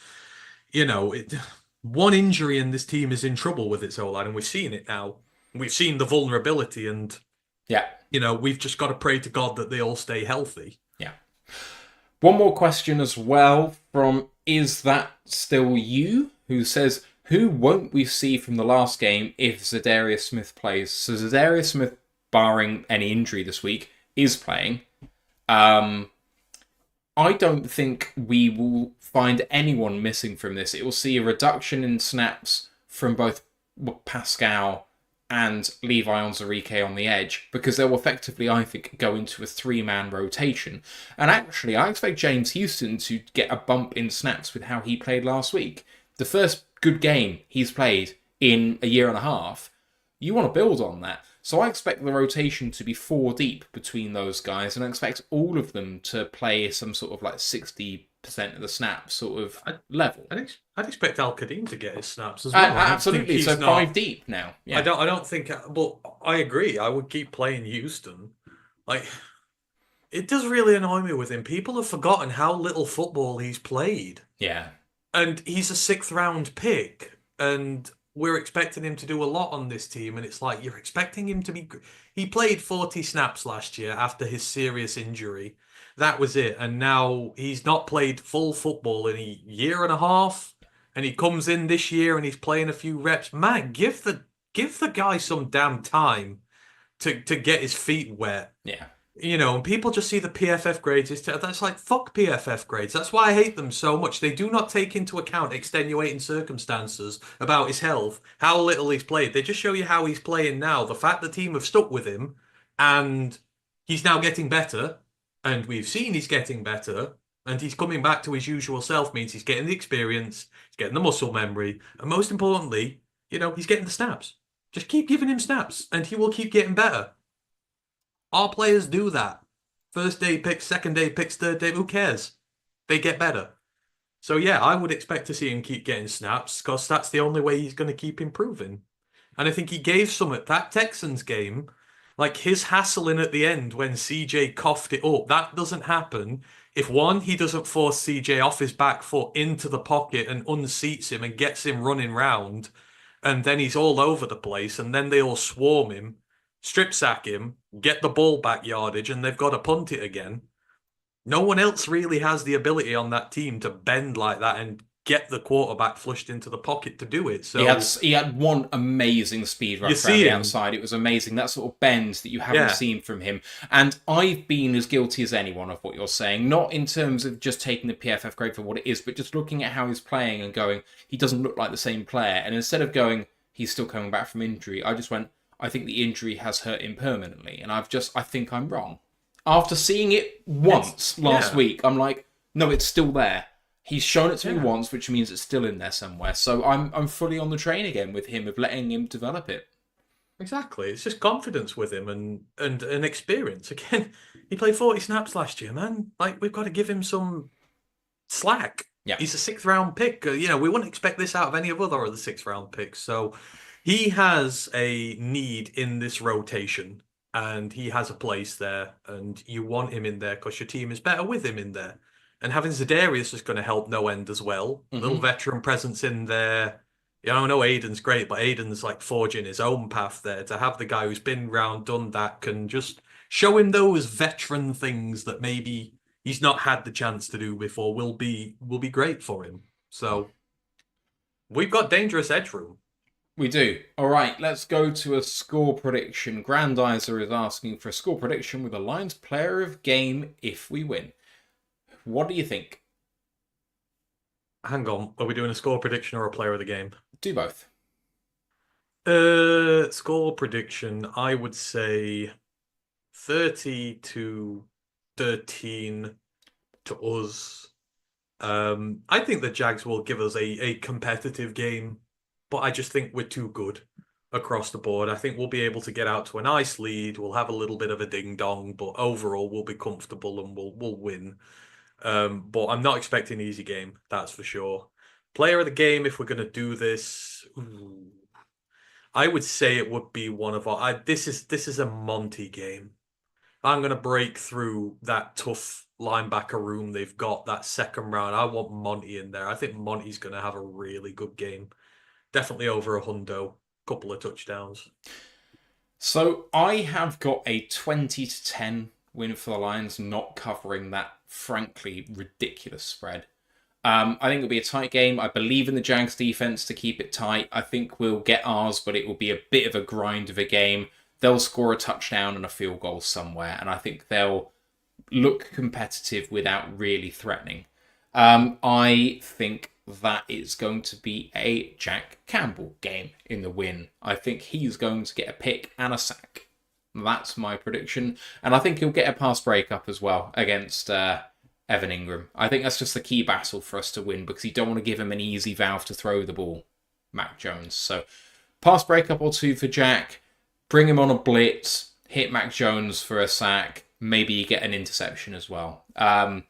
it one injury and this team is in trouble with its O-line, and we've seen it now. We've seen the vulnerability, and Yeah, we've just got to pray to God that they all stay healthy. yeah. One more question as well from Is That Still You? Who says, who won't we see from the last game if Zadarius Smith plays? So Zadarius Smith, barring any injury this week, is playing. I don't think we will find anyone missing from this. It will see a reduction in snaps from both Pascal and Levi Onwuzurike on the edge, because they'll effectively, I think, go into a three-man rotation. And actually, I expect James Houston to get a bump in snaps with how he played last week. The first good game he's played in a year and a half. You want to build on that. So I expect the rotation to be four deep between those guys, and I expect all of them to play some sort of like 60% of the snaps sort of level. I'd expect Al Qadim to get his snaps as well. Absolutely. So five deep now. Yeah. I don't think. But I agree. I would keep playing Houston. Like, it does really annoy me with him. People have forgotten how little football he's played. Yeah. And he's a sixth round pick, and we're expecting him to do a lot on this team. And it's like, you're expecting him to be. He played 40 snaps last year after his serious injury. That was it. And now he's not played full football in a year and a half. And he comes in this year and he's playing a few reps. Man, give the guy some damn time to get his feet wet. Yeah. And people just see the PFF grades. That's like, fuck PFF grades. That's why I hate them so much. They do not take into account extenuating circumstances about his health, how little he's played. They just show you how he's playing now. The fact the team have stuck with him and he's now getting better, and we've seen he's getting better, and he's coming back to his usual self means he's getting the experience, he's getting the muscle memory, and most importantly, he's getting the snaps. Just keep giving him snaps, and he will keep getting better. Our players do that. First day picks, second day picks, third day, who cares? They get better. So yeah, I would expect to see him keep getting snaps, because that's the only way he's going to keep improving. And I think he gave some at that Texans game, like his hassling at the end when CJ coughed it up. That doesn't happen if one, he doesn't force CJ off his back foot into the pocket and unseats him and gets him running round, and then he's all over the place, and then they all swarm him, strip sack him, get the ball back yardage, and they've got to punt it again. No one else really has the ability on that team to bend like that and get the quarterback flushed into the pocket to do it. So he had one amazing speed rush around the outside. It was amazing. That sort of bend that you haven't seen from him. And I've been as guilty as anyone of what you're saying. Not in terms of just taking the PFF grade for what it is, but just looking at how he's playing and going, he doesn't look like the same player. And instead of going, he's still coming back from injury, I just went, I think the injury has hurt him permanently. And I think I'm wrong. After seeing it once last week, I'm like, no, it's still there. He's shown it to me once, which means it's still in there somewhere. So I'm fully on the train again with him, of letting him develop it. Exactly. It's just confidence with him and an experience. Again, he played 40 snaps last year, man. Like, we've got to give him some slack. Yeah. He's a sixth round pick. We wouldn't expect this out of any of the sixth round picks. So he has a need in this rotation, and he has a place there, and you want him in there because your team is better with him in there. And having Zadarius is going to help no end as well. Mm-hmm. Little veteran presence in there. I know Aiden's great, but Aiden's like forging his own path there. To have the guy who's been around, done that, can just show him those veteran things that maybe he's not had the chance to do before will be great for him. So we've got dangerous edge room. We do. All right, let's go to a score prediction. Grandizer is asking for a score prediction with a Lions player of game if we win. What do you think? Hang on. Are we doing a score prediction or a player of the game? Do both. Score prediction, I would say 30-13 to us. I think the Jags will give us a competitive game, but I just think we're too good across the board. I think we'll be able to get out to a nice lead. We'll have a little bit of a ding-dong, but overall we'll be comfortable and we'll win. But I'm not expecting an easy game, that's for sure. Player of the game, if we're going to do this, I would say it would be one of our. This is a Monty game. I'm going to break through that tough linebacker room they've got that second round. I want Monty in there. I think Monty's going to have a really good game. Definitely over a hundo, couple of touchdowns. So I have got a 20-10 win for the Lions, not covering that frankly ridiculous spread. I think it'll be a tight game. I believe in the Jags defense to keep it tight. I think we'll get ours, but it will be a bit of a grind of a game. They'll score a touchdown and a field goal somewhere, and I think they'll look competitive without really threatening. I think that it's going to be a Jack Campbell game in the win. I think he's going to get a pick and a sack. That's my prediction. And I think he'll get a pass breakup as well against Evan Ingram. I think that's just the key battle for us to win because you don't want to give him an easy valve to throw the ball, Mac Jones. So pass breakup or two for Jack. Bring him on a blitz. Hit Mac Jones for a sack. Maybe you get an interception as well. I've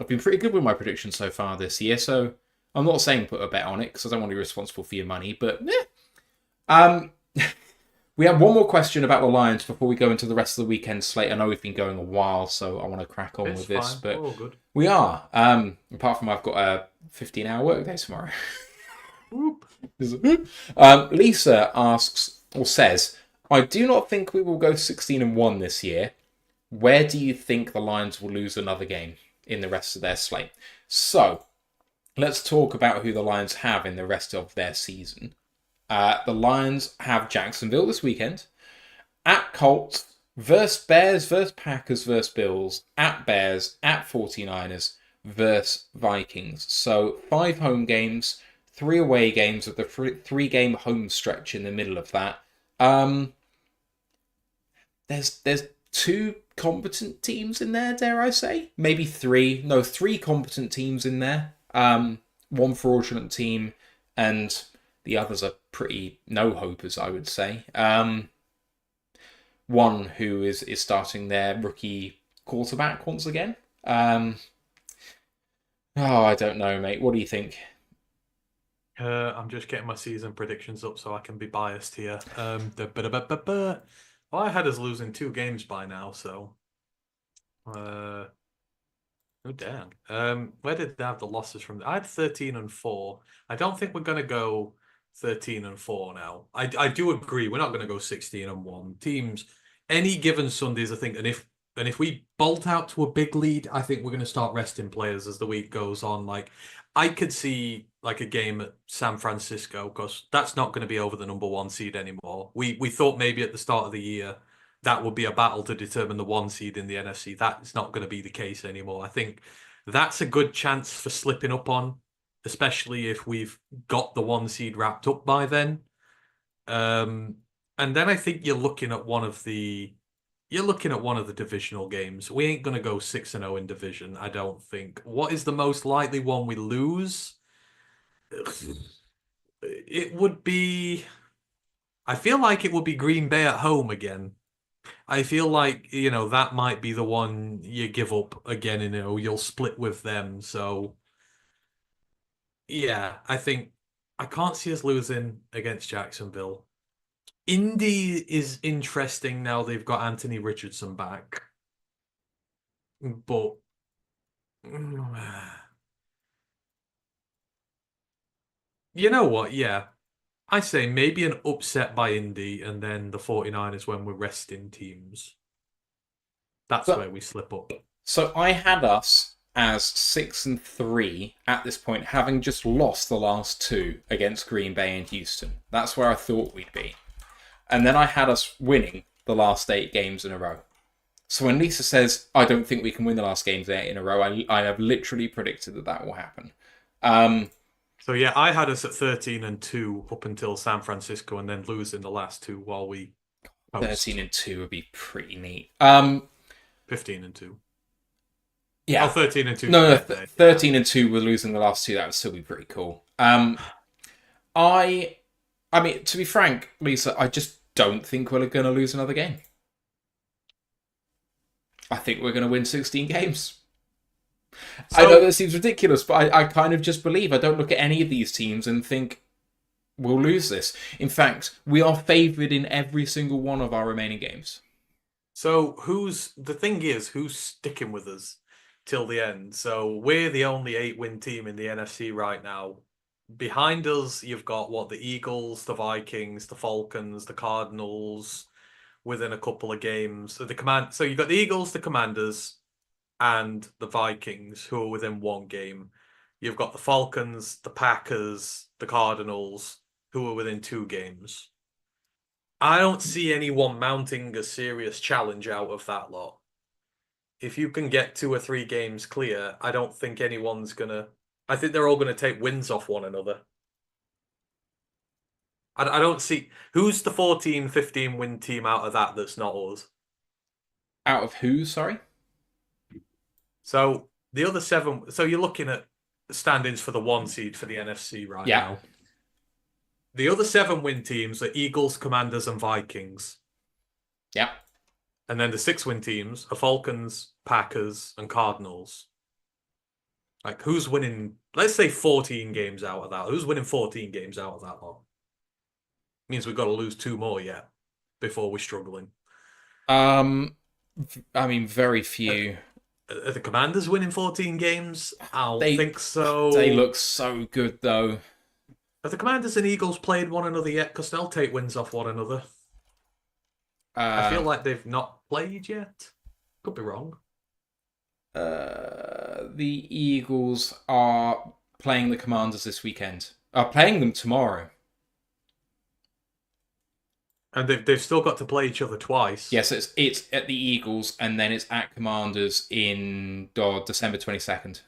been pretty good with my predictions so far this year, so I'm not saying put a bet on it because I don't want to be responsible for your money, but we have one more question about the Lions before we go into the rest of the weekend slate. I know we've been going a while, so I want to crack on with this, but we're all good. We are. Apart from I've got a 15-hour workday tomorrow. Lisa asks or says, I do not think we will go 16-1 this year. Where do you think the Lions will lose another game in the rest of their slate? So, let's talk about who the Lions have in the rest of their season. The Lions have Jacksonville this weekend, at Colts, versus Bears, versus Packers, versus Bills, at Bears, at 49ers, versus Vikings. So 5 home games, 3 away games with the 3-game home stretch in the middle of that. There's 2 competent teams in there, dare I say? Maybe 3. No, 3 competent teams in there. 1 fraudulent team, and the others are pretty no-hopers, I would say. One who is starting their rookie quarterback once again. I don't know, mate. What do you think? I'm just getting my season predictions up so I can be biased here. Well, I had us losing 2 games by now, so... oh, damn. Where did they have the losses from? I had 13-4. I don't think we're going to go 13-4 now. I do agree. We're not going to go 16-1. Teams, any given Sundays, I think, and if we bolt out to a big lead, I think we're going to start resting players as the week goes on. Like, I could see like a game at San Francisco because that's not going to be over the number 1 seed anymore. We thought maybe at the start of the year that would be a battle to determine the 1 seed in the NFC. That's not going to be the case anymore. I think that's a good chance for slipping up on, especially if we've got the 1 seed wrapped up by then. And then I think you're looking at one of the divisional games. We ain't going to go 6-0 in division, I don't think. What is the most likely one we lose? It would be... I feel like it would be Green Bay at home again. I feel like, that might be the one you give up again, you'll split with them. So, yeah, I think I can't see us losing against Jacksonville. Indy is interesting now they've got Anthony Richardson back. But you know what? Yeah. I say maybe an upset by Indy and then the 49ers when we're resting teams. That's where we slip up. So I had us as 6-3 at this point, having just lost the last 2 against Green Bay and Houston. That's where I thought we'd be. And then I had us winning the last 8 games in a row. So when Lisa says, I don't think we can win the last games 8 in a row, I have literally predicted that will happen. So yeah, I had us at 13-2 up until San Francisco and then losing the last 2 while we post. 13-2 would be pretty neat. 15-2. Yeah. Oh, 13-2. No, 13-2 with losing the last 2, that would still be pretty cool. I mean, to be frank, Lisa, I just don't think we're going to lose another game. I think we're going to win 16 games. So, I know that seems ridiculous, but I kind of just believe. I don't look at any of these teams and think, We'll lose this. In fact, we are favoured in every single one of our remaining games. So who's sticking with us till the end? So we're the only 8-win team in the NFC right now. Behind us, you've got the Eagles, the Vikings, the Falcons, the Cardinals, within a couple of games. So you've got the Eagles, the Commanders, and the Vikings, who are within one game. You've got the Falcons, the Packers, the Cardinals, who are within 2 games. I don't see anyone mounting a serious challenge out of that lot. If you can get 2 or 3 games clear, I don't think anyone's gonna. I think they're all gonna take wins off one another. I don't see who's the 14, 15 win team out of that's not us. Out of who, sorry? So the other 7. So you're looking at the standings for the 1 seed for the NFC right now. The other 7 win teams are Eagles, Commanders, and Vikings. Yeah. And then the 6 win teams are Falcons, Packers, and Cardinals. Like, who's winning, let's say 14 games out of that. Who's winning 14 games out of that lot? Means we've got to lose 2 more yet before we're struggling. I mean, very few. Are the Commanders winning 14 games? I don't think so. They look so good, though. Have the Commanders and Eagles played one another yet? Because they'll take wins off one another. I feel like they've not played yet. Could be wrong. The Eagles are playing the Commanders this weekend. Are playing them tomorrow. And they've still got to play each other twice. Yes, it's at the Eagles, and then it's at Commanders in December 22nd.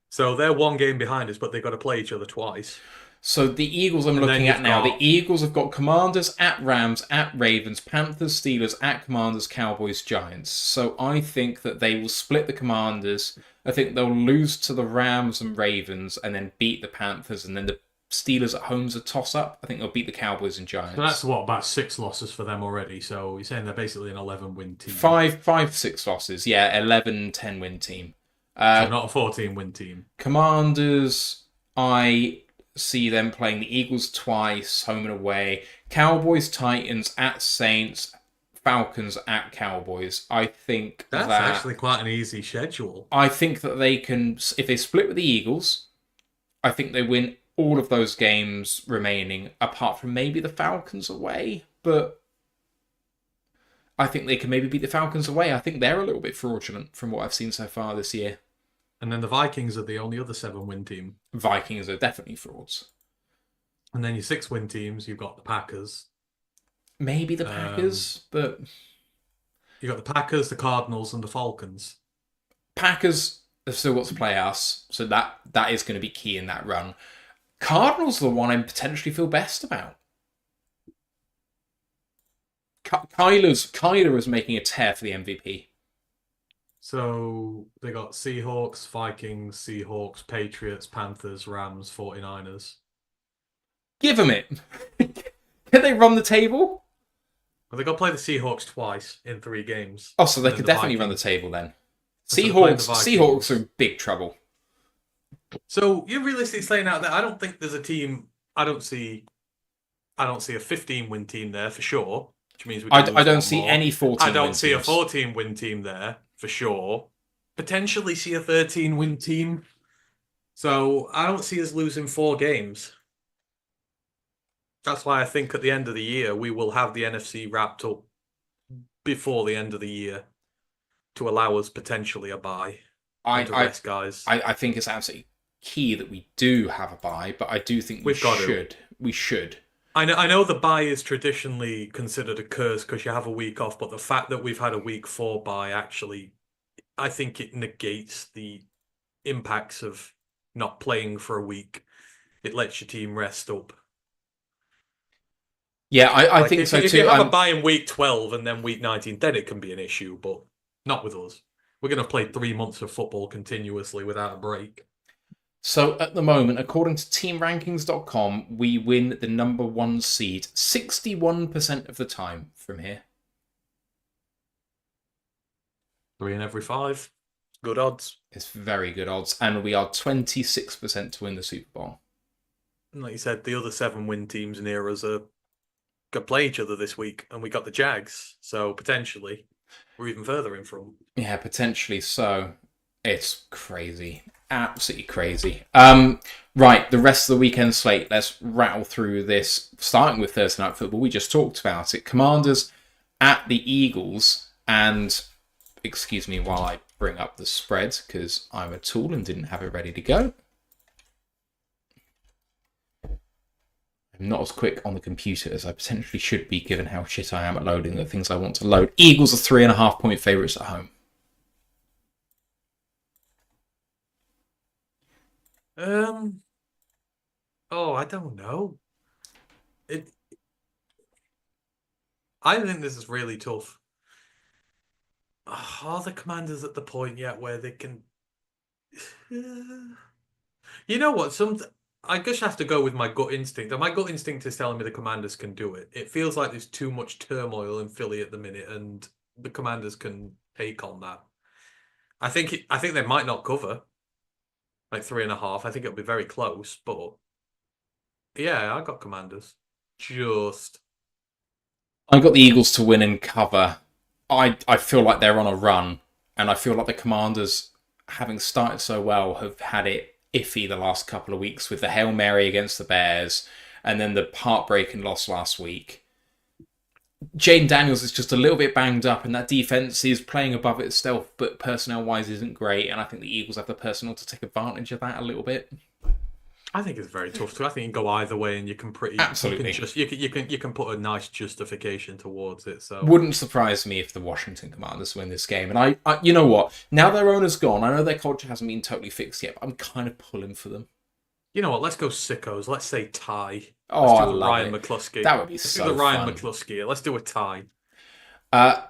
So they're 1 game behind us, but they've got to play each other twice. So the Eagles I'm looking at now, the Eagles have got Commanders at Rams, at Ravens, Panthers, Steelers, at Commanders, Cowboys, Giants. So I think that they will split the Commanders. I think they'll lose to the Rams and Ravens and then beat the Panthers, and then the Steelers at home's a toss-up. I think they'll beat the Cowboys and Giants. So that's about 6 losses for them already. So you're saying they're basically an 11-win team. 6 losses, yeah, 11, 10-win team. So not a 14-win team. Commanders, I see them playing the Eagles twice, home and away. Cowboys, Titans, at Saints, Falcons, at Cowboys. I think that's actually quite an easy schedule. I think that they can, if they split with the Eagles, I think they win all of those games remaining, apart from maybe the Falcons away. But I think they can maybe beat the Falcons away. I think they're a little bit fraudulent from what I've seen so far this year. And then the Vikings are the only other 7-win team. Vikings are definitely frauds. And then your 6-win teams, you've got the Packers. Maybe the Packers, but you've got the Packers, the Cardinals, and the Falcons. Packers have still got to play us, so that is going to be key in that run. Cardinals are the one I potentially feel best about. Kyler is making a tear for the MVP. So they got Seahawks, Vikings, Seahawks, Patriots, Panthers, Rams, 49ers. Give them it. Can they run the table? Well, they got to play the Seahawks twice in 3 games. Oh, so they could definitely run the table then. Seahawks are in big trouble. So you're realistically saying out there, I don't think there's a team. I don't see a 15-win team there for sure. Which means I don't see any 14. I don't see a 14-win team there for sure. Potentially see a 13-win team. So I don't see us losing 4 games. That's why I think at the end of the year we will have the NFC wrapped up before the end of the year to allow us potentially a bye. Guys. I think it's absolutely key that we do have a bye, but I do think we should. I know the bye is traditionally considered a curse because you have a week off, but the fact that we've had a week 4 bye actually, I think it negates the impacts of not playing for a week. It lets your team rest up. Yeah, I think so too. If you have a bye in week 12 and then week 19, then it can be an issue, but not with us. We're going to play 3 months of football continuously without a break. So at the moment, according to teamrankings.com, we win the number 1 seed 61% of the time from here. 3 in every 5. Good odds. It's very good odds. And we are 26% to win the Super Bowl. like you said, the other 7-win teams near us are going to play each other this week, and we got the Jags, so potentially we're even further in front. Yeah, potentially so. It's crazy. Absolutely crazy. Right, the rest of the weekend slate, let's rattle through this, starting with Thursday Night Football. We just talked about it. Commanders at the Eagles, and excuse me while I bring up the spread, because I'm a tool and didn't have it ready to go. I'm not as quick on the computer as I potentially should be, given how shit I am at loading the things I want to load. Eagles are 3.5-point favourites at home. I don't know. I think this is really tough. Are the Commanders at the point yet where they can? You know what? I just have to go with my gut instinct, and my gut instinct is telling me the Commanders can do it. It feels like there's too much turmoil in Philly at the minute, and the Commanders can take on that. I think they might not cover like 3.5. I think it'll be very close, but yeah, I got Commanders. I got the Eagles to win and cover. I feel like they're on a run, and I feel like the Commanders, having started so well, have had it iffy the last couple of weeks with the Hail Mary against the Bears and then the heartbreaking loss last week. Jaden Daniels is just a little bit banged up, and that defense is playing above itself, but personnel-wise isn't great, and I think the Eagles have the personnel to take advantage of that a little bit. I think it's very tough too. I think you can go either way, and you can Absolutely. You can put a nice justification towards it. So wouldn't surprise me if the Washington Commanders win this game. And I you know what? Now their owner's gone, I know their culture hasn't been totally fixed yet, but I'm kind of pulling for them. You know what? Let's go sickos. Let's say tie. Oh, Let's I do love Ryan it. McCluskey. That would be Let's so do the Ryan fun. McCluskey. Let's do a tie.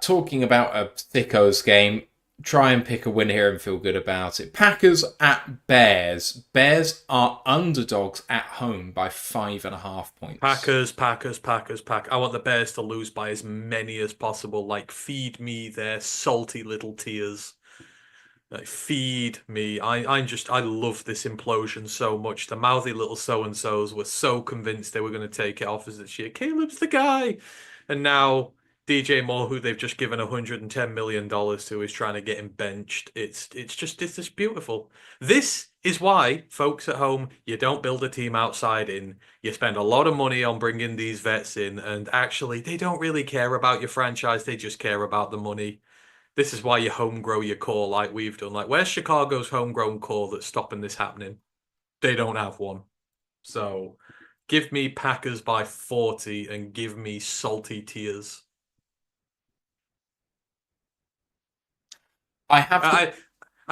Talking about a thickos game, try and pick a win here and feel good about it. Packers at Bears. Bears are underdogs at home by 5.5 points. Packers. I want the Bears to lose by as many as possible. Like, feed me their salty little tears. Like, feed me. I love this implosion so much. The mouthy little so-and-sos were so convinced they were going to take it off as this year. Caleb's the guy. And now DJ Moore, who they've just given $110 million to, is trying to get him benched. It's just beautiful. This is why, folks at home, you don't build a team outside in. You spend a lot of money on bringing these vets in, and actually, they don't really care about your franchise. They just care about the money. This is why you home grow your core like we've done. Like, where's Chicago's homegrown core that's stopping this happening? They don't have one. So, give me Packers by 40 and give me salty tears. I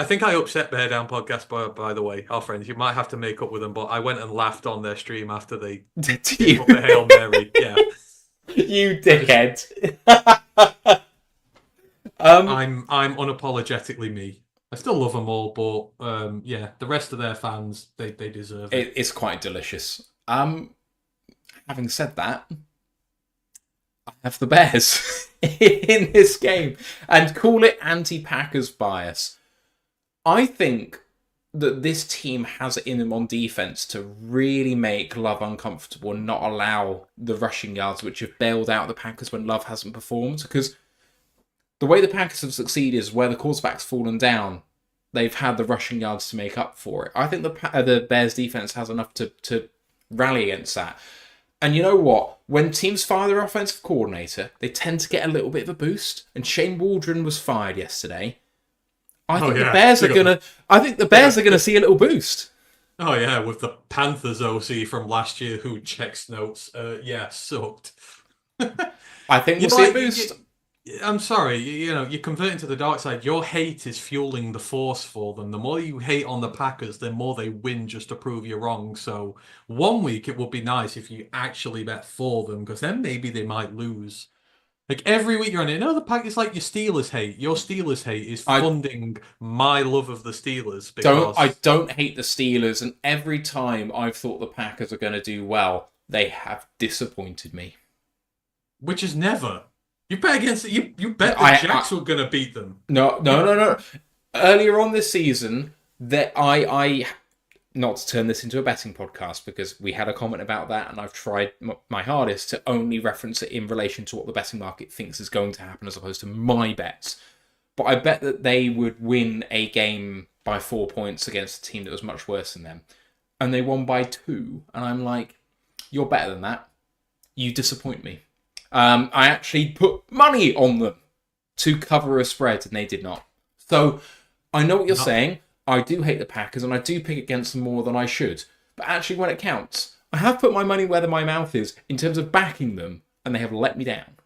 think I upset Bear Down Podcast, by the way, our friends. You might have to make up with them, but I went and laughed on their stream after they gave up the Hail Mary. Yeah. You dickhead. I'm unapologetically me. I still love them all, but yeah, the rest of their fans, they deserve it. It's quite delicious. Having said that, I have the Bears in this game, and call it anti-Packers bias. I think that this team has it in them on defense to really make Love uncomfortable and not allow the rushing yards which have bailed out the Packers when Love hasn't performed, because the way the Packers have succeeded is where the quarterback's fallen down, they've had the rushing yards to make up for it. I think the Bears defense has enough to rally against that. And you know what? When teams fire their offensive coordinator, they tend to get a little bit of a boost. And Shane Waldron was fired yesterday. I think the Bears are gonna see a little boost. Oh yeah, with the Panthers OC from last year who checks notes. Sucked. I think we'll see a boost. I'm sorry, you're converting to the dark side. Your hate is fueling the force for them. The more you hate on the Packers, the more they win just to prove you wrong. So 1 week it would be nice if you actually bet for them, because then maybe they might lose. Like, every week you're on it. No, the Packers, like your Steelers hate. Your Steelers hate is funding my love of the Steelers. I don't hate the Steelers, and every time I've thought the Packers are going to do well, they have disappointed me. Which is never. You bet against it. You bet the Jacks were going to beat them. No. Earlier on this season, that I not to turn this into a betting podcast, because we had a comment about that, and I've tried my hardest to only reference it in relation to what the betting market thinks is going to happen as opposed to my bets. But I bet that they would win a game by 4 points against a team that was much worse than them. And they won by 2. And I'm like, you're better than that. You disappoint me. I actually put money on them to cover a spread, and they did not. So I know what you're saying. I do hate the Packers, and I do pick against them more than I should. But actually, when it counts, I have put my money where my mouth is in terms of backing them, and they have let me down.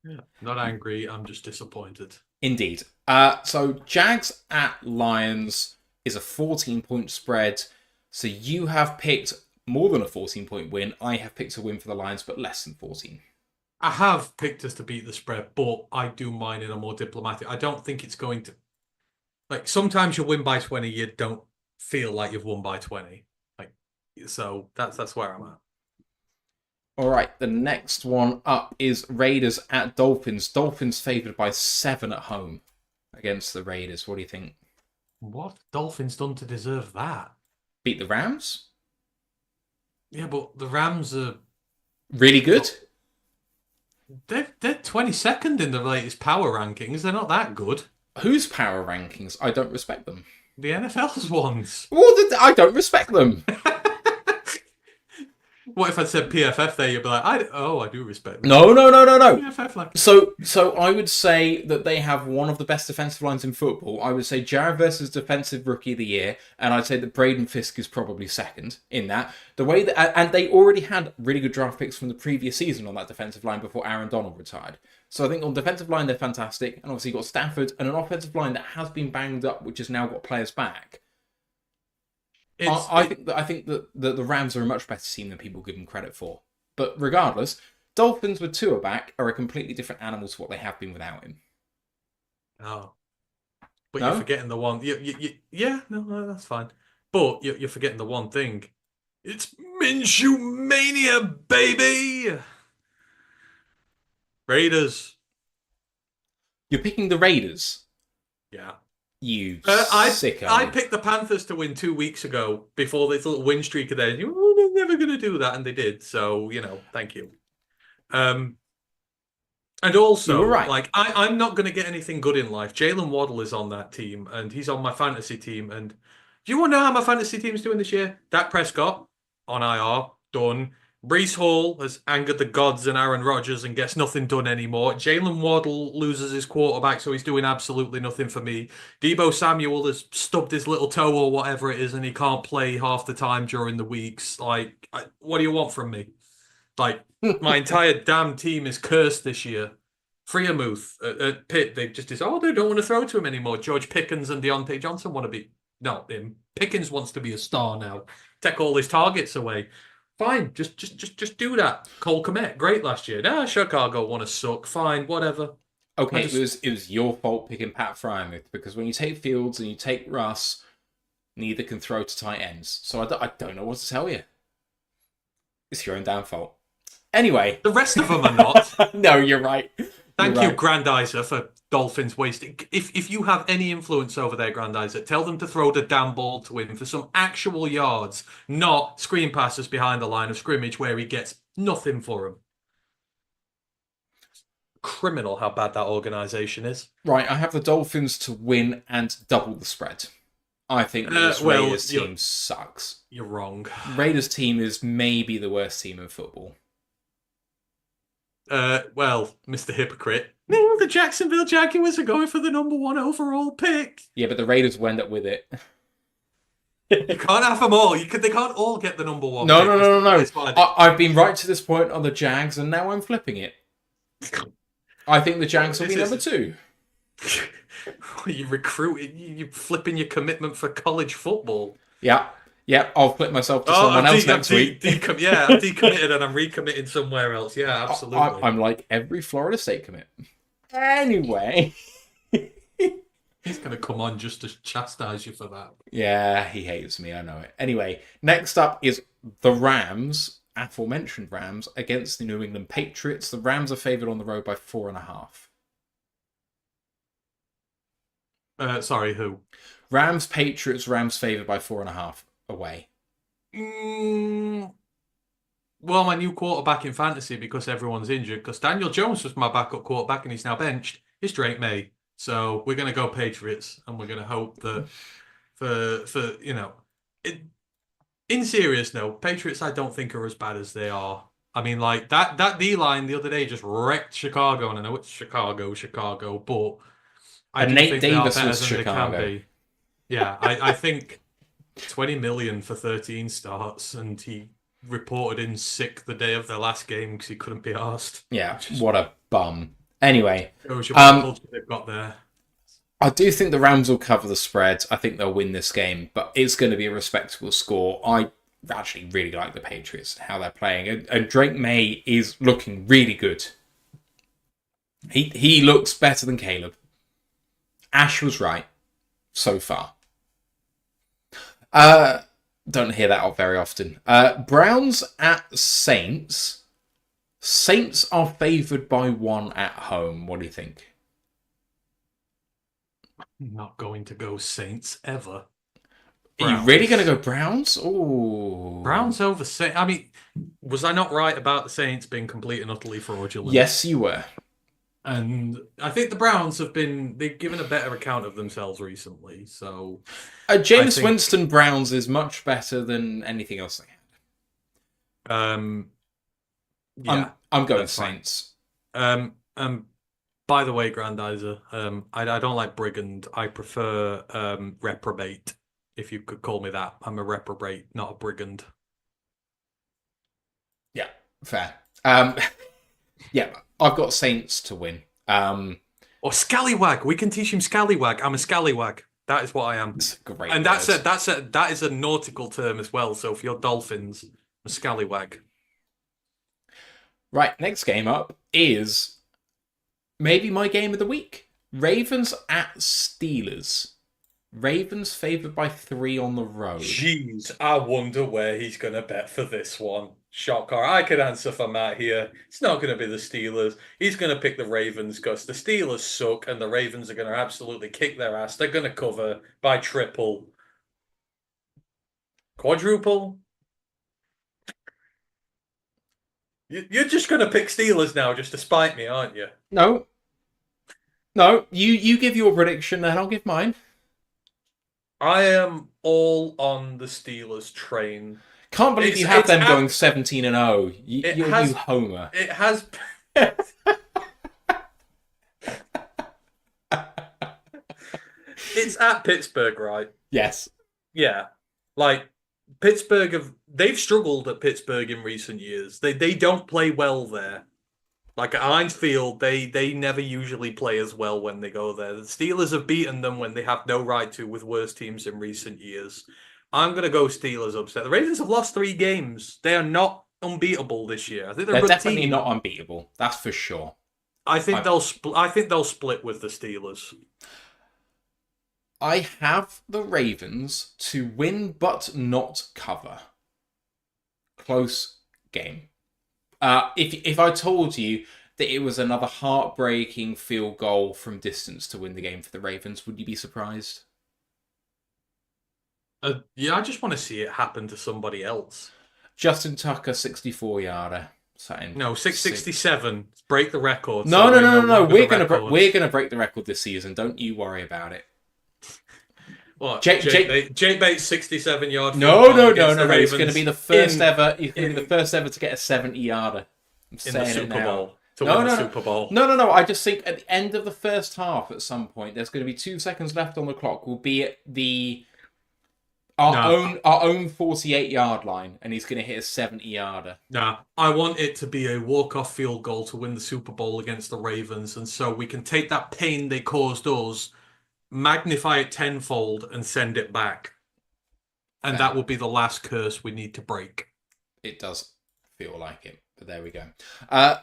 Yeah, not angry. I'm just disappointed. Indeed. So Jags at Lions is a 14-point spread. So you have picked more than a 14-point win. I have picked a win for the Lions, but less than 14. I have picked us to beat the spread, but I do mine in a more diplomatic. I don't think it's going to. Like, sometimes you win by 20, you don't feel like you've won by 20. So that's where I'm at. All right, the next one up is Raiders at Dolphins. Dolphins favoured by 7 at home against the Raiders. What do you think? What Dolphins done to deserve that? Beat the Rams? Yeah, but the Rams are really good. They're 22nd in the latest power rankings. They're not that good. Whose power rankings? I don't respect them. The NFL's ones. Well, I don't respect them. What if I said PFF there? You'd be like, I do respect them. No. PFF, like... So I would say that they have one of the best defensive lines in football. I would say Jared versus Defensive Rookie of the Year, and I'd say that Braden Fisk is probably second in that. The way that, and they already had really good draft picks from the previous season on that defensive line before Aaron Donald retired. So I think on defensive line they're fantastic, and obviously you've got Stafford and an offensive line that has been banged up, which has now got players back. I think that the Rams are a much better team than people give them credit for. But regardless, Dolphins with Tua back are a completely different animal to what they have been without him. Oh. But you're forgetting the one... No, that's fine. But you're forgetting the one thing. It's Minshew Mania, baby! Raiders. You're picking the Raiders? Yeah. You sicko. I picked the Panthers to win 2 weeks ago before this little win streak of theirs. They're never going to do that, and they did. So, thank you. And also, right. I'm not going to get anything good in life. Jalen Waddle is on that team, and he's on my fantasy team. And do you want to know how my fantasy team's doing this year? Dak Prescott on IR, done. Breece Hall has angered the gods and Aaron Rodgers and gets nothing done anymore. Jalen Waddle loses his quarterback, so he's doing absolutely nothing for me. Deebo Samuel has stubbed his little toe or whatever it is, and he can't play half the time during the weeks. What do you want from me? My entire damn team is cursed this year. Freemuth at Pitt, they just decided, they don't want to throw to him anymore. George Pickens and Deontay Johnson want to be... Not him. Pickens wants to be a star now. Take all his targets away. Fine, just do that. Cole Kmet, great last year. Chicago want to suck. Fine, whatever. Okay, it was your fault picking Pat Freiermuth, because when you take Fields and you take Russ, neither can throw to tight ends. So I don't know what to tell you. It's your own damn fault. Anyway. The rest of them are not. No, you're right. Thank you, Grandizer, for Dolphins wasting. If you have any influence over their Grandizer, tell them to throw the damn ball to him for some actual yards, not screen passes behind the line of scrimmage where he gets nothing for him. Criminal how bad that organisation is. Right, I have the Dolphins to win and double the spread. I think this Raiders team sucks. You're wrong. Raiders team is maybe the worst team in football. Mr. Hypocrite. No, the Jacksonville Jaguars are going for the #1 overall pick. Yeah, but the Raiders will end up with it. You can't have them all. They can't all get the #1 pick. No. I've been right to this point on the Jags, and now I'm flipping it. I think the Jags will be number 2. You recruiting? You flipping your commitment for college football? Yeah, I'll flip myself to someone else next week. I'm decommitted and I'm recommitting somewhere else. Yeah, absolutely. I'm like every Florida State commit. Anyway. He's going to come on just to chastise you for that. Yeah, he hates me, I know it. Anyway, next up is the Rams, aforementioned Rams, against the New England Patriots. The Rams are favoured on the road by 4.5. Sorry, who? Rams, Patriots, Rams favored by 4.5 away. Well, my new quarterback in fantasy, because everyone's injured, because Daniel Jones was my backup quarterback and he's now benched, is Drake May. So we're going to go Patriots, and we're going to hope that in serious note, Patriots I don't think are as bad as they are. I mean, like that D-line the other day just wrecked Chicago, and I know it's Chicago, but I And do Nate think they are Davis better was than they Chicago. can be. Yeah, I think 20 million for 13 starts, and he reported in sick the day of their last game because he couldn't be arsed. Yeah, what a bum. Anyway, Shows you what culture they've got there. I do think the Rams will cover the spread. I think they'll win this game, but it's going to be a respectable score. I actually really like the Patriots and how they're playing. And Drake May is looking really good. He looks better than Caleb. Ash was right so far. Don't hear that very often. Browns at Saints. Saints are favoured by 1 at home. What do you think? I'm not going to go Saints ever. Are you really going to go Browns? Oh, Browns over Saints. I mean, was I not right about the Saints being complete and utterly fraudulent? Yes, you were. And I think the Browns they've given a better account of themselves recently. So Jameis Winston Browns is much better than anything else they had. Yeah, I'm going Saints. By the way, Grandizer, I don't like brigand. I prefer reprobate, if you could call me that. I'm a reprobate, not a brigand. Yeah, fair. Yeah, I've got Saints to win. Or scallywag. We can teach him scallywag. I'm a scallywag. That is what I am. It's a great and word. that is a nautical term as well. So if you're dolphins, a scallywag. Right, next game up is maybe my game of the week. Ravens at Steelers. Ravens favoured by 3 on the road. Jeez, I wonder where he's going to bet for this one. Shocker. I could answer for Matt here. It's not going to be the Steelers. He's going to pick the Ravens because the Steelers suck and the Ravens are going to absolutely kick their ass. They're going to cover by triple. Quadruple? You're just going to pick Steelers now just to spite me, aren't you? No, you give your prediction and I'll give mine. I am all on the Steelers train. Can't believe you have them going 17-0. You homer. It has. It's at Pittsburgh, right? Yes. Yeah. Like, they've struggled at Pittsburgh in recent years. They don't play well there. Like at Heinz Field, they never usually play as well when they go there. The Steelers have beaten them when they have no right to with worse teams in recent years. I'm going to go Steelers upset. The Ravens have lost 3 games. They are not unbeatable this year. I think they're definitely not unbeatable. That's for sure. I think they'll split with the Steelers. I have the Ravens to win but not cover. Close game. If I told you that it was another heartbreaking field goal from distance to win the game for the Ravens, would you be surprised? Yeah, I just want to see it happen to somebody else. Justin Tucker, 64-yarder. No, 667. Break the record. No. We're gonna break the record this season. Don't you worry about it. What? Jake Bates 67-yard. No. He's going to be the first ever. He's going to be the first ever to get a 70-yarder. In the Super Bowl. Super Bowl. No. I just think at the end of the first half, at some point, there's going to be 2 seconds left on the clock. Will be at our own 48-yard line, and he's going to hit a 70-yarder. Nah, I want it to be a walk-off field goal to win the Super Bowl against the Ravens, and so we can take that pain they caused us, magnify it tenfold, and send it back. And that will be the last curse we need to break. It does feel like it, but there we go.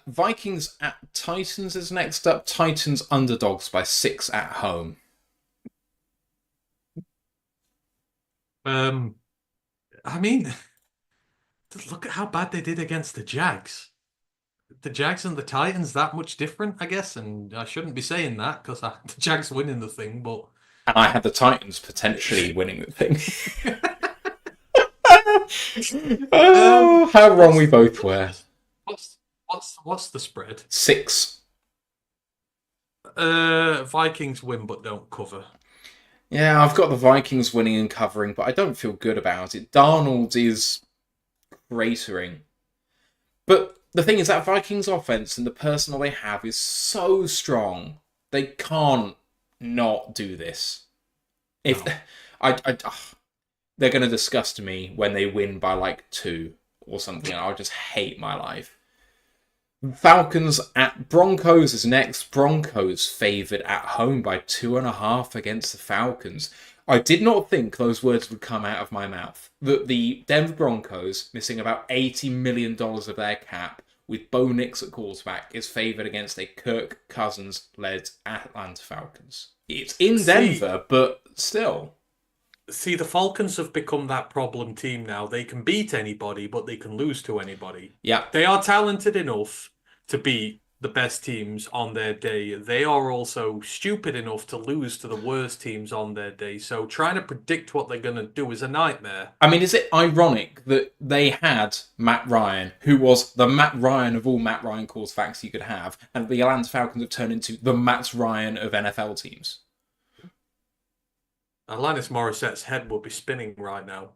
Vikings at Titans is next up. Titans underdogs by 6 at home. I mean, look at how bad they did against the Jags. The Jags and the Titans that much different, I guess, and I shouldn't be saying that because the Jags winning the thing, but And I had the Titans potentially winning the thing. Oh, how wrong we both were. What's the spread? 6. Vikings win but don't cover. Yeah, I've got the Vikings winning and covering, but I don't feel good about it. Darnold is cratering. But the thing is that Vikings offense and the personnel they have is so strong. They can't not do this. If No. they're going to disgust me when they win by like 2 or something, and I'll just hate my life. Falcons at Broncos is next. Broncos favoured at home by 2.5 against the Falcons. I did not think those words would come out of my mouth. That the Denver Broncos, missing about $80 million of their cap, with Bo Nix at quarterback, is favoured against a Kirk Cousins-led Atlanta Falcons. It's in Denver, but still. See, the Falcons have become that problem team now. They can beat anybody, but they can lose to anybody. Yeah. They are talented enough to beat the best teams on their day. They are also stupid enough to lose to the worst teams on their day. So trying to predict what they're going to do is a nightmare. I mean, is it ironic that they had Matt Ryan, who was the Matt Ryan of all Matt Ryan quarterbacks you could have, and the Atlanta Falcons have turned into the Matt Ryan of NFL teams? Alanis Morissette's head will be spinning right now.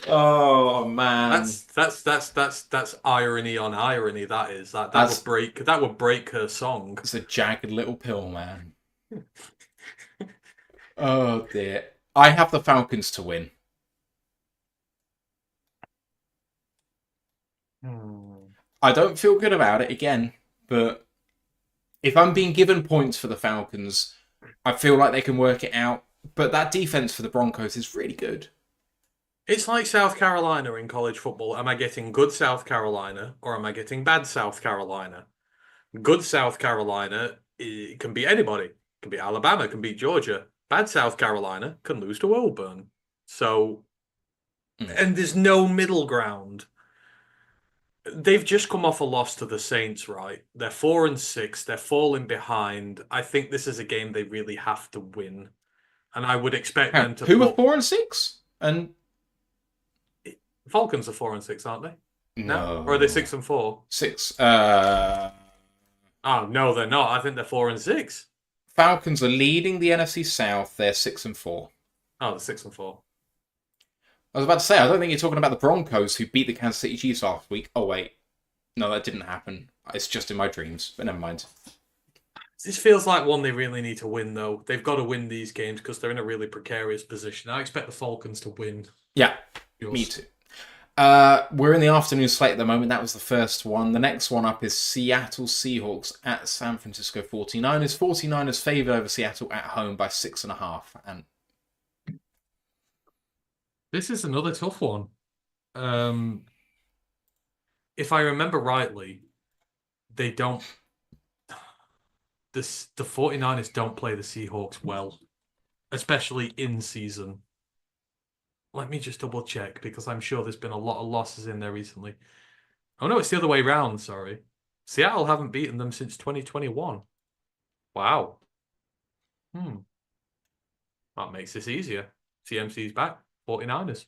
Oh man, That's irony on irony. That would break her song. It's a jagged little pill, man. Oh dear. I have the Falcons to win. I don't feel good about it again, but if I'm being given points for the Falcons, I feel like they can work it out. But that defense for the Broncos is really good. It's like South Carolina in college football. Am I getting good South Carolina or am I getting bad South Carolina? Good South Carolina can beat anybody. Can beat Alabama, can beat Georgia. Bad South Carolina can lose to Auburn. So, and there's no middle ground. They've just come off a loss to the Saints, right? They're 4-6. They're falling behind. I think this is a game they really have to win. And I would expect them to... Who are 4-6? And Falcons are 4-6, aren't they? No. Or are they 6-4? 6. Oh, no, they're not. I think they're 4-6. Falcons are leading the NFC South. They're 6-4. Oh, they're 6-4. I was about to say, I don't think you're talking about the Broncos who beat the Kansas City Chiefs last week. Oh, wait. No, that didn't happen. It's just in my dreams, but never mind. This feels like one they really need to win, though. They've got to win these games because they're in a really precarious position. I expect the Falcons to win. Yeah, me too. We're in the afternoon slate at the moment. That was the first one. The next one up is Seattle Seahawks at San Francisco 49ers. 49ers favoured over Seattle at home by 6.5. And this is another tough one. If I remember rightly, they don't... The 49ers don't play the Seahawks well, especially in season. Let me just double check because I'm sure there's been a lot of losses in there recently. Oh no, it's the other way round, sorry. Seattle haven't beaten them since 2021. Wow. That makes this easier. CMC's back. 49ers.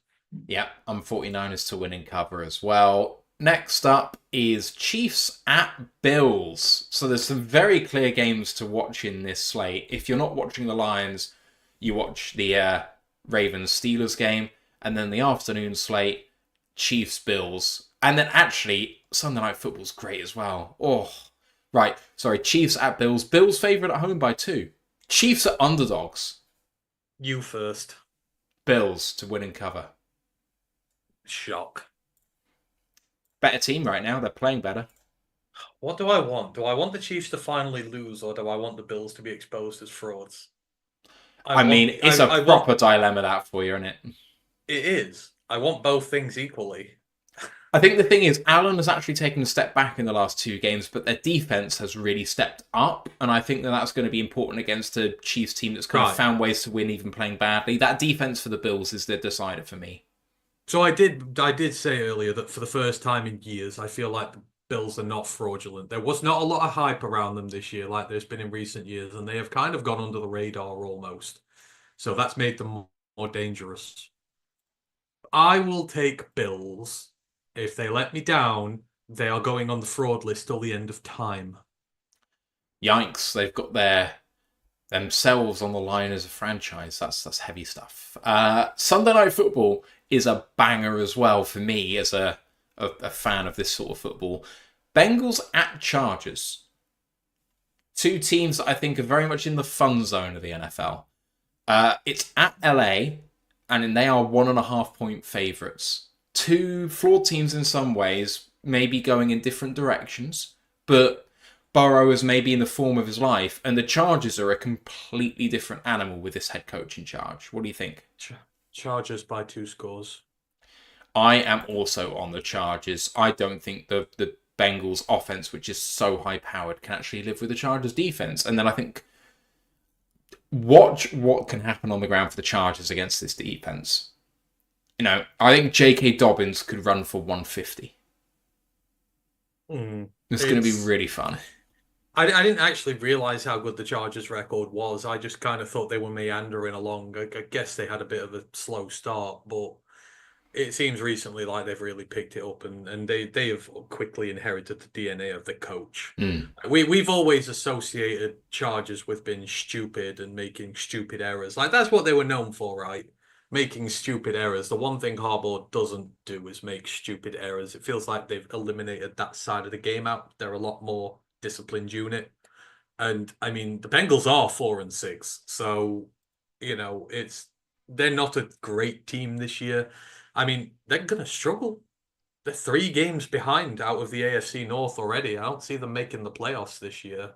Yeah, I'm 49ers to win and cover as well. Next up is Chiefs at Bills. So there's some very clear games to watch in this slate. If you're not watching the Lions, you watch the Ravens-Steelers game. And then the afternoon slate, Chiefs-Bills. And then actually, Sunday Night Football's great as well. Oh, right. Sorry, Chiefs at Bills. Bills favourite at home by 2. Chiefs are underdogs. You first. Bills to win and cover. Shock. Better team right now. They're playing better. What do I want? Do I want the Chiefs to finally lose, or do I want the Bills to be exposed as frauds? It's a proper dilemma that for you, isn't it? It is. I want both things equally. I think the thing is, Allen has actually taken a step back in the last 2 games, but their defense has really stepped up, and I think that's going to be important against a Chiefs team that's kind of found ways to win, even playing badly. That defense for the Bills is the decider for me. So I did say earlier that for the first time in years, I feel like the Bills are not fraudulent. There was not a lot of hype around them this year like there's been in recent years, and they have kind of gone under the radar almost. So that's made them more dangerous. I will take Bills. If they let me down, they are going on the fraud list till the end of time. Yikes, they've got themselves on the line as a franchise. That's heavy stuff. Sunday Night Football is a banger as well for me as a fan of this sort of football. Bengals at Chargers. Two teams that I think are very much in the fun zone of the NFL. It's at LA, and they are 1.5 point favourites. Two flawed teams in some ways, maybe going in different directions, but Burrow is maybe in the form of his life, and the Chargers are a completely different animal with this head coach in charge. What do you think? Chargers by 2 scores. I am also on the Chargers. I don't think the Bengals offense, which is so high powered, can actually live with the Chargers defense. And then I think watch what can happen on the ground for the Chargers against this defense. You know, I think J.K. Dobbins could run for 150. It's going to be really fun. I didn't actually realize how good the Chargers' record was. I just kind of thought they were meandering along. I guess they had a bit of a slow start, but it seems recently like they've really picked it up, and they have quickly inherited the DNA of the coach. We've always associated Chargers with being stupid and making stupid errors. Like, that's what they were known for, right? Making stupid errors. The one thing Harbaugh doesn't do is make stupid errors. It feels like they've eliminated that side of the game out. They're a lot more disciplined unit. And I mean, the Bengals are 4-6. So, you know, they're not a great team this year. I mean, they're going to struggle. They're 3 games behind out of the AFC North already. I don't see them making the playoffs this year.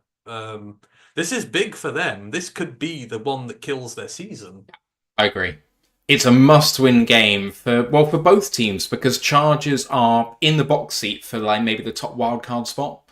This is big for them. This could be the one that kills their season. I agree. It's a must-win game for both teams, because Chargers are in the box seat for like maybe the top wildcard spot,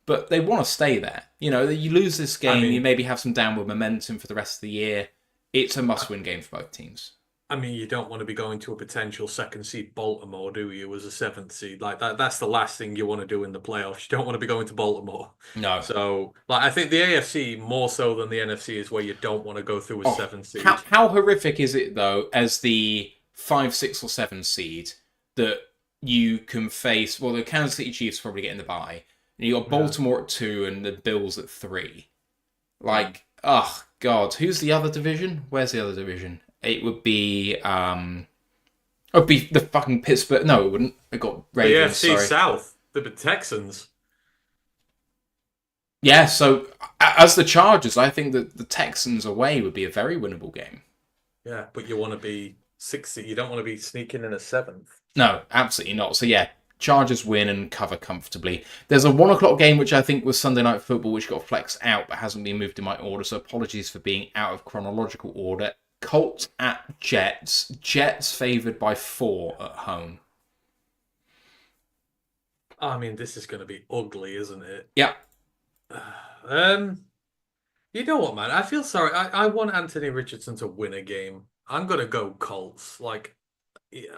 but they want to stay there. You know, you lose this game, you maybe have some downward momentum for the rest of the year. It's a must-win game for both teams. I mean, you don't want to be going to a potential 2nd seed Baltimore, do you, as a 7th seed? Like, that's the last thing you want to do in the playoffs. You don't want to be going to Baltimore. No. So, like, I think the AFC, more so than the NFC, is where you don't want to go through a 7th seed. How horrific is it, though, as the 5, 6, or 7 seed, that you can face... Well, the Kansas City Chiefs probably get in the bye. And you got Baltimore at 2 and the Bills at 3. Like, oh, God. Who's the other division? Where's the other division? It would be the fucking Pittsburgh. No, it wouldn't. It got Ravens. The AFC South, the Texans. Yeah, so as the Chargers, I think that the Texans away would be a very winnable game. Yeah, but you want to be 6th. You don't want to be sneaking in a 7th. No, absolutely not. So yeah, Chargers win and cover comfortably. There's a 1:00 game, which I think was Sunday Night Football, which got flexed out but hasn't been moved in my order. So apologies for being out of chronological order. Colts at Jets. Jets favoured by 4 at home. I mean, this is going to be ugly, isn't it? Yeah. You know what, man? I feel sorry. I want Anthony Richardson to win a game. I'm going to go Colts. Like,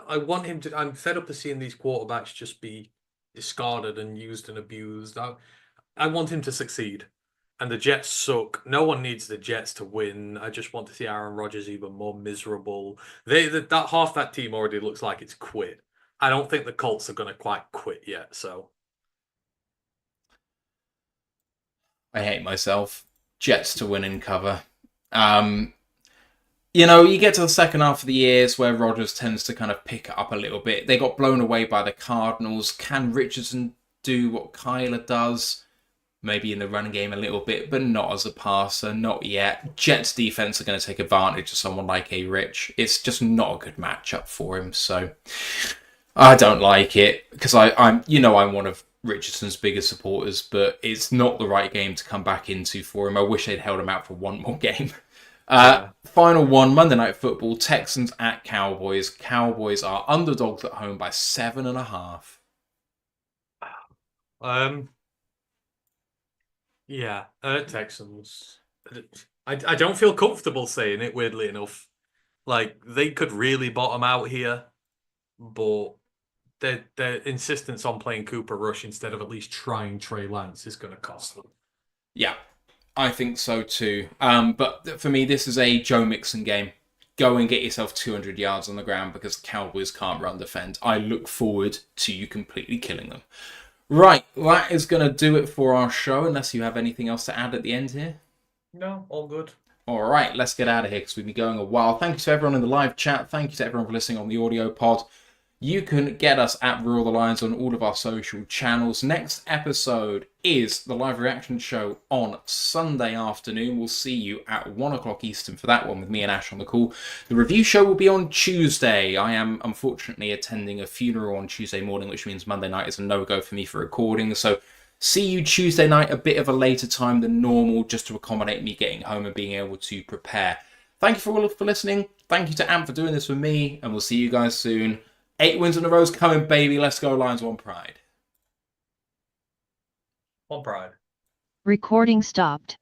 I want him to... I'm fed up of seeing these quarterbacks just be discarded and used and abused. I want him to succeed. And the Jets suck. No one needs the Jets to win. I just want to see Aaron Rodgers even more miserable. That half that team already looks like it's quit. I don't think the Colts are going to quite quit yet. So I hate myself. Jets to win and cover. You know, you get to the second half of the years where Rodgers tends to kind of pick it up a little bit. They got blown away by the Cardinals. Can Richardson do what Kyler does? Maybe in the run game a little bit, but not as a passer, not yet. Jets defense are going to take advantage of someone like a Rich. It's just not a good matchup for him, so I don't like it, because I'm one of Richardson's biggest supporters, but it's not the right game to come back into for him. I wish they'd held him out for one more game. Final one, Monday Night Football, Texans at Cowboys. Cowboys are underdogs at home by 7.5. Yeah, Texans. I don't feel comfortable saying it, weirdly enough. Like, they could really bottom out here, but their insistence on playing Cooper Rush instead of at least trying Trey Lance is going to cost them. Yeah, I think so too. But for me, this is a Joe Mixon game. Go and get yourself 200 yards on the ground because the Cowboys can't run defend. I look forward to you completely killing them. Right, that is going to do it for our show, unless you have anything else to add at the end here. No, all good. All right, let's get out of here because we've been going a while. Thank you to everyone in the live chat. Thank you to everyone for listening on the audio pod. You can get us at Rule the Lions on all of our social channels. Next episode is the live reaction show on Sunday afternoon. We'll see you at 1 o'clock Eastern for that one with me and Ash on the call. The review show will be on Tuesday. I am unfortunately attending a funeral on Tuesday morning, which means Monday night is a no-go for me for recording. So see you Tuesday night, a bit of a later time than normal, just to accommodate me getting home and being able to prepare. Thank you all for listening. Thank you to Ant for doing this with me, and we'll see you guys soon. 8 wins in a row's coming, baby. Let's go, Lions. One pride. One pride. Recording stopped.